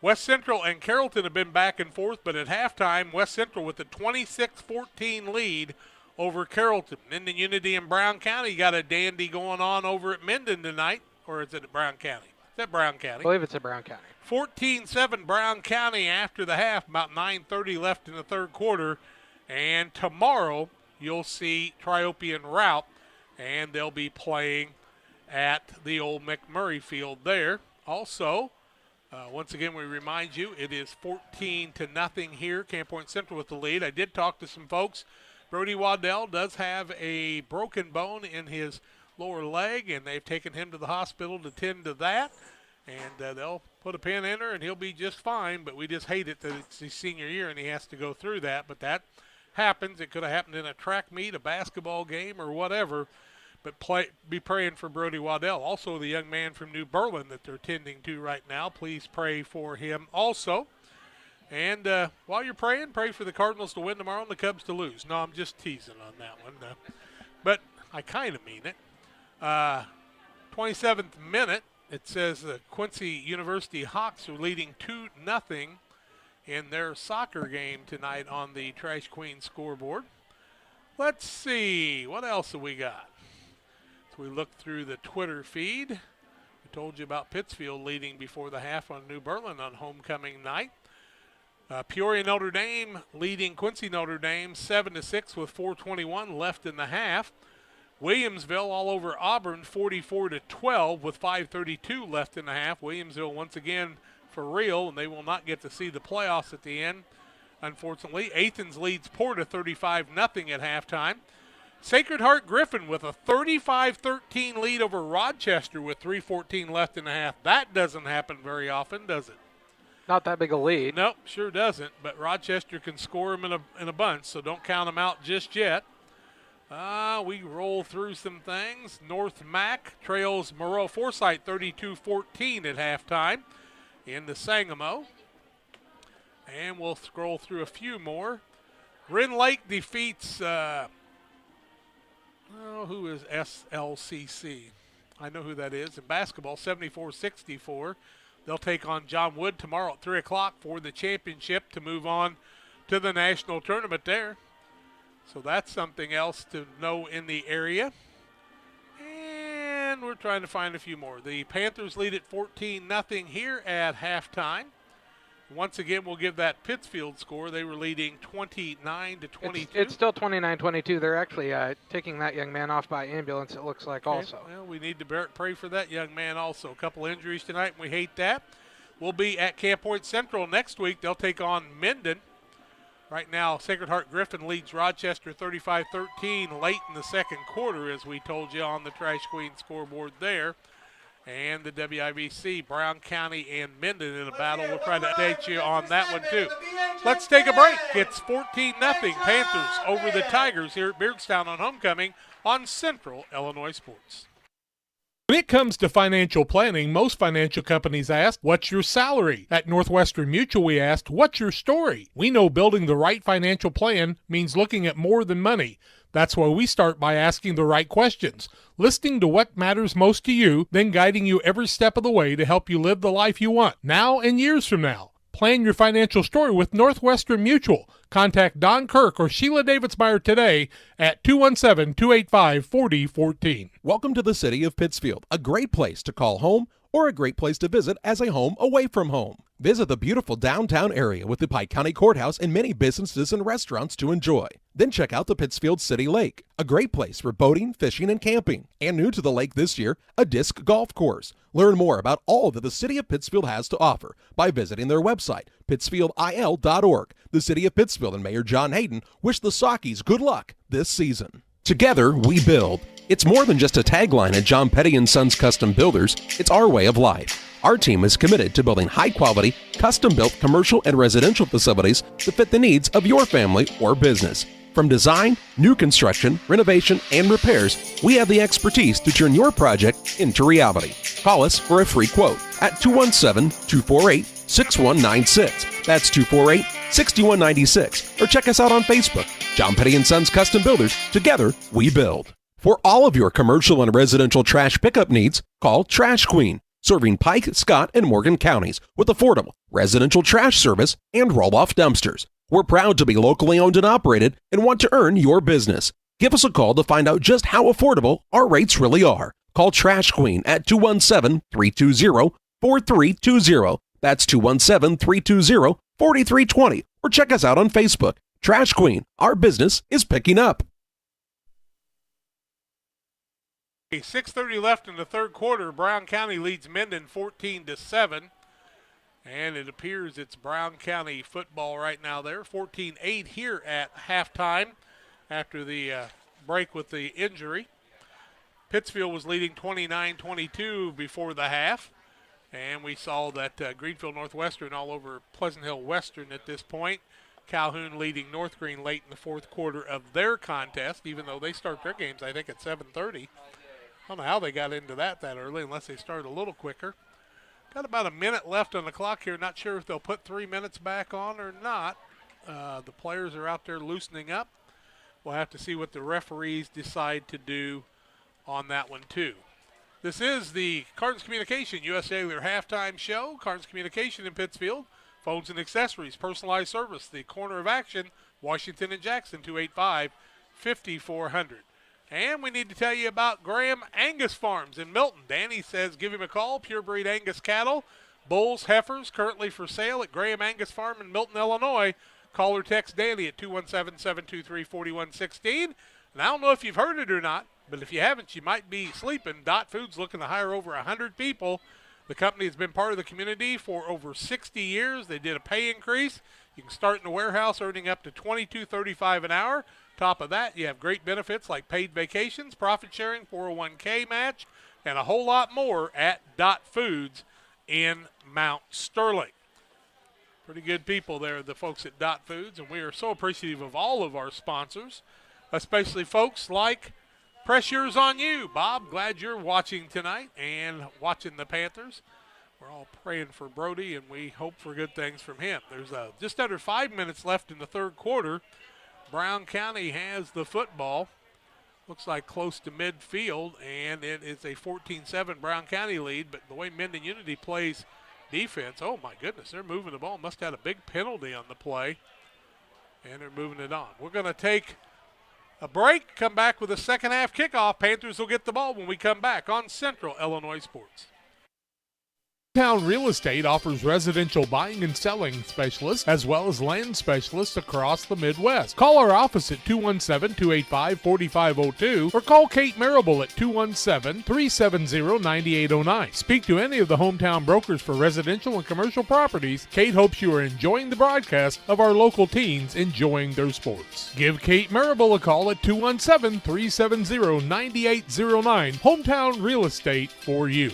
West Central and Carrollton have been back and forth, but at halftime, West Central with a 26-14 lead over Carrollton. Minden Unity and Brown County got a dandy going on over at Minden tonight. Or is it at Brown County? Is that Brown County? I believe it's at Brown County. 14-7 Brown County after the half, about 9:30 left in the third quarter. And tomorrow you'll see Triopian Route, and they'll be playing at the old McMurray Field there. Also, once again, we remind you, it is 14-0 here. Camp Point Central with the lead. I did talk to some folks. Brody Waddell does have a broken bone in his lower leg, and they've taken him to the hospital to tend to that. And they'll put a pin in her, and he'll be just fine. But we just hate it that it's his senior year, and he has to go through that. But that happens. It could have happened in a track meet, a basketball game, or whatever. But be praying for Brody Waddell. Also, the young man from New Berlin that they're tending to right now. Please pray for him also. And while you're praying, pray for the Cardinals to win tomorrow and the Cubs to lose. No, I'm just teasing on that one. But I kind of mean it. 27th minute, it says the Quincy University Hawks are leading 2-0 in their soccer game tonight on the Trash Queen scoreboard. Let's see, what else have we got? So we look through the Twitter feed. We told you about Pittsfield leading before the half on New Berlin on homecoming night. Peoria Notre Dame leading Quincy Notre Dame 7-6 with 4:21 left in the half. Williamsville all over Auburn 44-12 with 5:32 left in the half. Williamsville once again for real, and they will not get to see the playoffs at the end, unfortunately. Athens leads Porta 35-0 at halftime. Sacred Heart Griffin with a 35-13 lead over Rochester with 3:14 left in the half. That doesn't happen very often, does it? Not that big a lead. Nope, sure doesn't. But Rochester can score them in a bunch, so don't count them out just yet. We roll through some things. North Mac trails Moreau Forsyth 32-14 at halftime in the Sangamo. And we'll scroll through a few more. Wren Lake defeats, who is SLCC? I know who that is. In basketball, 74-64. They'll take on John Wood tomorrow at 3 o'clock for the championship to move on to the national tournament there. So that's something else to know in the area. And we're trying to find a few more. The Panthers lead at 14-0 here at halftime. Once again, we'll give that Pittsfield score. They were leading 29-22. It's still 29-22. They're actually taking that young man off by ambulance, it looks like, also. Well, we need to pray for that young man also. A couple injuries tonight, and we hate that. We'll be at Camp Point Central next week. They'll take on Minden. Right now, Sacred Heart Griffin leads Rochester 35-13 late in the second quarter, as we told you on the Trash Queen scoreboard there. And the WIBC, Brown County and Minden in a battle. We'll try to update you on that one too. Let's take a break. It's 14-0 Panthers over the Tigers here at Beardstown on homecoming on Central Illinois Sports. When it comes to financial planning, most financial companies ask, what's your salary? At Northwestern Mutual, we asked, what's your story? We know building the right financial plan means looking at more than money. That's why we start by asking the right questions, listening to what matters most to you, then guiding you every step of the way to help you live the life you want, now and years from now. Plan your financial story with Northwestern Mutual. Contact Don Kirk or Sheila Davidsmeyer today at 217-285-4014. Welcome to the city of Pittsfield, a great place to call home or a great place to visit as a home away from home. Visit the beautiful downtown area with the Pike County Courthouse and many businesses and restaurants to enjoy. Then check out the Pittsfield City Lake, a great place for boating, fishing, and camping. And new to the lake this year, a disc golf course. Learn more about all that the City of Pittsfield has to offer by visiting their website, pittsfieldil.org. The City of Pittsfield and Mayor John Hayden wish the Sockies good luck this season. Together, we build. It's more than just a tagline at John Petty & Sons Custom Builders. It's our way of life. Our team is committed to building high-quality, custom-built commercial and residential facilities to fit the needs of your family or business. From design, new construction, renovation, and repairs, we have the expertise to turn your project into reality. Call us for a free quote at 217-248-6196. That's 248-6196. Or check us out on Facebook. John Petty & Sons Custom Builders. Together, we build. For all of your commercial and residential trash pickup needs, call Trash Queen, serving Pike, Scott, and Morgan counties with affordable residential trash service and roll-off dumpsters. We're proud to be locally owned and operated and want to earn your business. Give us a call to find out just how affordable our rates really are. Call Trash Queen at 217-320-4320. That's 217-320-4320. Or check us out on Facebook. Trash Queen, our business is picking up. 6:30 left in the third quarter. Brown County leads Minden 14-7. And it appears it's Brown County football right now there. 14-8 here at halftime after the break with the injury. Pittsfield was leading 29-22 before the half. And we saw that Greenfield Northwestern all over Pleasant Hill Western at this point. Calhoun leading North Green late in the fourth quarter of their contest, even though they start their games, I think, at 7:30. I don't know how they got into that early unless they started a little quicker. Got about a minute left on the clock here. Not sure if they'll put 3 minutes back on or not. The players are out there loosening up. We'll have to see what the referees decide to do on that one too. This is the Carnes Communication USA Cellular halftime show. Carnes Communication in Pittsfield. Phones and accessories, personalized service, the corner of action, Washington and Jackson, 285-5400. And we need to tell you about Graham Angus Farms in Milton. Danny says give him a call. Pure breed Angus cattle, bulls, heifers, currently for sale at Graham Angus Farm in Milton, Illinois. Call or text Danny at 217-723-4116. And I don't know if you've heard it or not, but if you haven't, you might be sleeping. Dot Foods looking to hire over 100 people. The company has been part of the community for over 60 years. They did a pay increase. You can start in the warehouse earning up to $22.35 an hour. Top of that, you have great benefits like paid vacations, profit sharing, 401k match, and a whole lot more at Dot Foods in Mount Sterling. Pretty good people there, the folks at Dot Foods, and we are so appreciative of all of our sponsors. especially folks like Pressure's on You. Bob, glad you're watching tonight and watching the Panthers. We're all praying for Brody, and we hope for good things from him. There's just under 5 minutes left in the third quarter. Brown County has the football. Looks like close to midfield, and it is a 14-7 Brown County lead. But the way Minden Unity plays defense, oh my goodness, they're moving the ball. Must have had a big penalty on the play, and they're moving it on. We're going to take a break, come back with a second half kickoff. Panthers will get the ball when we come back on Central Illinois Sports. Town Real Estate offers residential buying and selling specialists as well as land specialists across the Midwest. Call our office at 217-285-4502 or call Kate Marable at 217-370-9809. Speak to any of the hometown brokers for residential and commercial properties. Kate hopes you are enjoying the broadcast of our local teams enjoying their sports. Give Kate Marable a call at 217-370-9809. Hometown Real Estate for you.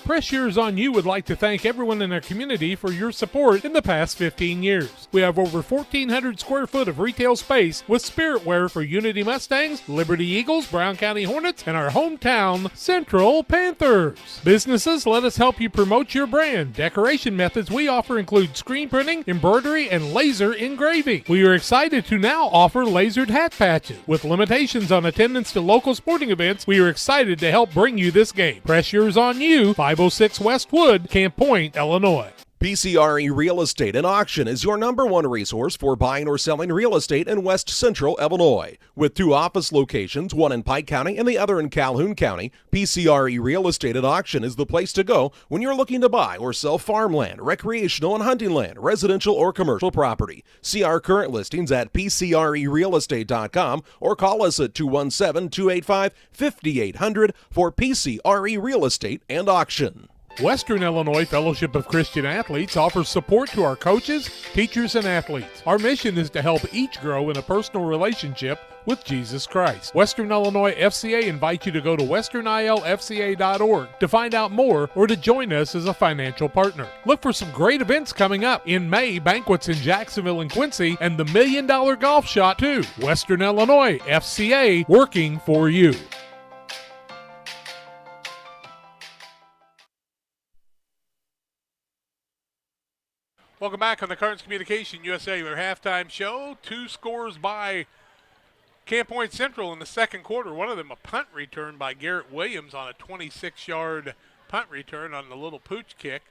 Pressure's on You would like to thank everyone in our community for your support in the past 15 years. We have over 1,400 square foot of retail space with spirit wear for Unity Mustangs, Liberty Eagles, Brown County Hornets, and our hometown Central Panthers. Businesses, let us help you promote your brand. Decoration methods we offer include screen printing, embroidery, and laser engraving. We are excited to now offer lasered hat patches. With limitations on attendance to local sporting events, we are excited to help bring you this game. Pressure's on You, 506 Westwood, Camp Point, Illinois. PCRE Real Estate and Auction is your #1 resource for buying or selling real estate in West Central Illinois. With 2 office locations, one in Pike County and the other in Calhoun County, PCRE Real Estate and Auction is the place to go when you're looking to buy or sell farmland, recreational and hunting land, residential or commercial property. See our current listings at PCRERealestate.com or call us at 217-285-5800 for PCRE Real Estate and Auction. Western Illinois Fellowship of Christian Athletes offers support to our coaches, teachers, and athletes. Our mission is to help each grow in a personal relationship with Jesus Christ. Western Illinois FCA invites you to go to westernilfca.org to find out more or to join us as a financial partner. Look for some great events coming up. In May, banquets in Jacksonville and Quincy, and the $1 Million Golf Shot too. Western Illinois FCA, working for you. Welcome back on the Carnes Communication US Cellular halftime show. 2 scores by Camp Point Central in the second quarter. One of them a punt return by Garrett Williams on a 26-yard punt return on the little pooch kick.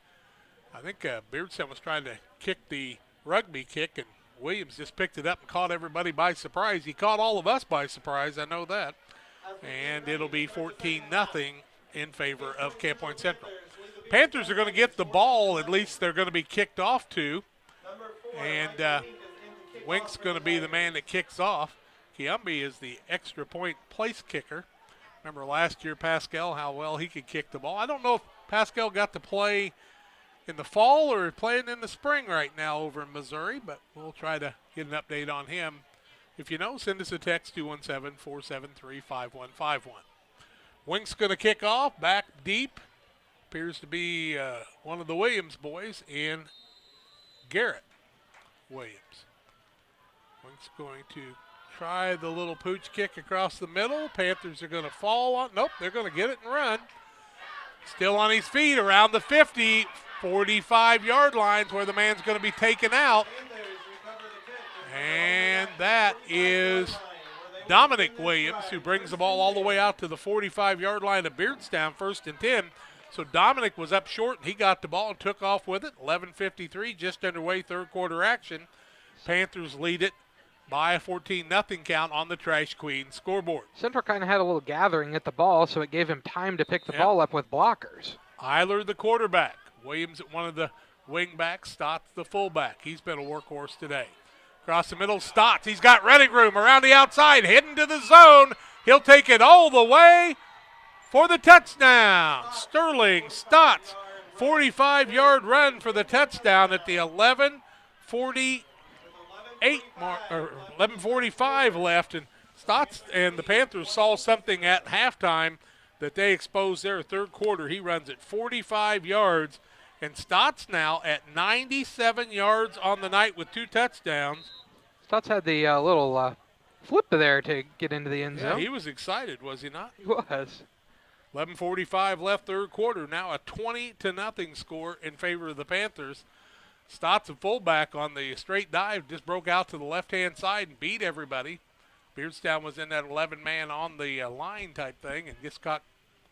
I think Beardstown was trying to kick the rugby kick, and Williams just picked it up and caught everybody by surprise. He caught all of us by surprise, I know that. And it'll be 14-0 in favor of Camp Point Central. Panthers are going to get the ball, at least they're going to be kicked off to. And Wink's going to be the man that kicks off. Kiambi is the extra point place kicker. Remember last year, Pascal, how well he could kick the ball. I don't know if Pascal got to play in the fall or playing in the spring right now over in Missouri, but we'll try to get an update on him. If you know, send us a text, 217-473-5151. Wink's going to kick off, back deep. Appears to be one of the Williams boys in Garrett Williams. Wink's going to try the little pooch kick across the middle. Panthers are going to fall on. Nope, they're going to get it and run. Still on his feet around the 50, 45-yard lines where the man's going to be taken out. And that is Dominic Williams, who brings the ball all the way out to the 45-yard line of Beardstown, 1st and 10. So Dominic was up short, and he got the ball and took off with it. 11:53, just underway, third quarter action. Panthers lead it by a 14-0 count on the Trash Queen scoreboard. Central kind of had a little gathering at the ball, so it gave him time to pick the ball up with blockers. Eiler, the quarterback. Williams at one of the wing backs. Stotts, the fullback. He's been a workhorse today. Across the middle, Stotts. He's got running room around the outside, heading to the zone. He'll take it all the way for the touchdown. Sterling Stotts, 45-yard run for the touchdown at the 11:45 left, and Stotts and the Panthers saw something at halftime that they exposed their third quarter. He runs at 45 yards, and Stotts now at 97 yards on the night with 2 touchdowns. Stotts had the little flip there to get into the end Yeah, zone. he was excited, was he not? He was. 11:45 left third quarter. Now a 20-0 score in favor of the Panthers. Stotts, a fullback on the straight dive, just broke out to the left-hand side and beat everybody. Beardstown was in that 11-man on the line type thing and just got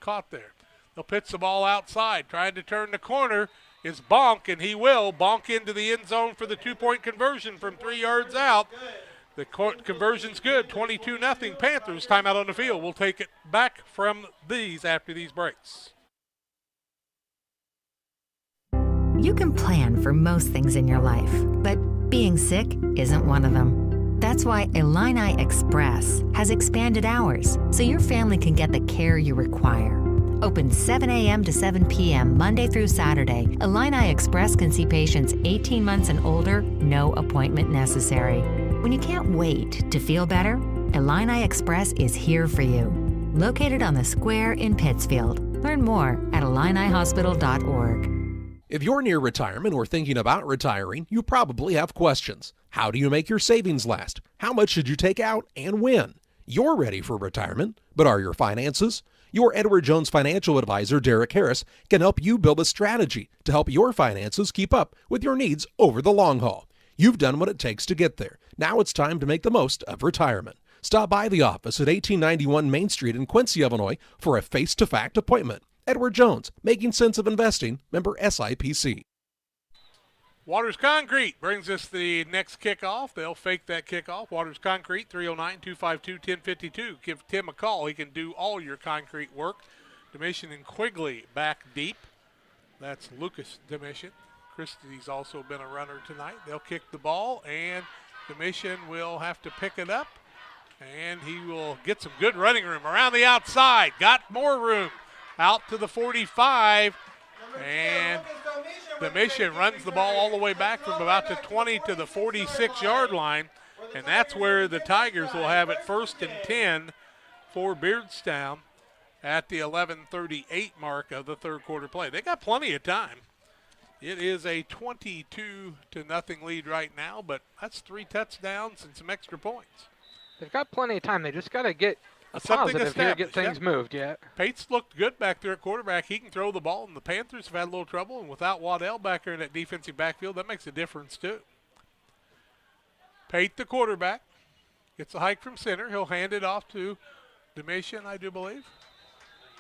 caught there. They'll pitch the ball outside, trying to turn the corner. Is Bonk, and he will bonk into the end zone for the 2-point conversion from 3 yards out. The conversion's good, 22-0 Panthers. Timeout on the field. We'll take it back from these after these breaks. You can plan for most things in your life, but being sick isn't one of them. That's why Illini Express has expanded hours so your family can get the care you require. Open 7 a.m. to 7 p.m. Monday through Saturday, Illini Express can see patients 18 months and older, no appointment necessary. When you can't wait to feel better, Illini Express is here for you. Located on the square in Pittsfield. Learn more at IlliniHospital.org. If you're near retirement or thinking about retiring, you probably have questions. How do you make your savings last? How much should you take out and when? You're ready for retirement, but are your finances? Your Edward Jones financial advisor, Derek Harris, can help you build a strategy to help your finances keep up with your needs over the long haul. You've done what it takes to get there. Now it's time to make the most of retirement. Stop by the office at 1891 Main Street in Quincy, Illinois for a face-to-fact appointment. Edward Jones, Making Sense of Investing, member SIPC. Waters Concrete brings us the next kickoff. They'll fake that kickoff. Waters Concrete, 309-252-1052. Give Tim a call. He can do all your concrete work. Domitian and Quigley back deep. That's Lucas Domitian. Christie's also been a runner tonight. They'll kick the ball, and Domitian will have to pick it up, and he will get some good running room around the outside. Got more room. Out to the 45, and Domitian runs the ball all the way back from about the 20 to the 46-yard line, and that's where the Tigers will have it 1st and 10 for Beardstown at the 11:38 mark of the third quarter play. They got plenty of time. It is a 22-0 lead right now, but that's 3 touchdowns and some extra points. They've got plenty of time. They just got to get a positive here to get things moved, yeah. Pates looked good back there at quarterback. He can throw the ball, and the Panthers have had a little trouble, and without Waddell back there in that defensive backfield, that makes a difference too. Pate, the quarterback, gets a hike from center. He'll hand it off to Domitian, I do believe.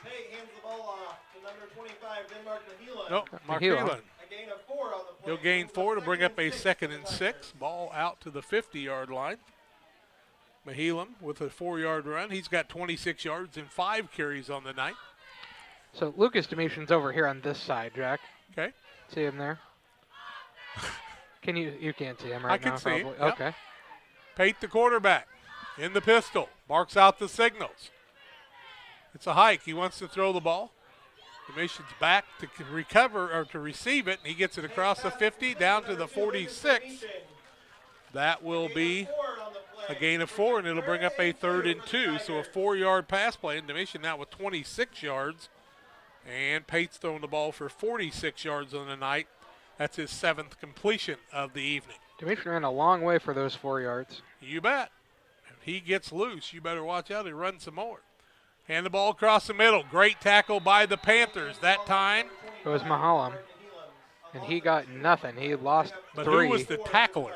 Pate hands the ball off to number 25, Denmark Mahila. Nope, Mark Heelan. A gain of 4 on the play. He'll gain 4 to bring up a 2nd and 6. Ball out to the 50-yard line. Mahelam with a 4-yard run. He's got 26 yards and 5 carries on the night. So Lucas Domitian's over here on this side, Jack. Okay. See him there? You can't see him right now, I can see probably. him. Yep. Okay. Pate, the quarterback, in the pistol, marks out the signals. It's a hike. He wants to throw the ball. Domitian's back to recover or to receive it, and he gets it across the 50 down to the 46. That will be a gain of 4, and it'll bring up a 3rd and 2. So a 4-yard pass play, and Domitian now with 26 yards. And Pate's throwing the ball for 46 yards on the night. That's his 7th completion of the evening. Domitian ran a long way for those 4 yards. You bet. If he gets loose, you better watch out. He runs some more. Hand the ball across the middle. Great tackle by the Panthers. That time it was Mahalam, and he got nothing. He lost 3. But who was the tackler?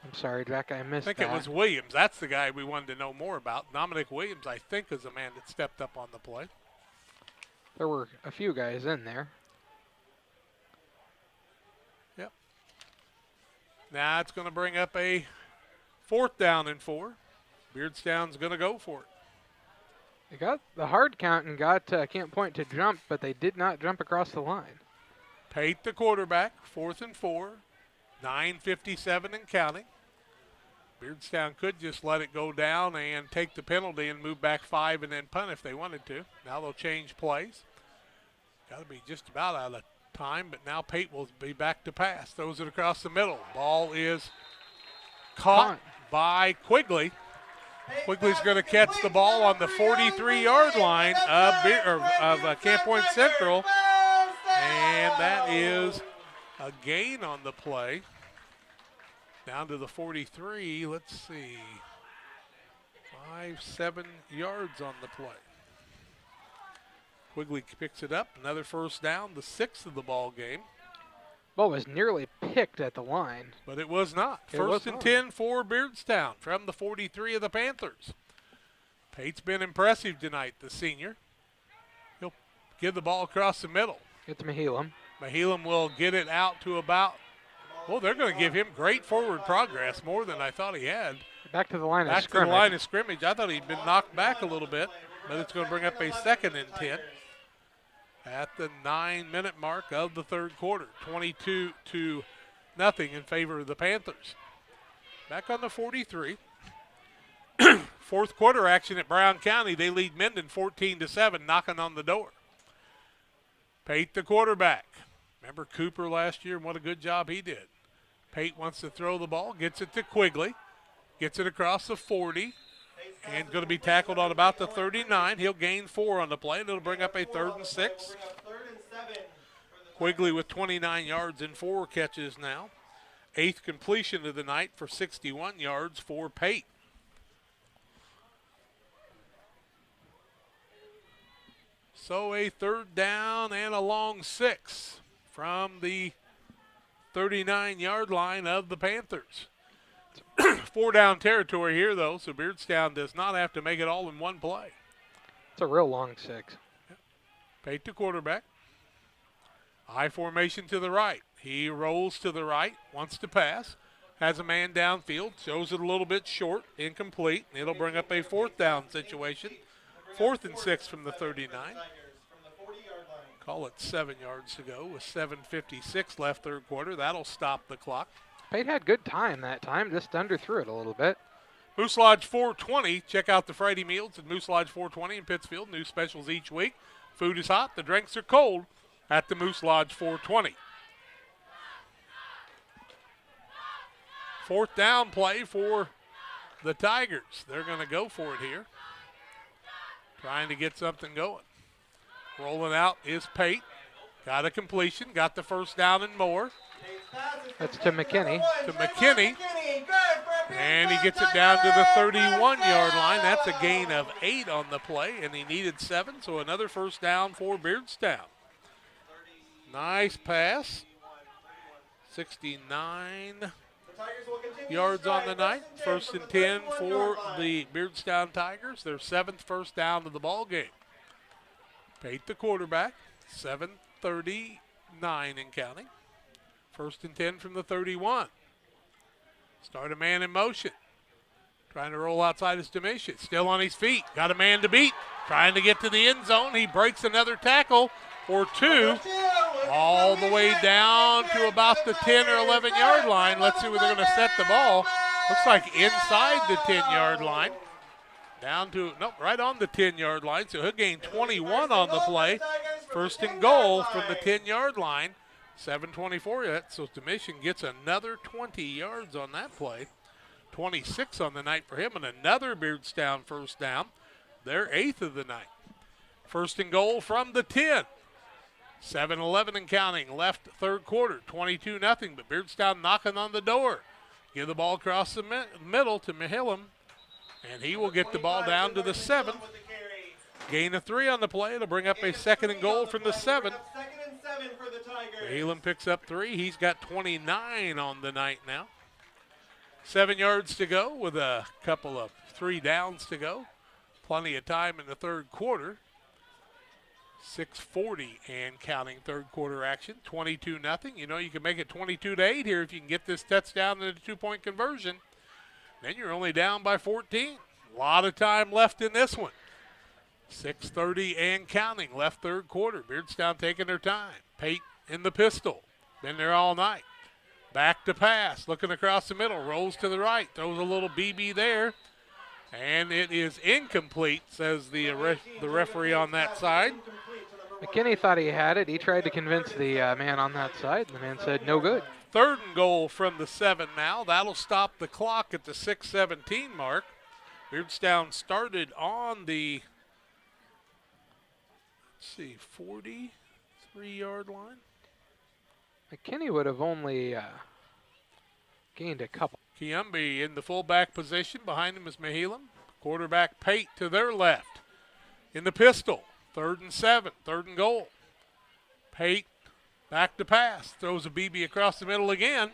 I'm sorry, Jack, I missed that. I think it was Williams. That's the guy we wanted to know more about. Dominic Williams, I think, is the man that stepped up on the play. There were a few guys in there. Yep. Now it's going to bring up a 4th down and 4. Beardstown's going to go for it. They got the hard count and got Camp Point to jump, but they did not jump across the line. Pate, the quarterback, 4th and 4. 9:57 and counting. Beardstown could just let it go down and take the penalty and move back 5 and then punt if they wanted to. Now they'll change plays. Got to be just about out of time, but now Pate will be back to pass. Throws it across the middle. Ball is caught by Quigley. Quigley's going to catch the ball on the 43-yard line of Camp Point Central, and that is a gain on the play. Down to the 43. Let's see. 7 yards on the play. Quigley picks it up. Another first down, the 6th of the ball game. Ball was nearly picked at the line. But it was not. First and 10 for Beardstown from the 43 of the Panthers. Pate's been impressive tonight, the senior. He'll give the ball across the middle. It's Mahelam. Mahelam will get it out to about, well, they're going to give him great forward progress, more than I thought he had. Back to the line of scrimmage. Back to the line of scrimmage. I thought he'd been knocked back a little bit, but it's going to bring up a 2nd and 10 at the 9-minute mark of the third quarter. 22-0 in favor of the Panthers. Back on the 43. Fourth quarter action at Brown County. They lead Minden 14-7, knocking on the door. Pate, the quarterback. Remember Cooper last year and what a good job he did. Pate wants to throw the ball, gets it to Quigley, gets it across the 40, and going to be tackled on about the 39. He'll gain 4 on the play, and it'll bring up a 3rd and 6. Quigley with 29 yards and 4 catches now. 8th completion of the night for 61 yards for Pate. So a 3rd down and a long 6 from the 39-yard line of the Panthers. 4-down territory here, though, so Beardstown does not have to make it all in one play. It's a real long 6. Pate, the quarterback. I formation to the right. He rolls to the right, wants to pass, has a man downfield, shows it a little bit short, incomplete, and it'll bring up a 4th down situation. 4th and 6 from the 39. Call it 7 yards to go with 7:56 left third quarter. That'll stop the clock. Pate had good time that time, just underthrew it a little bit. Moose Lodge 420. Check out the Friday meals at Moose Lodge 420 in Pittsfield. New specials each week. Food is hot, the drinks are cold at the Moose Lodge 420. 4th down play for the Tigers. They're going to go for it here. Trying to get something going. Rolling out is Pate. Got a completion. Got the first down and more. That's to McKinney. To McKinney. And he gets it down to the 31-yard line. That's a gain of 8 on the play, and he needed 7, so another first down for Beardstown. Nice pass. 69 yards on the night. 1st and 10 for the Beardstown Tigers. Their 7th first down of the ball game. Pate, the quarterback. 7:39 and counting. 1st and 10 from the 31. Start a man in motion. Trying to roll outside his Domitius. Still on his feet. Got a man to beat. Trying to get to the end zone. He breaks another tackle for 2. All the way down to about the 10 or 11-yard line. Let's see where they're going to set the ball. Looks like inside the 10-yard line. Down to, nope, right on the 10-yard line. So he'll gain 21 on the play. 1st and goal from the 10-yard line. 7:24 yet, so Domitian gets another 20 yards on that play. 26 on the night for him, and another Beardstown first down. Their 8th of the night. 1st and goal from the 10. 7:11 and counting, left third quarter, 22-0, but Beardstown knocking on the door. Give the ball across the middle to Mahelam, and he will get the ball down to the 7. Gain of 3 on the play. It'll bring up a 2nd and goal from the 7. Mahelam picks up 3. He's got 29 on the night now. 7 yards to go with a couple of 3 downs to go. Plenty of time in the third quarter. 6:40 and counting third quarter action. 22-0. You know you can make it 22-8 here if you can get this touchdown in a 2-point conversion. Then you're only down by 14. A lot of time left in this one. 6:30 and counting left third quarter. Beardstown taking their time. Pate in the pistol. Been there all night. Back to pass. Looking across the middle. Rolls to the right. Throws a little BB there. And it is incomplete, says the referee on that side. McKinney thought he had it. He tried to convince the man on that side. The man said, no good. 3rd and goal from the 7 now. That'll stop the clock at the 6:17 mark. Beardstown started on the, 43-yard line. McKinney would have only gained a couple. Kiumbi in the fullback position. Behind him is Mahelam. Quarterback Pate to their left. In the pistol, 3rd and 7, 3rd and goal. Pate back to pass, throws a BB across the middle again.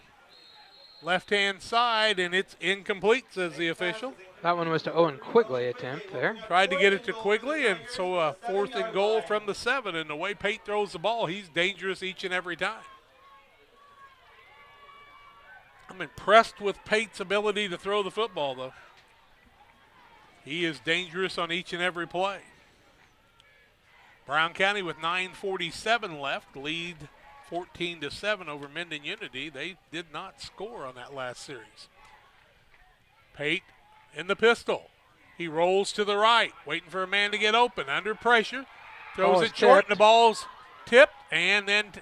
Left-hand side, and it's incomplete, says the official. That one was to Owen Quigley attempt there. Tried to get it to Quigley, and so a 4th and goal from the 7. And the way Pate throws the ball, he's dangerous each and every time. I'm impressed with Pate's ability to throw the football, though. He is dangerous on each and every play. Brown County with 9:47 left, lead 14-7 over Minden Unity. They did not score on that last series. Pate in the pistol. He rolls to the right, waiting for a man to get open, under pressure. Throws it short, and the ball's tipped, and then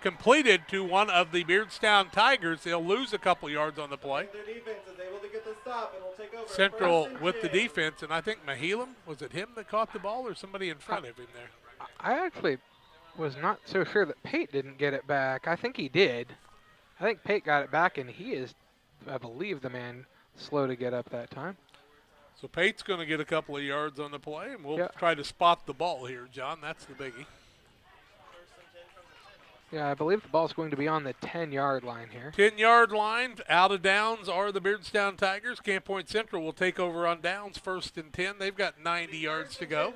completed to one of the Beardstown Tigers. They'll lose a couple yards on the play. Their defense is able to get the stop, and we'll take over. Central with the defense, and I think Mahelam, was it him that caught the ball or somebody in front of him there? I actually was not so sure that Pate didn't get it back. I think he did. I think Pate got it back, and he is, I believe, the man slow to get up that time. So Pate's going to get a couple of yards on the play, and we'll try to spot the ball here, John. That's the biggie. Yeah, I believe the ball's going to be on the 10-yard line here. 10-yard line. Out of downs are the Beardstown Tigers. Camp Point Central will take over on downs, 1st and 10. They've got 90 yards to go.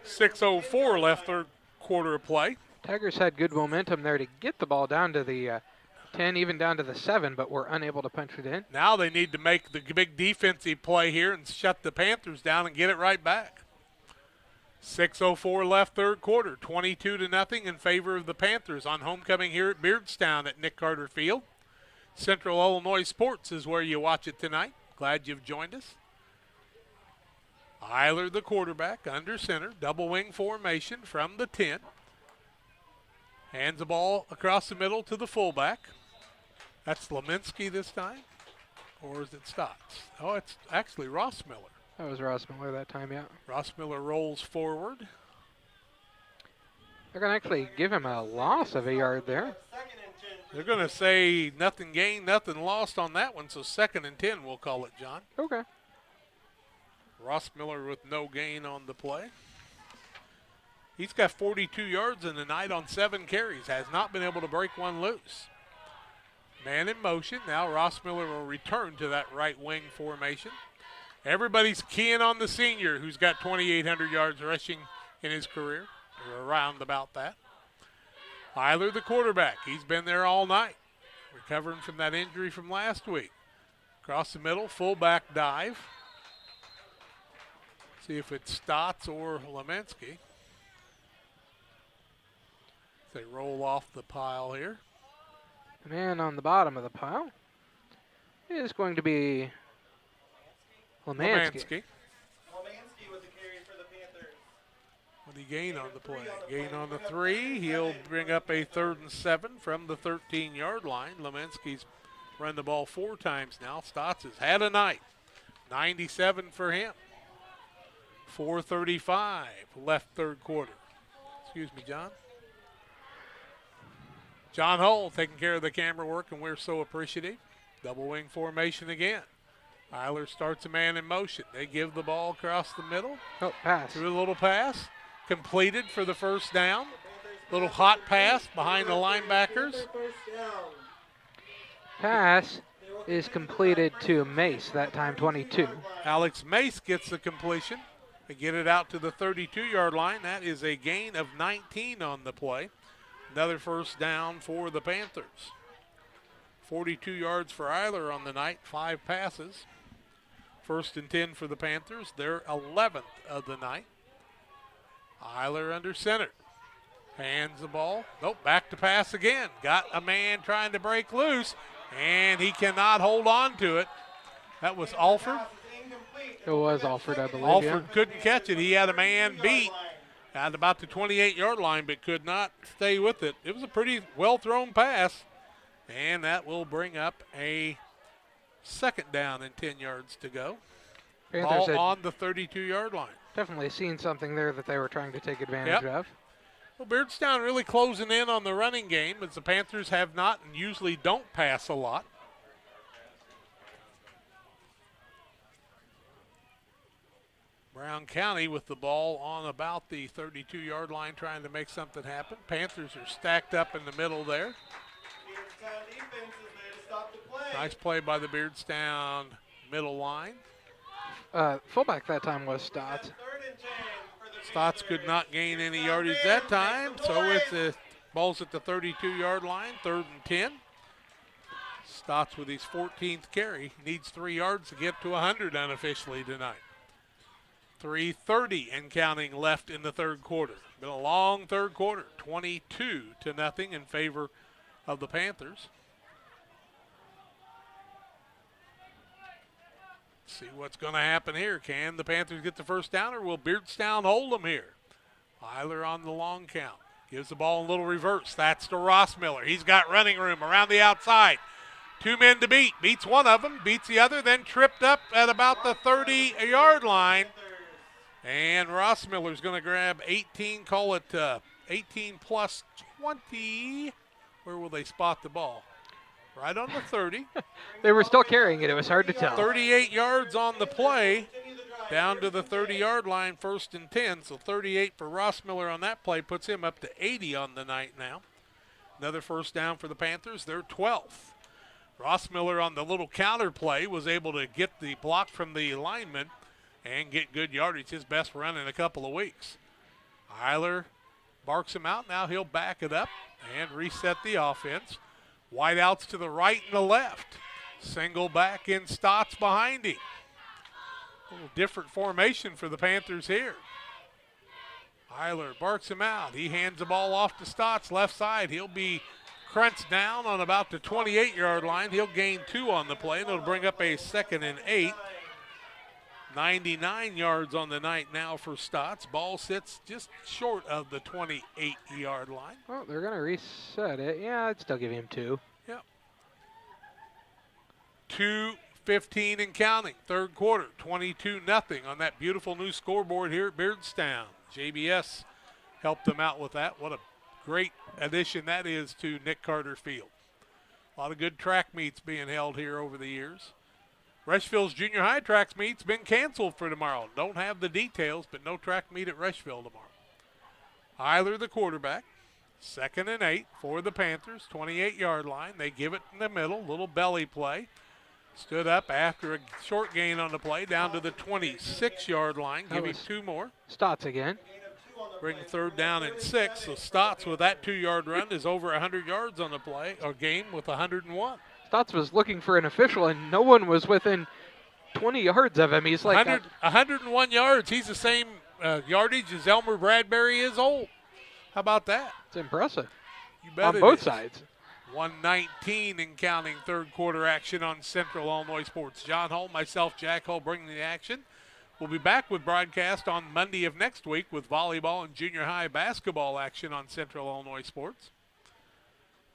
6:04 left, 3rd quarter of play. Tigers had good momentum there to get the ball down to the 10, even down to the 7, but were unable to punch it in. Now they need to make the big defensive play here and shut the Panthers down and get it right back. 6:04 left, 3rd quarter, 22-0 in favor of the Panthers on homecoming here at Beardstown at Nick Carter Field. Central Illinois Sports is where you watch it tonight. Glad you've joined us. Eiler, the quarterback, under center, double wing formation from the 10. Hands the ball across the middle to the fullback. That's Leminski this time, or is it Stotts? Oh, it's actually Ross Miller. That was Ross Miller that time, yeah. Ross Miller rolls forward. They're going to actually give him a loss of a yard there. They're going to say nothing gained, nothing lost on that one, so 2nd and 10 we'll call it, John. Okay. Ross Miller with no gain on the play. He's got 42 yards in the night on 7 carries. Has not been able to break one loose. Man in motion. Now Ross Miller will return to that right wing formation. Everybody's keying on the senior who's got 2,800 yards rushing in his career, or around about that. Eiler, the quarterback. He's been there all night, recovering from that injury from last week. Across the middle, fullback dive. See if it's Stotts or Leminski. They roll off the pile here. The man on the bottom of the pile is going to be Leminski. Leminski with the carry for the Panthers. What did he gain on the play? Gain on the 3. He'll bring up a 3rd and 7 from the 13-yard line. Leminski's run the ball 4 times now. Stotts has had a night. 97 for him. 4:35 left, 3rd quarter. Excuse me, John. John Hull taking care of the camera work, and we're so appreciative. Double wing formation again. Eiler starts a man in motion. They give the ball across the middle. Oh, pass. Through a little pass. Completed for the 1st down. Little hot pass behind the linebackers. Pass is completed to Mace, that time 22. Alex Mace gets the completion. They get it out to the 32-yard line. That is a gain of 19 on the play. Another 1st down for the Panthers. 42 yards for Eiler on the night, 5 passes. 1st and 10 for the Panthers. Their 11th of the night. Eiler under center. Hands the ball. Nope, back to pass again. Got a man trying to break loose, and he cannot hold on to it. That was Alford. It was Alford, I believe. Alford couldn't catch it. He had a man beat at about the 28-yard line, but could not stay with it. It was a pretty well-thrown pass, and that will bring up a 2nd down and 10 yards to go. Panthers Ball on the 32-yard line. Definitely seen something there that they were trying to take advantage of. Well, Beardstown really closing in on the running game, as the Panthers have not and usually don't pass a lot. Brown County with the ball on about the 32-yard line trying to make something happen. Panthers are stacked up in the middle there. Nice play by the Beardstown middle line. Fullback that time was Stotts. Stotts could not gain any yardage that time, so it's the ball's at the 32-yard line, 3rd and 10. Stotts with his 14th carry. Needs 3 yards to get to 100 unofficially tonight. 3:30 and counting left in the third quarter. Been a long third quarter, 22-0 in favor of the Panthers. See what's going to happen here. Can the Panthers get the first down, or will Beardstown hold them here? Eiler on the long count. Gives the ball a little reverse. That's to Rossmiller. He's got running room around the outside. 2 men to beat. Beats one of them, beats the other, then tripped up at about the 30-yard line. And Rossmiller's going to grab 18, call it 18 plus 20. Where will they spot the ball? Right on the 30. They were still carrying it. It was hard to tell. 38 yards on the play, down to the 30-yard line, 1st and 10. So 38 for Rossmiller on that play puts him up to 80 on the night now. Another first down for the Panthers. They're 12th. Rossmiller on the little counter play was able to get the block from the lineman and get good yardage, his best run in a couple of weeks. Eiler barks him out. Now he'll back it up and reset the offense. Wideouts to the right and the left. Single back in Stotts behind him. A little different formation for the Panthers here. Eiler barks him out. He hands the ball off to Stotts, left side. He'll be crunched down on about the 28-yard line. He'll gain 2 on the play, and it'll bring up a 2nd and 8. 99 yards on the night now for Stotts. Ball sits just short of the 28-yard line. Well, they're going to reset it. Yeah, I'd still give him 2. Yep. 2:15 and counting. Third quarter, 22-0 on that beautiful new scoreboard here at Beardstown. JBS helped them out with that. What a great addition that is to Nick Carter Field. A lot of good track meets being held here over the years. Rushville's junior high track meet's been canceled for tomorrow. Don't have the details, but no track meet at Rushville tomorrow. Eiler, the quarterback. 2nd and 8 for the Panthers, 28-yard line. They give it in the middle, little belly play. Stood up after a short gain on the play, down to the 26-yard line. Give him 2 more. Stotts again. Bring 3rd down and 6. So Stotts with that 2-yard run is over 100 yards on the play, or game with 101. Stotts was looking for an official, and no one was within 20 yards of him. He's like 101 yards. He's the same yardage as Elmer Bradbury is old. How about that? It's impressive. You bet on it both is. sides. 119 and counting third quarter action on Central Illinois Sports. John Hull, myself, Jack Hull bringing the action. We'll be back with broadcast on Monday of next week with volleyball and junior high basketball action on Central Illinois Sports.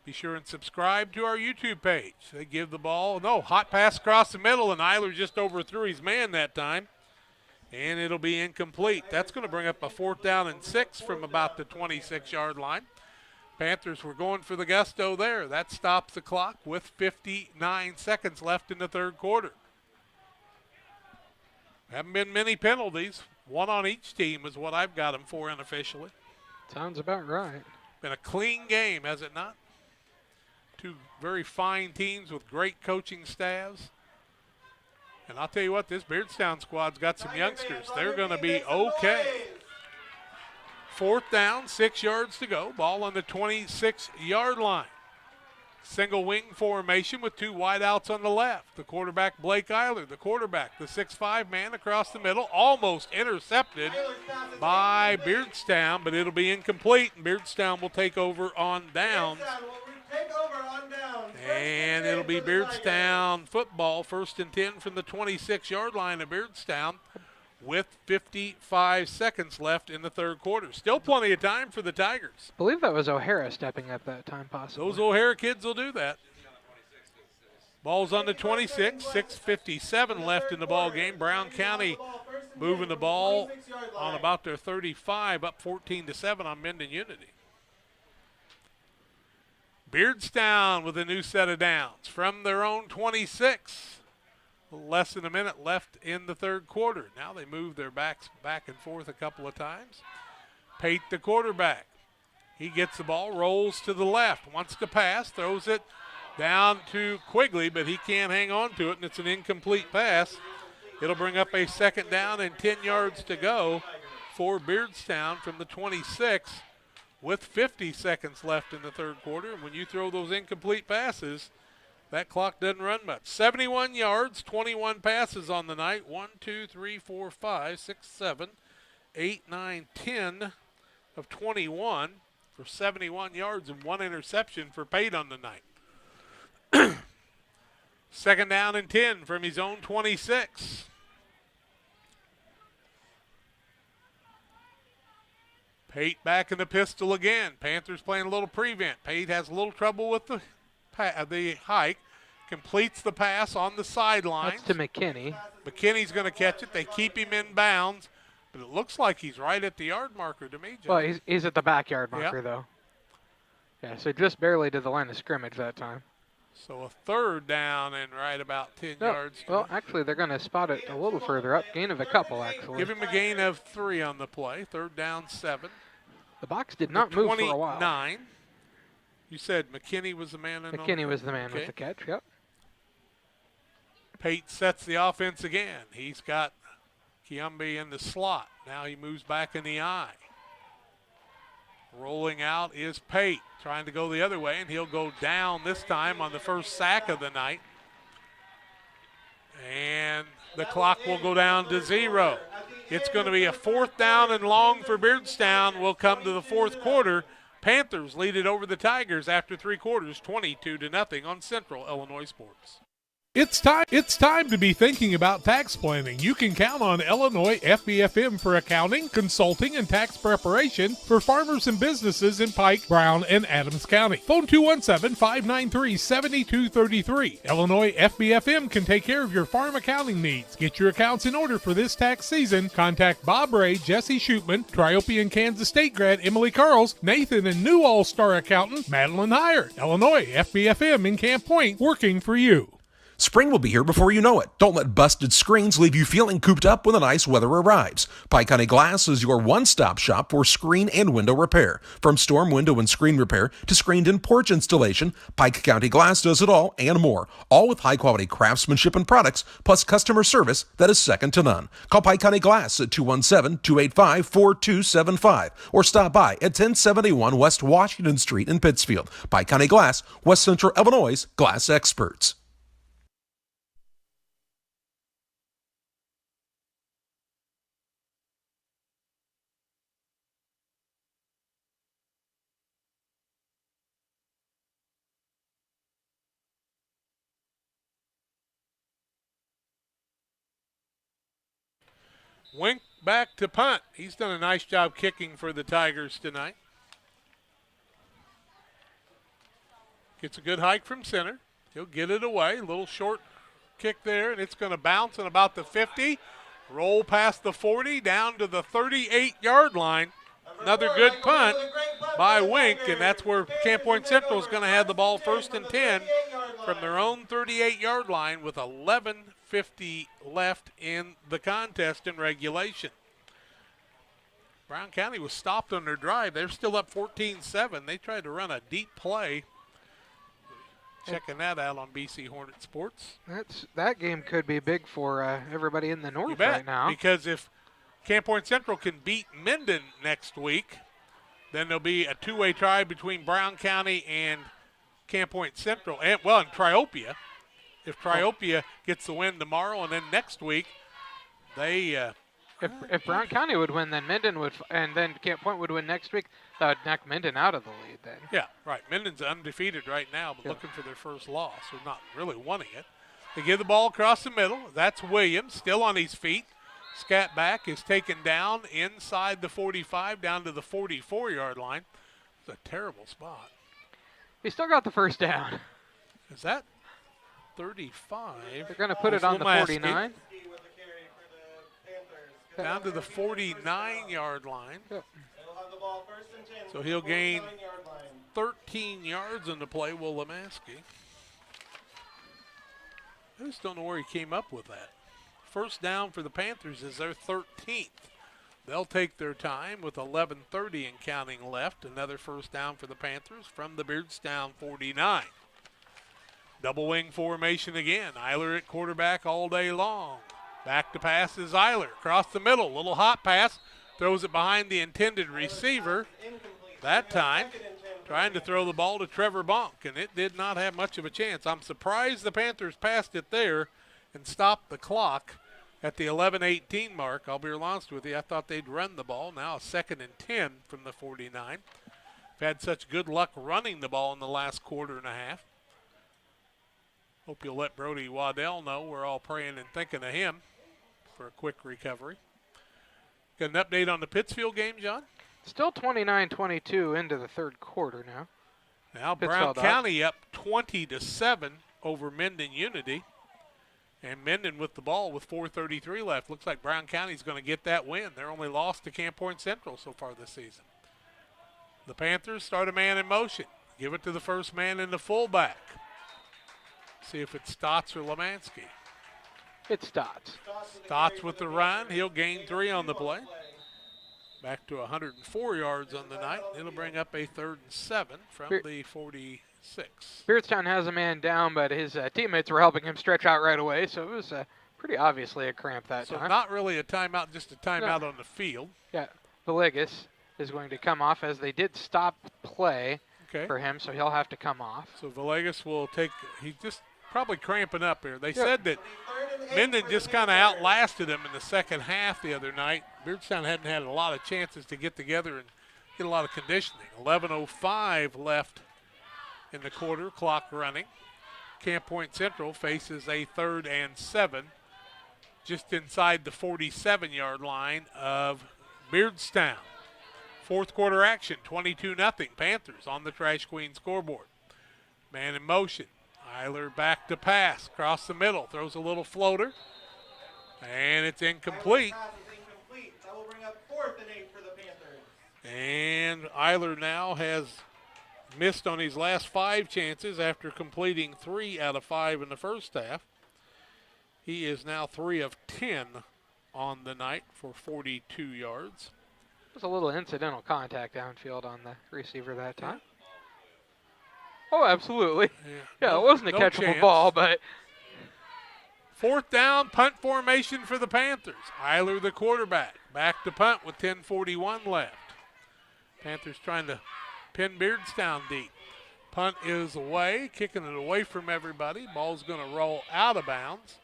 Be sure and subscribe to our YouTube page. They give the ball, hot pass across the middle, and Eiler just overthrew his man that time. And it'll be incomplete. That's going to bring up a 4th down and 6 from about the 26-yard line. Panthers were going for the gusto there. That stops the clock with 59 seconds left in the third quarter. Haven't been many penalties. 1 on each team is what I've got them for unofficially. Sounds about right. Been a clean game, has it not? 2 very fine teams with great coaching staffs. And I'll tell you what, this Beardstown squad's got some youngsters. They're going to be okay. 4th down, 6 yards to go. Ball on the 26-yard line. Single wing formation with 2 wideouts on the left. The quarterback, Blake Eiler, the quarterback, the 6'5" man across the middle, almost intercepted by Beardstown, but it'll be incomplete, and Beardstown will take over on downs. And it'll be Beardstown football, 1st and 10 from the 26-yard line of Beardstown with 55 seconds left in the third quarter. Still plenty of time for the Tigers. I believe that was O'Hara stepping up that time possibly. Those O'Hara kids will do that. Ball's on the 26, 6:57 left in the ball game. Brown County moving the ball on about their 35, up 14-7 on Minden Unity. Beardstown with a new set of downs from their own 26. Less than a minute left in the third quarter. Now they move their backs back and forth a couple of times. Pate, the quarterback. He gets the ball, rolls to the left, wants to pass, throws it down to Quigley, but he can't hang on to it, and it's an incomplete pass. It'll bring up a second down and 10 yards to go for Beardstown from the 26 with 50 seconds left in the third quarter. And when you throw those incomplete passes, that clock doesn't run much. 71 yards, 21 passes on the night. 1, 2, 3, 4, 5, 6, 7, 8, 9, 10 of 21 for 71 yards and 1 interception for Pate on the night. Second down and 10 from his own 26. Pate back in the pistol again. Panthers playing a little prevent. Pate has a little trouble with the hike. Completes the pass on the sidelines. That's to McKinney. McKinney's going to catch it. They keep him in bounds, but it looks like he's right at the yard marker to me, John. Well, he's at the backyard marker, though. Yeah, so just barely to the line of scrimmage that time. So a third down and right about 10 yards. Well, actually, they're going to spot it a little further up. Gain of a couple, actually. Give him a gain of 3 on the play. Third down, 7. The box did not move for a while. 29. You said McKinney was the man in the McKinney was the man with the catch, yep. Pate sets the offense again. He's got Kiambi in the slot. Now he moves back in the eye. Rolling out is Pate, trying to go the other way, and he'll go down this time on the first sack of the night. And the clock will go down to 0. It's going to be a fourth down and long for Beardstown. We'll come to the fourth quarter. Panthers lead it over the Tigers after 3 quarters, 22-0 on Central Illinois Sports. It's time to be thinking about tax planning. You can count on Illinois FBFM for accounting, consulting, and tax preparation for farmers and businesses in Pike, Brown, and Adams County. Phone 217-593-7233. Illinois FBFM can take care of your farm accounting needs. Get your accounts in order for this tax season. Contact Bob Ray, Jesse Shootman, Triopian and Kansas State grad Emily Carls, Nathan and new All-Star accountant Madeline Heyer. Illinois FBFM in Camp Point, working for you. Spring will be here before you know it. Don't let busted screens leave you feeling cooped up when the nice weather arrives. Pike County Glass is your one-stop shop for screen and window repair. From storm window and screen repair to screened-in porch installation, Pike County Glass does it all and more. All with high-quality craftsmanship and products, plus customer service that is second to none. Call Pike County Glass at 217-285-4275 or stop by at 1071 West Washington Street in Pittsfield. Pike County Glass, West Central Illinois' glass experts. Wink back to punt. He's done a nice job kicking for the Tigers tonight. Gets a good hike from center. He'll get it away. A little short kick there, and it's going to bounce on about the 50. Roll past the 40, down to the 38-yard line. Another good punt by Wink, and that's where Camp Point Central is going to have the ball first and 10 from their own 38-yard line with 11:50 left in the contest in regulation. Brown County was stopped on their drive. They're still up 14-7. They tried to run a deep play. Checking that out on BC Hornet Sports. That game could be big for everybody in the north You bet, right now. because if Camp Point Central can beat Minden next week, then there'll be a two-way tie between Brown County and Camp Point Central, and Triopia. If Triopia gets the win tomorrow, and then next week, they if Brown County would win, then Minden would, and then Camp Point would win next week. That would knock Minden out of the lead then. Yeah, right. Minden's undefeated right now, but looking for their first loss. They're not really wanting it. They give the ball across the middle. That's Williams, still on his feet. Scat back is taken down inside the 45, down to the 44-yard line. It's a terrible spot. He still got the first down. Is that 35? They're going to put it on the 49. Down to the 49-yard line. Yep. So he'll gain 13 yards in the play, Willimaski. I just don't know where he came up with that. First down for the Panthers is their 13th. They'll take their time with 11:30 and counting left. Another first down for the Panthers from the Beardstown 49. Double wing formation again. Eiler at quarterback all day long. Back to pass is Eiler. Across the middle. Little hot pass. Throws it behind the intended receiver. That time, trying to throw the ball to Trevor Bonk, and it did not have much of a chance. I'm surprised the Panthers passed it there and stopped the clock at the 11:18 mark. I'll be real honest with you. I thought they'd run the ball. Now a 2nd and 10 from the 49. They've had such good luck running the ball in the last quarter and a half. Hope you'll let Brody Waddell know we're all praying and thinking of him for a quick recovery. Got an update on the Pittsfield game, John? Still 29-22 into the third quarter now. Now Brown County up 20-7 over Minden Unity. And Minden with the ball with 4:33 left. Looks like Brown County's going to get that win. They're only lost to Camp Point Central so far this season. The Panthers start a man in motion. Give it to the first man in the fullback. See if it's Stotts or Lemansky. It's Stotts. Stotts with the run. He'll gain 3 on the play. Back to 104 yards on the night. It'll bring up a 3rd and 7 from the 46. Beardstown has a man down, but his teammates were helping him stretch out right away, so it was pretty obviously a cramp that time. So not really a timeout, just a timeout on the field. Yeah, Villegas is going to come off as they did stop play for him, so he'll have to come off. So Villegas will take, he's just probably cramping up here. They said that Minden just kind of outlasted him in the second half the other night. Beardstown hadn't had a lot of chances to get together and get a lot of conditioning. 11:05 left in the quarter, clock running. Camp Point Central faces a 3rd and 7 just inside the 47-yard line of Beardstown. Fourth quarter action, 22-0. Panthers on the Trash Queen scoreboard. Man in motion. Eiler back to pass, across the middle, throws a little floater, and it's incomplete. That will bring up 4th and 8 for the Panthers. And Eiler now has missed on his last 5 chances after completing 3 out of 5 in the first half. He is now 3 of 10 on the night for 42 yards. There's a little incidental contact downfield on the receiver that time. Oh, absolutely. Yeah, it wasn't a catchable ball, but. 4th down, punt formation for the Panthers. Eiler, the quarterback, back to punt with 10:41 left. Panthers trying to pin Beardstown deep. Punt is away, kicking it away from everybody. Ball's going to roll out of bounds.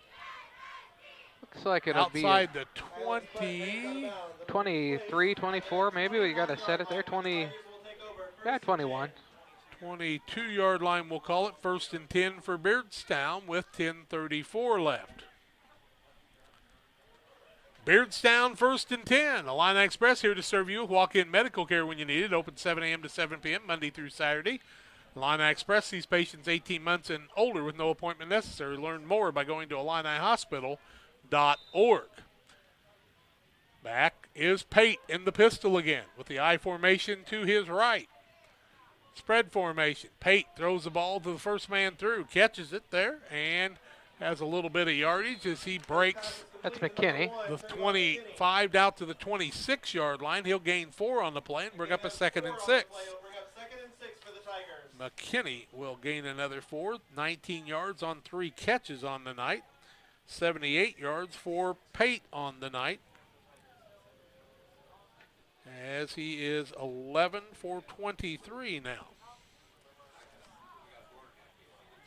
Looks like it'll be outside the 20. 23, 24, maybe. We got to set it there. 20. Yeah, 21. 22-yard line, we'll call it. 1st and 10 for Beardstown with 10:34 left. Beardstown 1st and 10. Illini Express here to serve you with walk-in medical care when you need it. Open 7 a.m. to 7 p.m. Monday through Saturday. Illini Express sees patients 18 months and older with no appointment necessary. Learn more by going to IlliniHospital.org. Back is Pate in the pistol again with the I formation to his right. Spread formation. Pate throws the ball to the first man through, catches it there, and has a little bit of yardage as he breaks. That's McKinney. The 25 out to the 26-yard line. He'll gain 4 on the play and bring up a 2nd and 6. McKinney will gain another 4, 19 yards on 3 catches on the night, 78 yards for Pate on the night, as he is 11 for 23 now.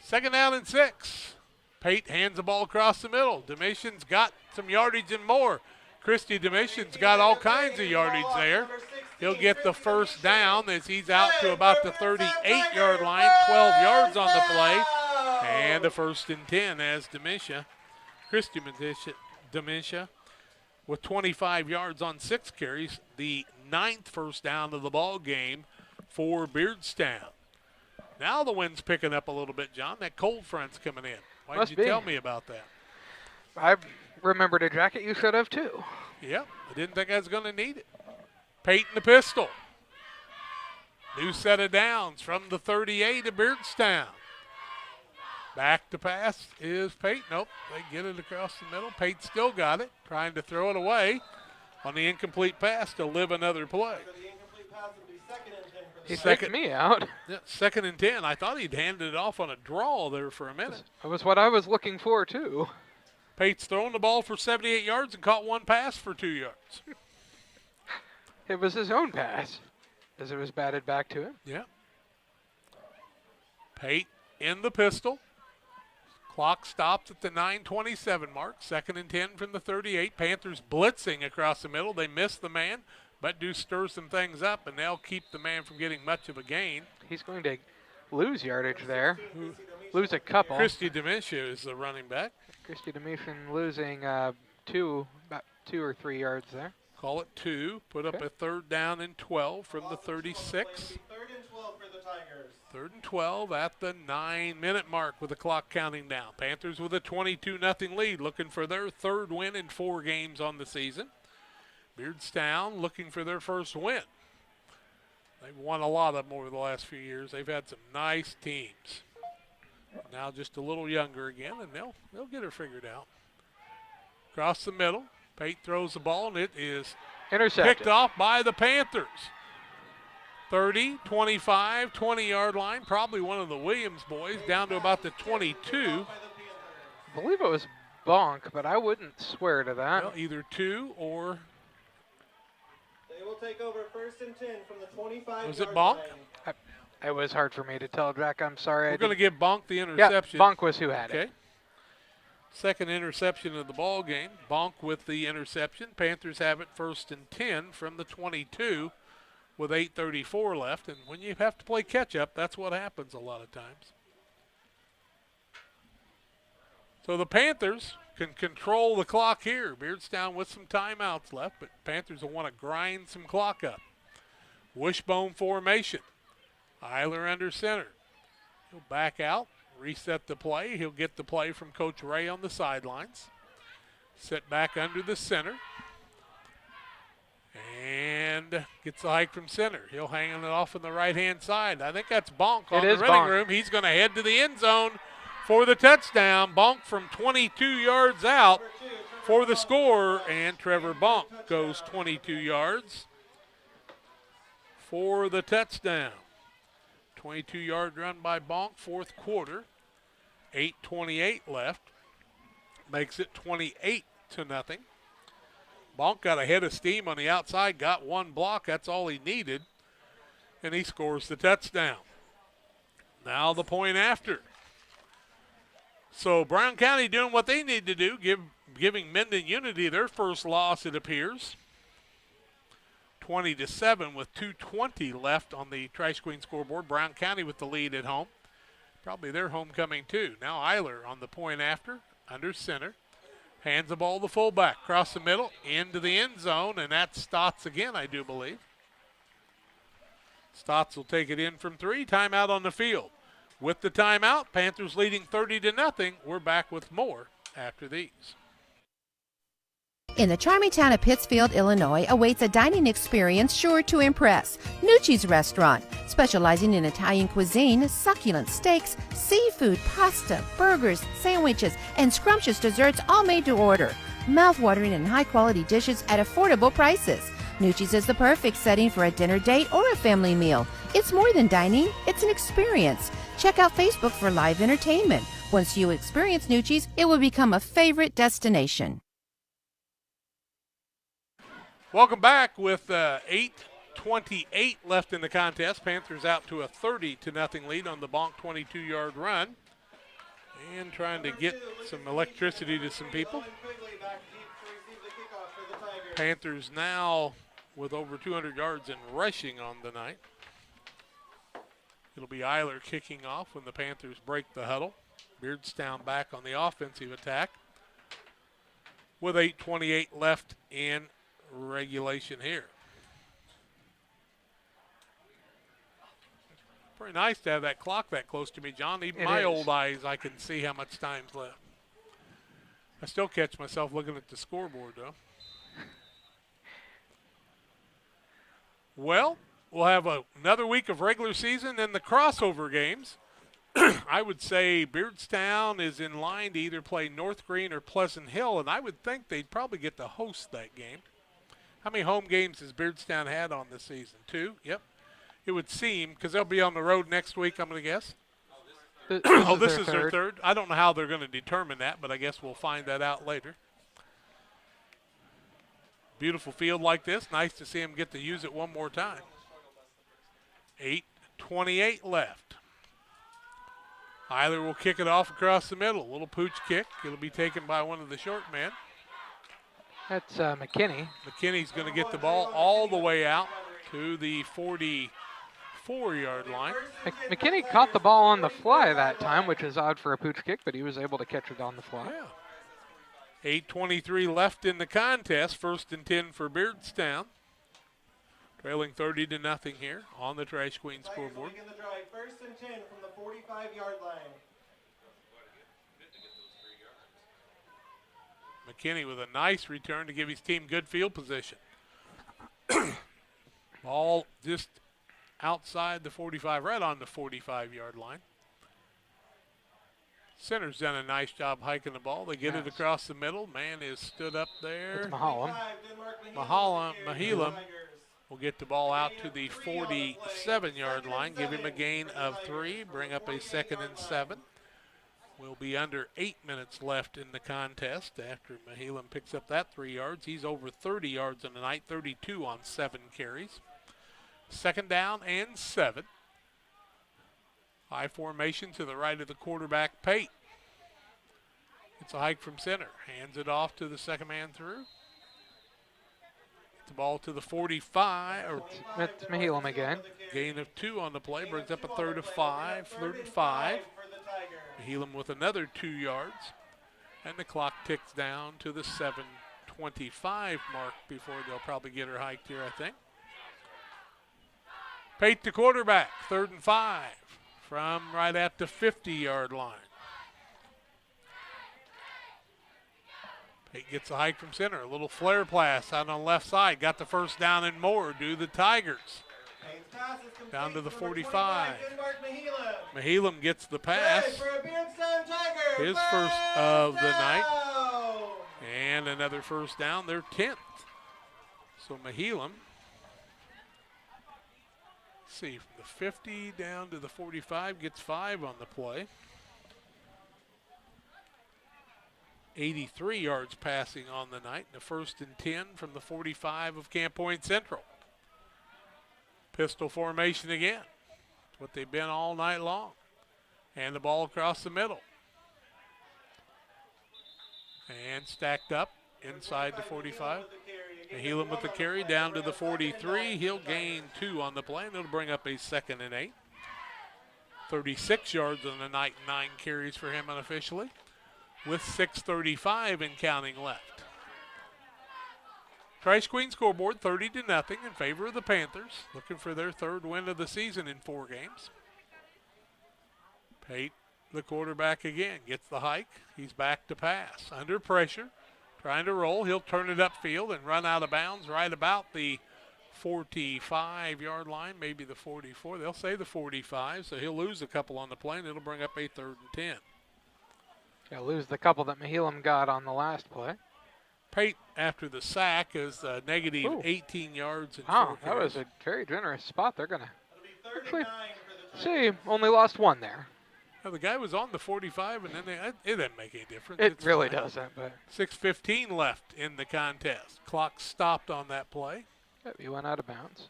2nd down and 6. Pate hands the ball across the middle. Domitian's got some yardage and more. Christy Domitian's got all kinds of yardage there. He'll get the first down as he's out to about the 38-yard line, 12 yards on the play, and a 1st and 10 as Christy Domitia, with 25 yards on 6 carries, the 9th first down of the ball game for Beardstown. Now the wind's picking up a little bit, John. That cold front's coming in. Why didn't you tell me about that? I remembered a jacket. You should have, too. Yep, I didn't think I was going to need it. Peyton the pistol. New set of downs from the 38 of Beardstown. Back to pass is Pate. Nope, they get it across the middle. Pate still got it, trying to throw it away on the incomplete pass to live another play. He faked me out. Yeah, 2nd and 10. I thought he'd handed it off on a draw there for a minute. That was what I was looking for, too. Pate's thrown the ball for 78 yards and caught one pass for 2 yards. It was his own pass as it was batted back to him. Yeah. Pate in the pistol. Clock stops at the 9:27 mark. 2nd and 10 from the 38. Panthers blitzing across the middle. They miss the man, but do stir some things up, and they'll keep the man from getting much of a gain. He's going to lose yardage there. Lose a couple. Christy Demisha is the running back. Christy Demisha losing about 2 or 3 yards there. Call it 2. Put up a 3rd down and 12 from the 36. 3rd and 12 for the Tigers. 3rd and 12 at the 9-minute mark with the clock counting down. Panthers with a 22-0 lead, looking for their 3rd win in 4 games on the season. Beardstown looking for their first win. They've won a lot of them over the last few years. They've had some nice teams. Now just a little younger again, and they'll get her figured out. Across the middle, Pate throws the ball, and it is intercepted. Picked off by the Panthers. 30, 25, 20-yard line. Probably one of the Williams boys down to about the 22. I believe it was Bonk, but I wouldn't swear to that. Well, either 2 or... They will take over 1st and 10 from the 25. Was it Bonk? It was hard for me to tell, Jack. I'm sorry. We're going to give Bonk the interception. Yeah, Bonk was who had it. 2nd interception of the ball game. Bonk with the interception. Panthers have it 1st and 10 from the 22 with 8:34 left. And when you have to play catch-up, that's what happens a lot of times. So the Panthers can control the clock here. Beardstown with some timeouts left, but Panthers will want to grind some clock up. Wishbone formation. Eiler under center. He'll back out, reset the play. He'll get the play from Coach Ray on the sidelines. Set back under the center. And gets the hike from center. He'll hang it off on the right-hand side. I think that's Bonk on the running room. He's going to head to the end zone for the touchdown. Bonk from 22 yards out for the score, and Trevor Bonk goes 22 yards for the touchdown. 22-yard run by Bonk, 4th quarter. 8:28 left. Makes it 28-0. Bonk got a head of steam on the outside, got one block. That's all he needed, and he scores the touchdown. Now the point after. So Brown County doing what they need to do, giving Minden Unity their first loss, it appears. 20-7 with 2:20 left on the Trash Queen scoreboard. Brown County with the lead at home. Probably their homecoming too. Now Eiler on the point after, under center. Hands the ball to the fullback, across the middle, into the end zone, and that's Stotts again, I do believe. Stotts will take it in from 3. Timeout on the field. With the timeout, Panthers leading 30-0. We're back with more after these. In the charming town of Pittsfield, Illinois, awaits a dining experience sure to impress. Nucci's Restaurant, specializing in Italian cuisine, succulent steaks, seafood, pasta, burgers, sandwiches, and scrumptious desserts, all made to order. Mouth-watering and high-quality dishes at affordable prices. Nucci's is the perfect setting for a dinner date or a family meal. It's more than dining, it's an experience. Check out Facebook for live entertainment. Once you experience Nucci's, it will become a favorite destination. Welcome back with 8:28 left in the contest. Panthers out to a 30-0 lead on the Bonk 22-yard run. And trying to get some electricity to some people. Panthers now with over 200 yards in rushing on the night. It'll be Eiler kicking off when the Panthers break the huddle. Beardstown back on the offensive attack with 8:28 left in regulation here. Pretty nice to have that clock that close to me, John. Even my old eyes, I can see how much time's left. I still catch myself looking at the scoreboard, though. Well, we'll have another week of regular season and the crossover games. I would say Beardstown is in line to either play North Green or Pleasant Hill, and I would think they'd probably get to host that game. How many home games has Beardstown had on this season? 2? Yep. It would seem, because they'll be on the road next week, I'm going to guess. This is their third. I don't know how they're going to determine that, but I guess we'll find that out later. Beautiful field like this. Nice to see them get to use it one more time. 8:28 left. Eiler will kick it off across the middle. Little pooch kick. It'll be taken by one of the short men. That's McKinney. McKinney's going to get the ball all the way out to the 44-yard line. McKinney caught the ball on the fly that time, which is odd for a pooch kick, but he was able to catch it on the fly. Yeah. 8:23 left in the contest. 1st and 10 for Beardstown. Trailing 30-0 here on the Trash Queen scoreboard. 1st and 10 from the 45-yard line. McKinney with a nice return to give his team good field position. Ball just outside the 45, right on the 45-yard line. Center's done a nice job hiking the ball. They get it across the middle. Man is stood up there. It's Mahalam. Mahilam will get the ball out to the 47-yard line, give him a gain of 3, bring up a 2nd and 7. We'll be under 8 minutes left in the contest after Mahilam picks up that 3 yards. He's over 30 yards in the night, 32 on 7 carries. 2nd down and 7. High formation to the right of the quarterback, Pate. It's a hike from center. Hands it off to the second man through. The ball to the 45. It's Mahilam again. Gain of 2 on the play. Brings up a 3rd and 5. 3rd and 5. Mahilam with another 2 yards. And the clock ticks down to the 7:25 mark before they'll probably get her hiked here, I think. Pate the quarterback. 3rd and 5. From right at the 50-yard line. Pate gets a hike from center. A little flare pass out on the left side. Got the 1st down and more. Do the Tigers. Down to the 45. Mahilam gets the pass. His first of the night. And another 1st down. They're 10th. So Mahilam, see, from the 50 down to the 45, gets 5 on the play. 83 yards passing on the night. The 1st and 10 from the 45 of Camp Point Central. Pistol formation again. It's what they've been all night long. And the ball across the middle. And stacked up inside the 45. Mahilam with the carry down to the 43. He'll gain 2 on the play, and it'll bring up a 2nd and 8. 36 yards on the night, 9 carries for him unofficially, with 6:35 and counting left. Trash Queen scoreboard 30-0 in favor of the Panthers, looking for their 3rd win of the season in 4 games. Pate, the quarterback again, gets the hike. He's back to pass. Under pressure, trying to roll. He'll turn it upfield and run out of bounds right about the 45-yard line, maybe the 44. They'll say the 45, so he'll lose a couple on the play, and it'll bring up a 3rd and 10. He'll lose the couple that Mahilam got on the last play. Pate, after the sack, is negative 18 yards. And wow, that was a very generous spot. They're going to actually see, only lost 1 there. Now, the guy was on the 45, and then it doesn't make any difference. It really doesn't. But 6:15 left in the contest. Clock stopped on that play. Yep, he went out of bounds.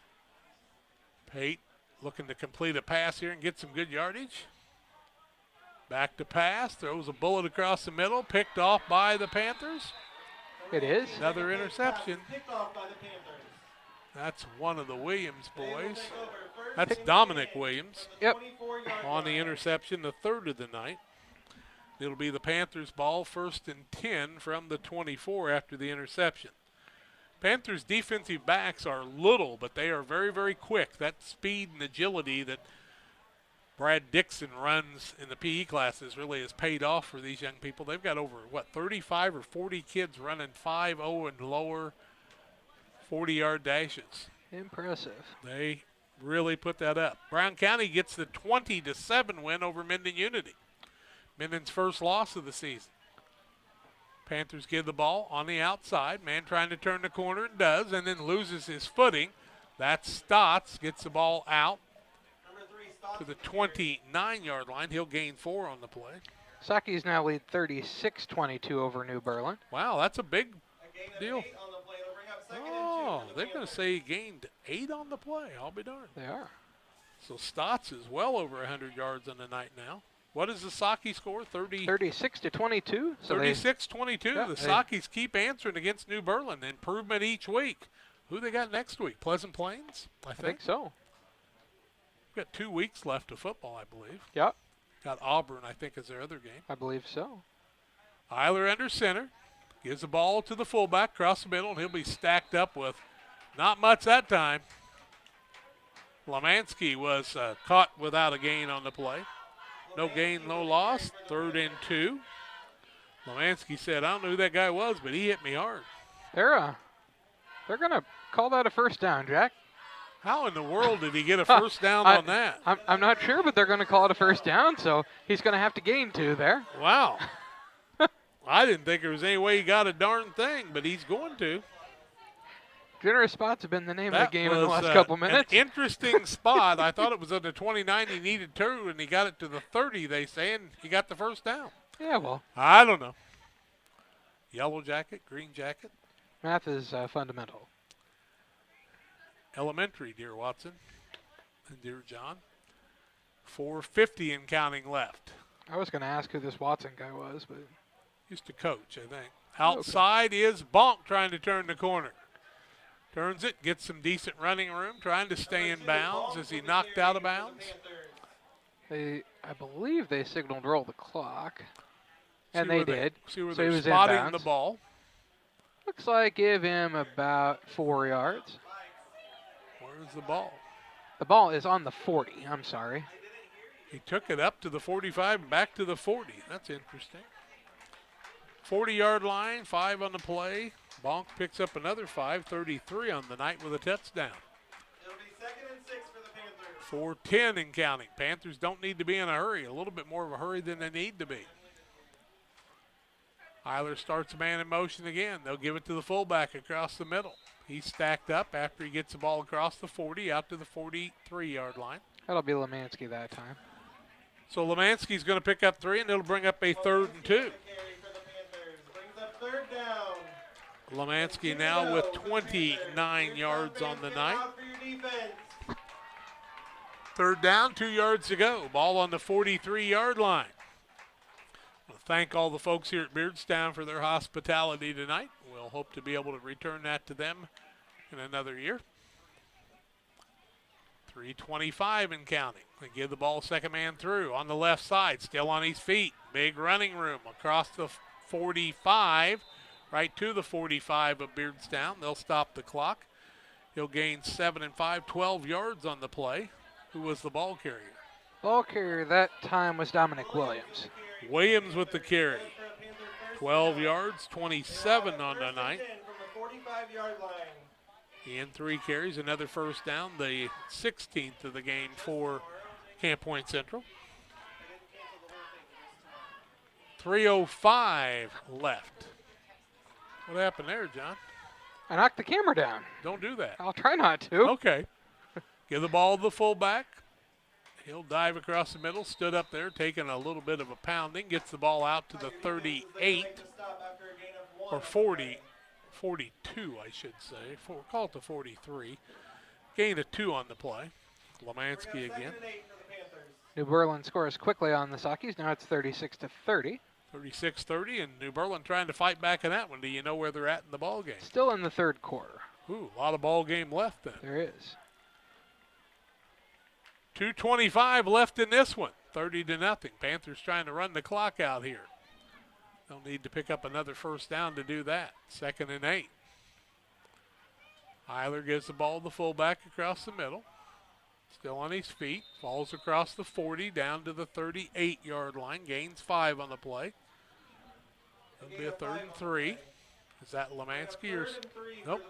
Pate looking to complete a pass here and get some good yardage. Back to pass, throws a bullet across the middle, picked off by the Panthers. It is. Another interception. That's one of the Williams boys. That's Dominic Williams. Yep. On the interception, the 3rd of the night. It'll be the Panthers' ball, 1st and 10 from the 24 after the interception. Panthers' defensive backs are little, but they are very, very quick. That speed and agility that Brad Dixon runs in the PE classes really has paid off for these young people. They've got over, 35 or 40 kids running 5.0 and lower 40-yard dashes. Impressive. They really put that up. Brown County gets the 20-7 win over Minden Unity. Minden's first loss of the season. Panthers give the ball on the outside. Man trying to turn the corner and does, and then loses his footing. That's Stotts. Gets the ball out to the 29-yard line. He'll gain 4 on the play. Saki's now lead 36-22 over New Berlin. Wow, that's a big deal. Oh, they're going to say he gained 8 on the play. I'll be darned. They are. So Stotts is well over 100 yards on the night now. What is the Saki score? 36-22. So 36-22. Yeah, the Sakis keep answering against New Berlin. Improvement each week. Who they got next week? Pleasant Plains? I think so. We've got 2 weeks left of football, I believe. Yep. Got Auburn, I think, is their other game. I believe so. Eiler under center. Gives the ball to the fullback, across the middle, and he'll be stacked up with not much that time. Lemansky was caught without a gain on the play. No gain, no loss. 3rd and 2. Lemansky said, I don't know who that guy was, but he hit me hard. They're going to call that a first down, Jack. How in the world did he get a first down on that? I'm not sure, but they're going to call it a first down, so he's going to have to gain 2 there. Wow. I didn't think there was any way he got a darn thing, but he's going to. Generous spots have been the name of the game in the last couple minutes. An interesting spot. I thought it was on the 29. He needed 2, and he got it to the 30, they say, and he got the first down. Yeah, well. I don't know. Yellow jacket, green jacket. Math is fundamental. Elementary, dear Watson and dear John. 4:50 and counting left. I was going to ask who this Watson guy was, but used to coach, I think. Outside is Bonk trying to turn the corner. Turns it, gets some decent running room, trying to stay in bounds. Is he knocked out of bounds? I believe they signaled roll the clock, and they did. See where So he they're was spotting inbounds. the ball. Looks like give him about 4 yards. Where's the ball? The ball is on the 40. I'm sorry. He took it up to the 45 and back to the 40. That's interesting. 40-yard line, 5 on the play. Bonk picks up another 5, 33 on the night with a touchdown. It'll be 2nd and 6 for the Panthers. 4:10 and counting. Panthers don't need to be in a hurry, a little bit more of a hurry than they need to be. Eiler starts a man in motion again. They'll give it to the fullback across the middle. He's stacked up after he gets the ball across the 40 out to the 43-yard line. That'll be Lemansky that time. So Lemansky's going to pick up 3, and it'll bring up a 3rd and 2. Brings up 3rd down. Lemansky now with 29 yards on the night. 3rd down, 2 yards to go. Ball on the 43-yard line. I want to thank all the folks here at Beardstown for their hospitality tonight. We'll hope to be able to return that to them in another year. 3:25 and counting. They give the ball second man through on the left side, still on his feet. Big running room across the 45, right to the 45 of Beardstown. They'll stop the clock. He'll gain 7 and 5, 12 yards on the play. Who was the ball carrier? Ball carrier that time was Dominic Williams. Williams with the carry. 12 yards, 27 on the night. From the 45-yard line. He in 3 carries, another first down, the 16th of the game for Camp Point Central. 3:05 left. What happened there, John? I knocked the camera down. Don't do that. I'll try not to. Okay. Give the ball to the fullback. He'll dive across the middle, stood up there, taking a little bit of a pounding, gets the ball out to the 38 or 40. 42, I should say. Call it the 43. Gain of 2 on the play. Lemansky again. New Berlin scores quickly on the Sakis. Now it's 36-30. 36-30, and New Berlin trying to fight back in that one. Do you know where they're at in the ball game? Still in the 3rd quarter. Ooh, a lot of ball game left then. There is. 2:25 left in this one. 30-0. Panthers trying to run the clock out here. They'll need to pick up another first down to do that. 2nd and 8. Eiler gives the ball to the fullback across the middle. Still on his feet. Falls across the 40 down to the 38-yard line. Gains 5 on the play. It'll be a 3rd and 3. Is that Lemansky or? Nope.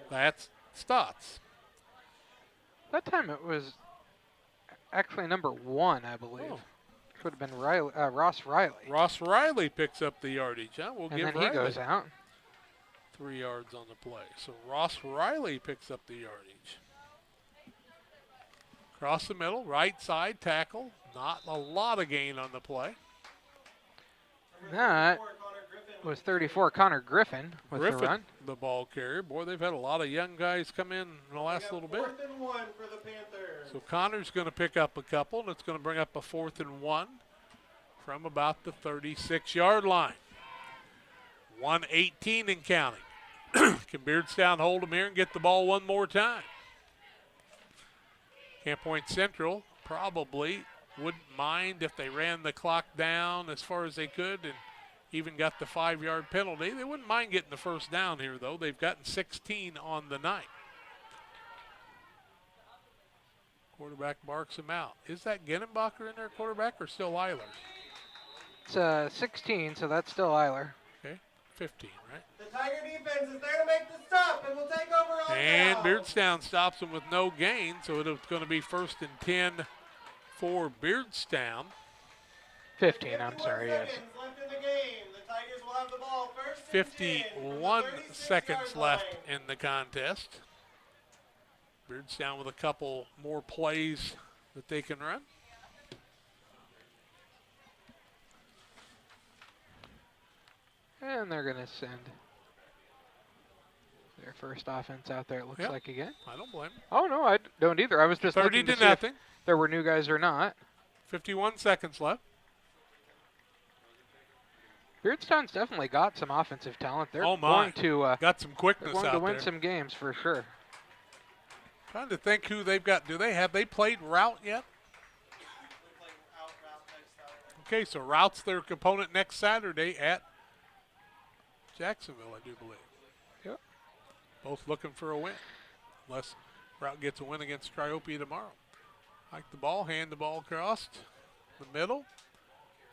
That's Stotts. That time it was actually number 1, I believe. Oh. Would have been Ross Riley. Ross Riley picks up the yardage, huh? We'll And give then he Riley goes out. 3 yards on the play. So Ross Riley picks up the yardage. Across the middle, right side tackle. Not a lot of gain on the play. That was 34, Connor Griffin with the run. The ball carrier. Boy, they've had a lot of young guys come in the last little bit. 4th and 1 for the Panthers. So Connor's going to pick up a couple, and it's going to bring up a 4th and 1 from about the 36-yard line. 1:18 and counting. Can Beardstown hold them here and get the ball one more time? Camp Point Central probably wouldn't mind if they ran the clock down as far as they could and even got the 5-yard penalty. They wouldn't mind getting the first down here, though. They've gotten 16 on the night. Quarterback marks him out. Is that Genenbacher in there, quarterback, or still Eiler? It's 16, so that's still Eiler. Okay, 15, right? The Tiger defense is there to make the stop, and we'll take over on And down. Beardstown stops them with no gain, so it's going to be 1st and 10 for Beardstown. 15, I'm sorry, yes. Left in the game. The Tigers will have the ball first. 51 seconds left in the contest. Beardstown with a couple more plays that they can run. And they're going to send their first offense out there, it looks Yep. like again. I don't blame them. Oh, no, I don't either. I was just 30 looking to to see if nothing. there were new guys or not. 51 seconds left. Beardstown's definitely got some offensive talent. They're Oh, my. going to Got some quickness they're going to out win there. some games for sure. Trying to think who they've got. Have they played route yet? Okay, so route's their opponent next Saturday at Jacksonville, I do believe. Yep. Both looking for a win, unless route gets a win against Triopia tomorrow. Like the ball, hand the ball across the middle.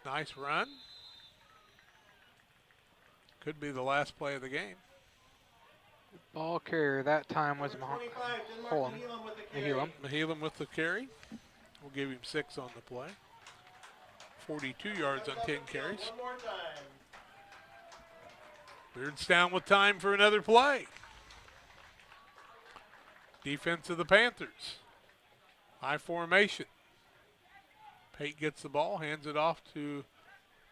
Nice run. Could be the last play of the game. Ball carrier that time was Mahelam with the carry. We'll give him 6 on the play. 42 yards on 10 carries. One more time. Beardstown with time for another play. Defense of the Panthers. High formation. Pate gets the ball, hands it off to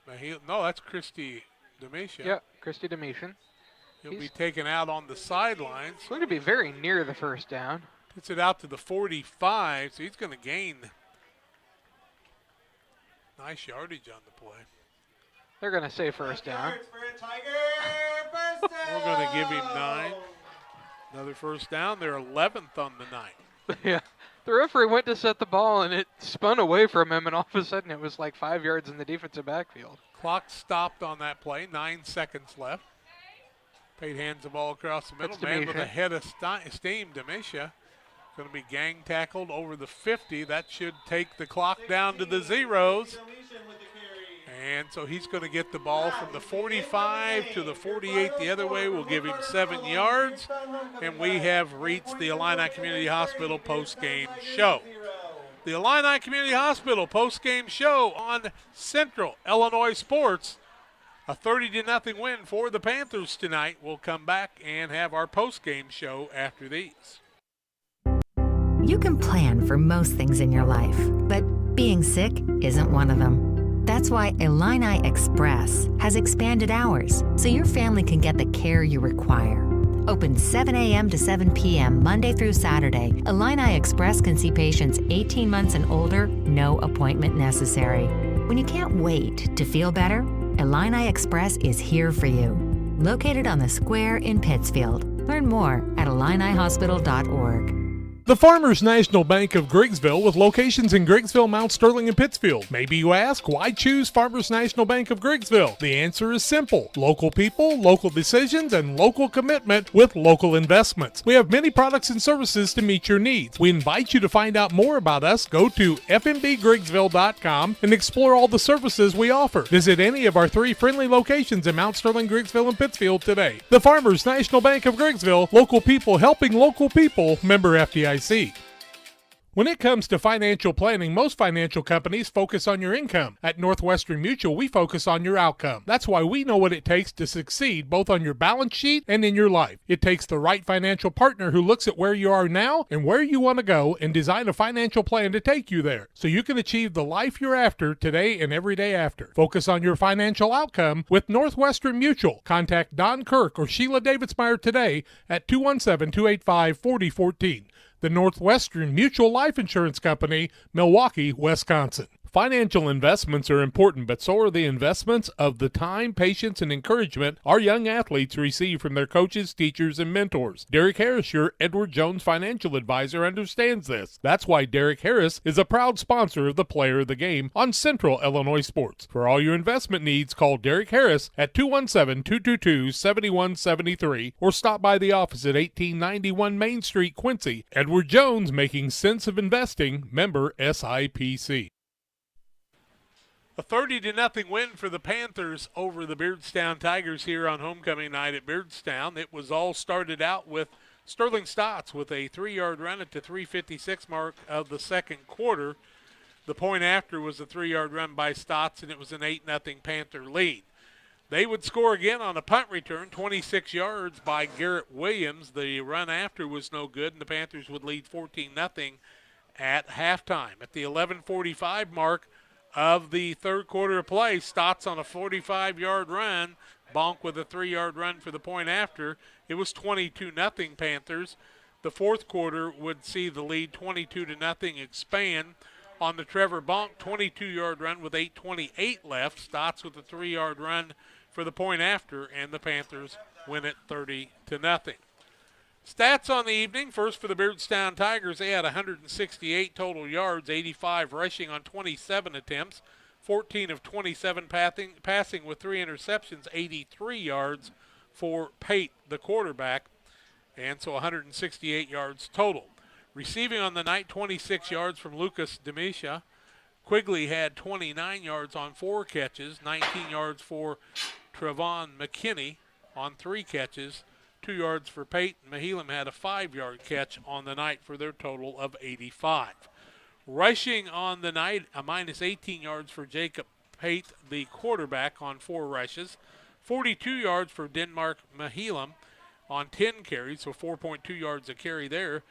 Mahelam. No, that's Christy Demisha. Yep, Christy Demetian. He'll be taken out on the sidelines. He's going to be very near the first down. Gets it out to the 45, so he's going to gain nice yardage on the play. They're going to say first down. We're going to give him 9. Another first down. They're 11th on the night. Yeah. The referee went to set the ball, and it spun away from him, and all of a sudden it was like 5 yards in the defensive backfield. Clock stopped on that play. 9 seconds left. Pate hands the ball across the middle. That's Man with Demisha. a head of steam, Demisha. Going to be gang tackled over the 50. That should take the clock down to the zeros. And so he's going to get the ball from the 45 to the 48 the other way. We'll give him 7 yards. And we have reached the Illini Community Hospital postgame show. The Illini Community Hospital postgame show on Central Illinois Sports. A 30-0 win for the Panthers tonight. We'll come back and have our postgame show after these. You can plan for most things in your life, but being sick isn't one of them. That's why Illini Express has expanded hours so your family can get the care you require. Open 7 a.m. to 7 p.m. Monday through Saturday, Illini Express can see patients 18 months and older, no appointment necessary. When you can't wait to feel better, Illini Express is here for you. Located on the square in Pittsfield. Learn more at IlliniHospital.org. The Farmers National Bank of Griggsville with locations in Griggsville, Mount Sterling, and Pittsfield. Maybe you ask, why choose Farmers National Bank of Griggsville? The answer is simple. Local people, local decisions, and local commitment with local investments. We have many products and services to meet your needs. We invite you to find out more about us. Go to fmbgriggsville.com and explore all the services we offer. Visit any of our 3 friendly locations in Mount Sterling, Griggsville, and Pittsfield today. The Farmers National Bank of Griggsville, local people helping local people, member FDIC. When it comes to financial planning, most financial companies focus on your income. At Northwestern Mutual, we focus on your outcome. That's why we know what it takes to succeed both on your balance sheet and in your life. It takes the right financial partner who looks at where you are now and where you want to go and design a financial plan to take you there so you can achieve the life you're after today and every day after. Focus on your financial outcome with Northwestern Mutual. Contact Don Kirk or Sheila Davidsmeyer today at 217-285-4014. The Northwestern Mutual Life Insurance Company, Milwaukee, Wisconsin. Financial investments are important, but so are the investments of the time, patience, and encouragement our young athletes receive from their coaches, teachers, and mentors. Derek Harris, your Edward Jones financial advisor, understands this. That's why Derek Harris is a proud sponsor of the Player of the Game on Central Illinois Sports. For all your investment needs, call Derek Harris at 217-222-7173 or stop by the office at 1891 Main Street, Quincy. Edward Jones, making sense of investing, member SIPC. A 30-0 win for the Panthers over the Beardstown Tigers here on homecoming night at Beardstown. It was all started out with Sterling Stotts with a 3-yard run at the 3:56 mark of the second quarter. The point after was a 3-yard run by Stotts, and it was an 8-0 Panther lead. They would score again on a punt return, 26 yards by Garrett Williams. The run after was no good, and the Panthers would lead 14-0 at halftime. At the 11:45 mark of the third quarter of play, Stotts on a 45-yard run, Bonk with a 3-yard run for the point after. It was 22-0 Panthers. The fourth quarter would see the lead 22-0 expand on the Trevor Bonk 22-yard run with 8:28 left. Stotts with a 3-yard run for the point after, and the Panthers win it 30-0. Stats on the evening. First for the Beardstown Tigers, they had 168 total yards, 85 rushing on 27 attempts, 14 of 27 passing with 3 interceptions, 83 yards for Pate, the quarterback, and so 168 yards total. Receiving on the night, 26 yards from Lucas Demisha. Quigley had 29 yards on 4 catches, 19 yards for Trevon McKinney on 3 catches, 2 yards for Peyton. Mahelam had a 5-yard catch on the night for their total of 85. Rushing on the night, a minus 18 yards for Jacob Pate, the quarterback, on 4 rushes. 42 yards for Denmark Mahelam on 10 carries, so 4.2 yards a carry there.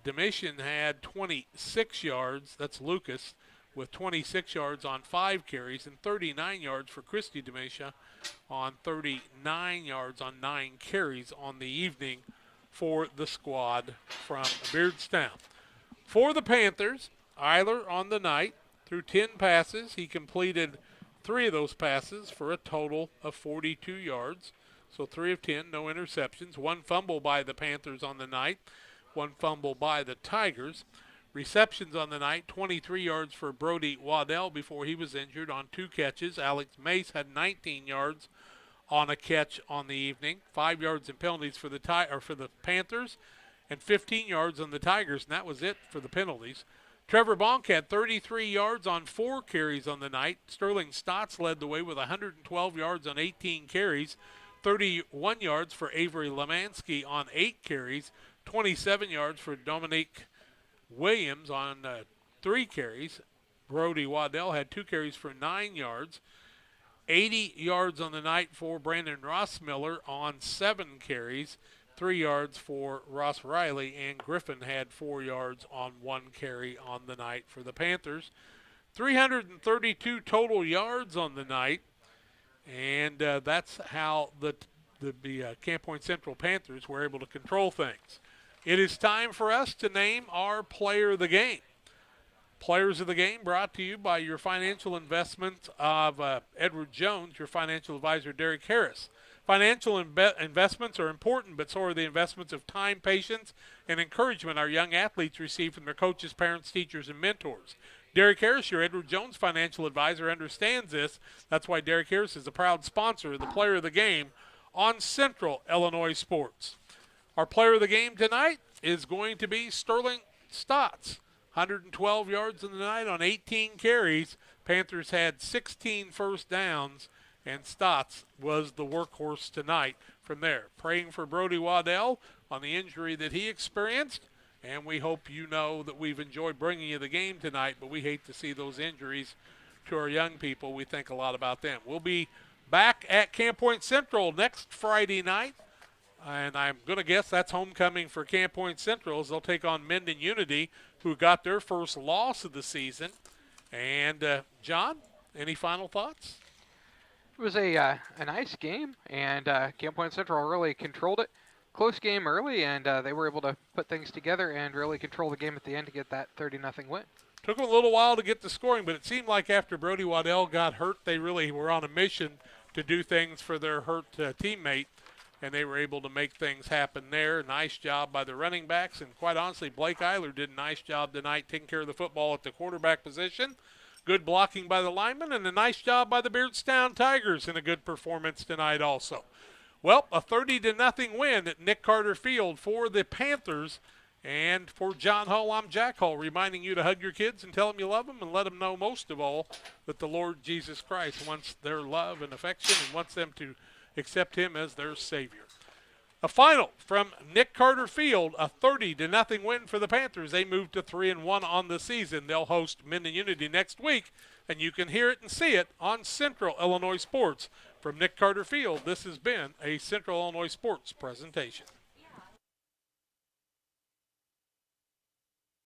Domitian had 26 yards, that's Lucas, with 26 yards on 5 carries, and 39 yards for Christy Demisha on 39 yards on 9 carries on the evening for the squad from Beardstown. For the Panthers, Eiler on the night threw 10 passes. He completed 3 of those passes for a total of 42 yards. So 3 of 10, no interceptions. 1 fumble by the Panthers on the night, 1 fumble by the Tigers. Receptions on the night, 23 yards for Brody Waddell before he was injured on 2 catches. Alex Mace had 19 yards on a catch on the evening. 5 yards in penalties for the Panthers, and 15 yards on the Tigers, and that was it for the penalties. Trevor Bonk had 33 yards on 4 carries on the night. Sterling Stotts led the way with 112 yards on 18 carries. 31 yards for Avery Lemansky on 8 carries. 27 yards for Dominique Williams on 3 carries. Brody Waddell had 2 carries for 9 yards. 80 yards on the night for Brandon Rossmiller on 7 carries. 3 yards for Ross Riley, and Griffin had 4 yards on 1 carry on the night for the Panthers. 332 total yards on the night, and that's how the Camp Point Central Panthers were able to control things. It is time for us to name our player of the game. Players of the game brought to you by your financial investment of Edward Jones, your financial advisor, Derek Harris. Financial investments are important, but so are the investments of time, patience, and encouragement our young athletes receive from their coaches, parents, teachers, and mentors. Derek Harris, your Edward Jones financial advisor, understands this. That's why Derek Harris is a proud sponsor of the player of the game on Central Illinois Sports. Our player of the game tonight is going to be Sterling Stotts. 112 yards in the night on 18 carries. Panthers had 16 first downs, and Stotts was the workhorse tonight from there. Praying for Brody Waddell on the injury that he experienced, And we hope you know that we've enjoyed bringing you the game tonight, but we hate to see those injuries to our young people. We think a lot about them. We'll be back at Camp Point Central next Friday night, and I'm going to guess that's homecoming for Camp Point Central as they'll take on Minden Unity, who got their first loss of the season. And, John, any final thoughts? It was a nice game, and Camp Point Central really controlled it. Close game early, and they were able to put things together and really control the game at the end to get that 30-0 win. Took them a little while to get the scoring, but it seemed like after Brody Waddell got hurt, they really were on a mission to do things for their hurt teammate, and they were able to make things happen there. Nice job by the running backs, and quite honestly, Blake Eiler did a nice job tonight taking care of the football at the quarterback position. Good blocking by the linemen, and a nice job by the Beardstown Tigers, and a good performance tonight also. Well, a 30-0 win at Nick Carter Field for the Panthers. And for John Hull, I'm Jack Hull, reminding you to hug your kids and tell them you love them, and let them know most of all that the Lord Jesus Christ wants their love and affection and wants them to accept him as their Savior. A final from Nick Carter Field, a 30-0 win for the Panthers. They move to 3-1 on the season. They'll host Minden Unity next week, and you can hear it and see it on Central Illinois Sports. From Nick Carter Field, this has been a Central Illinois Sports presentation.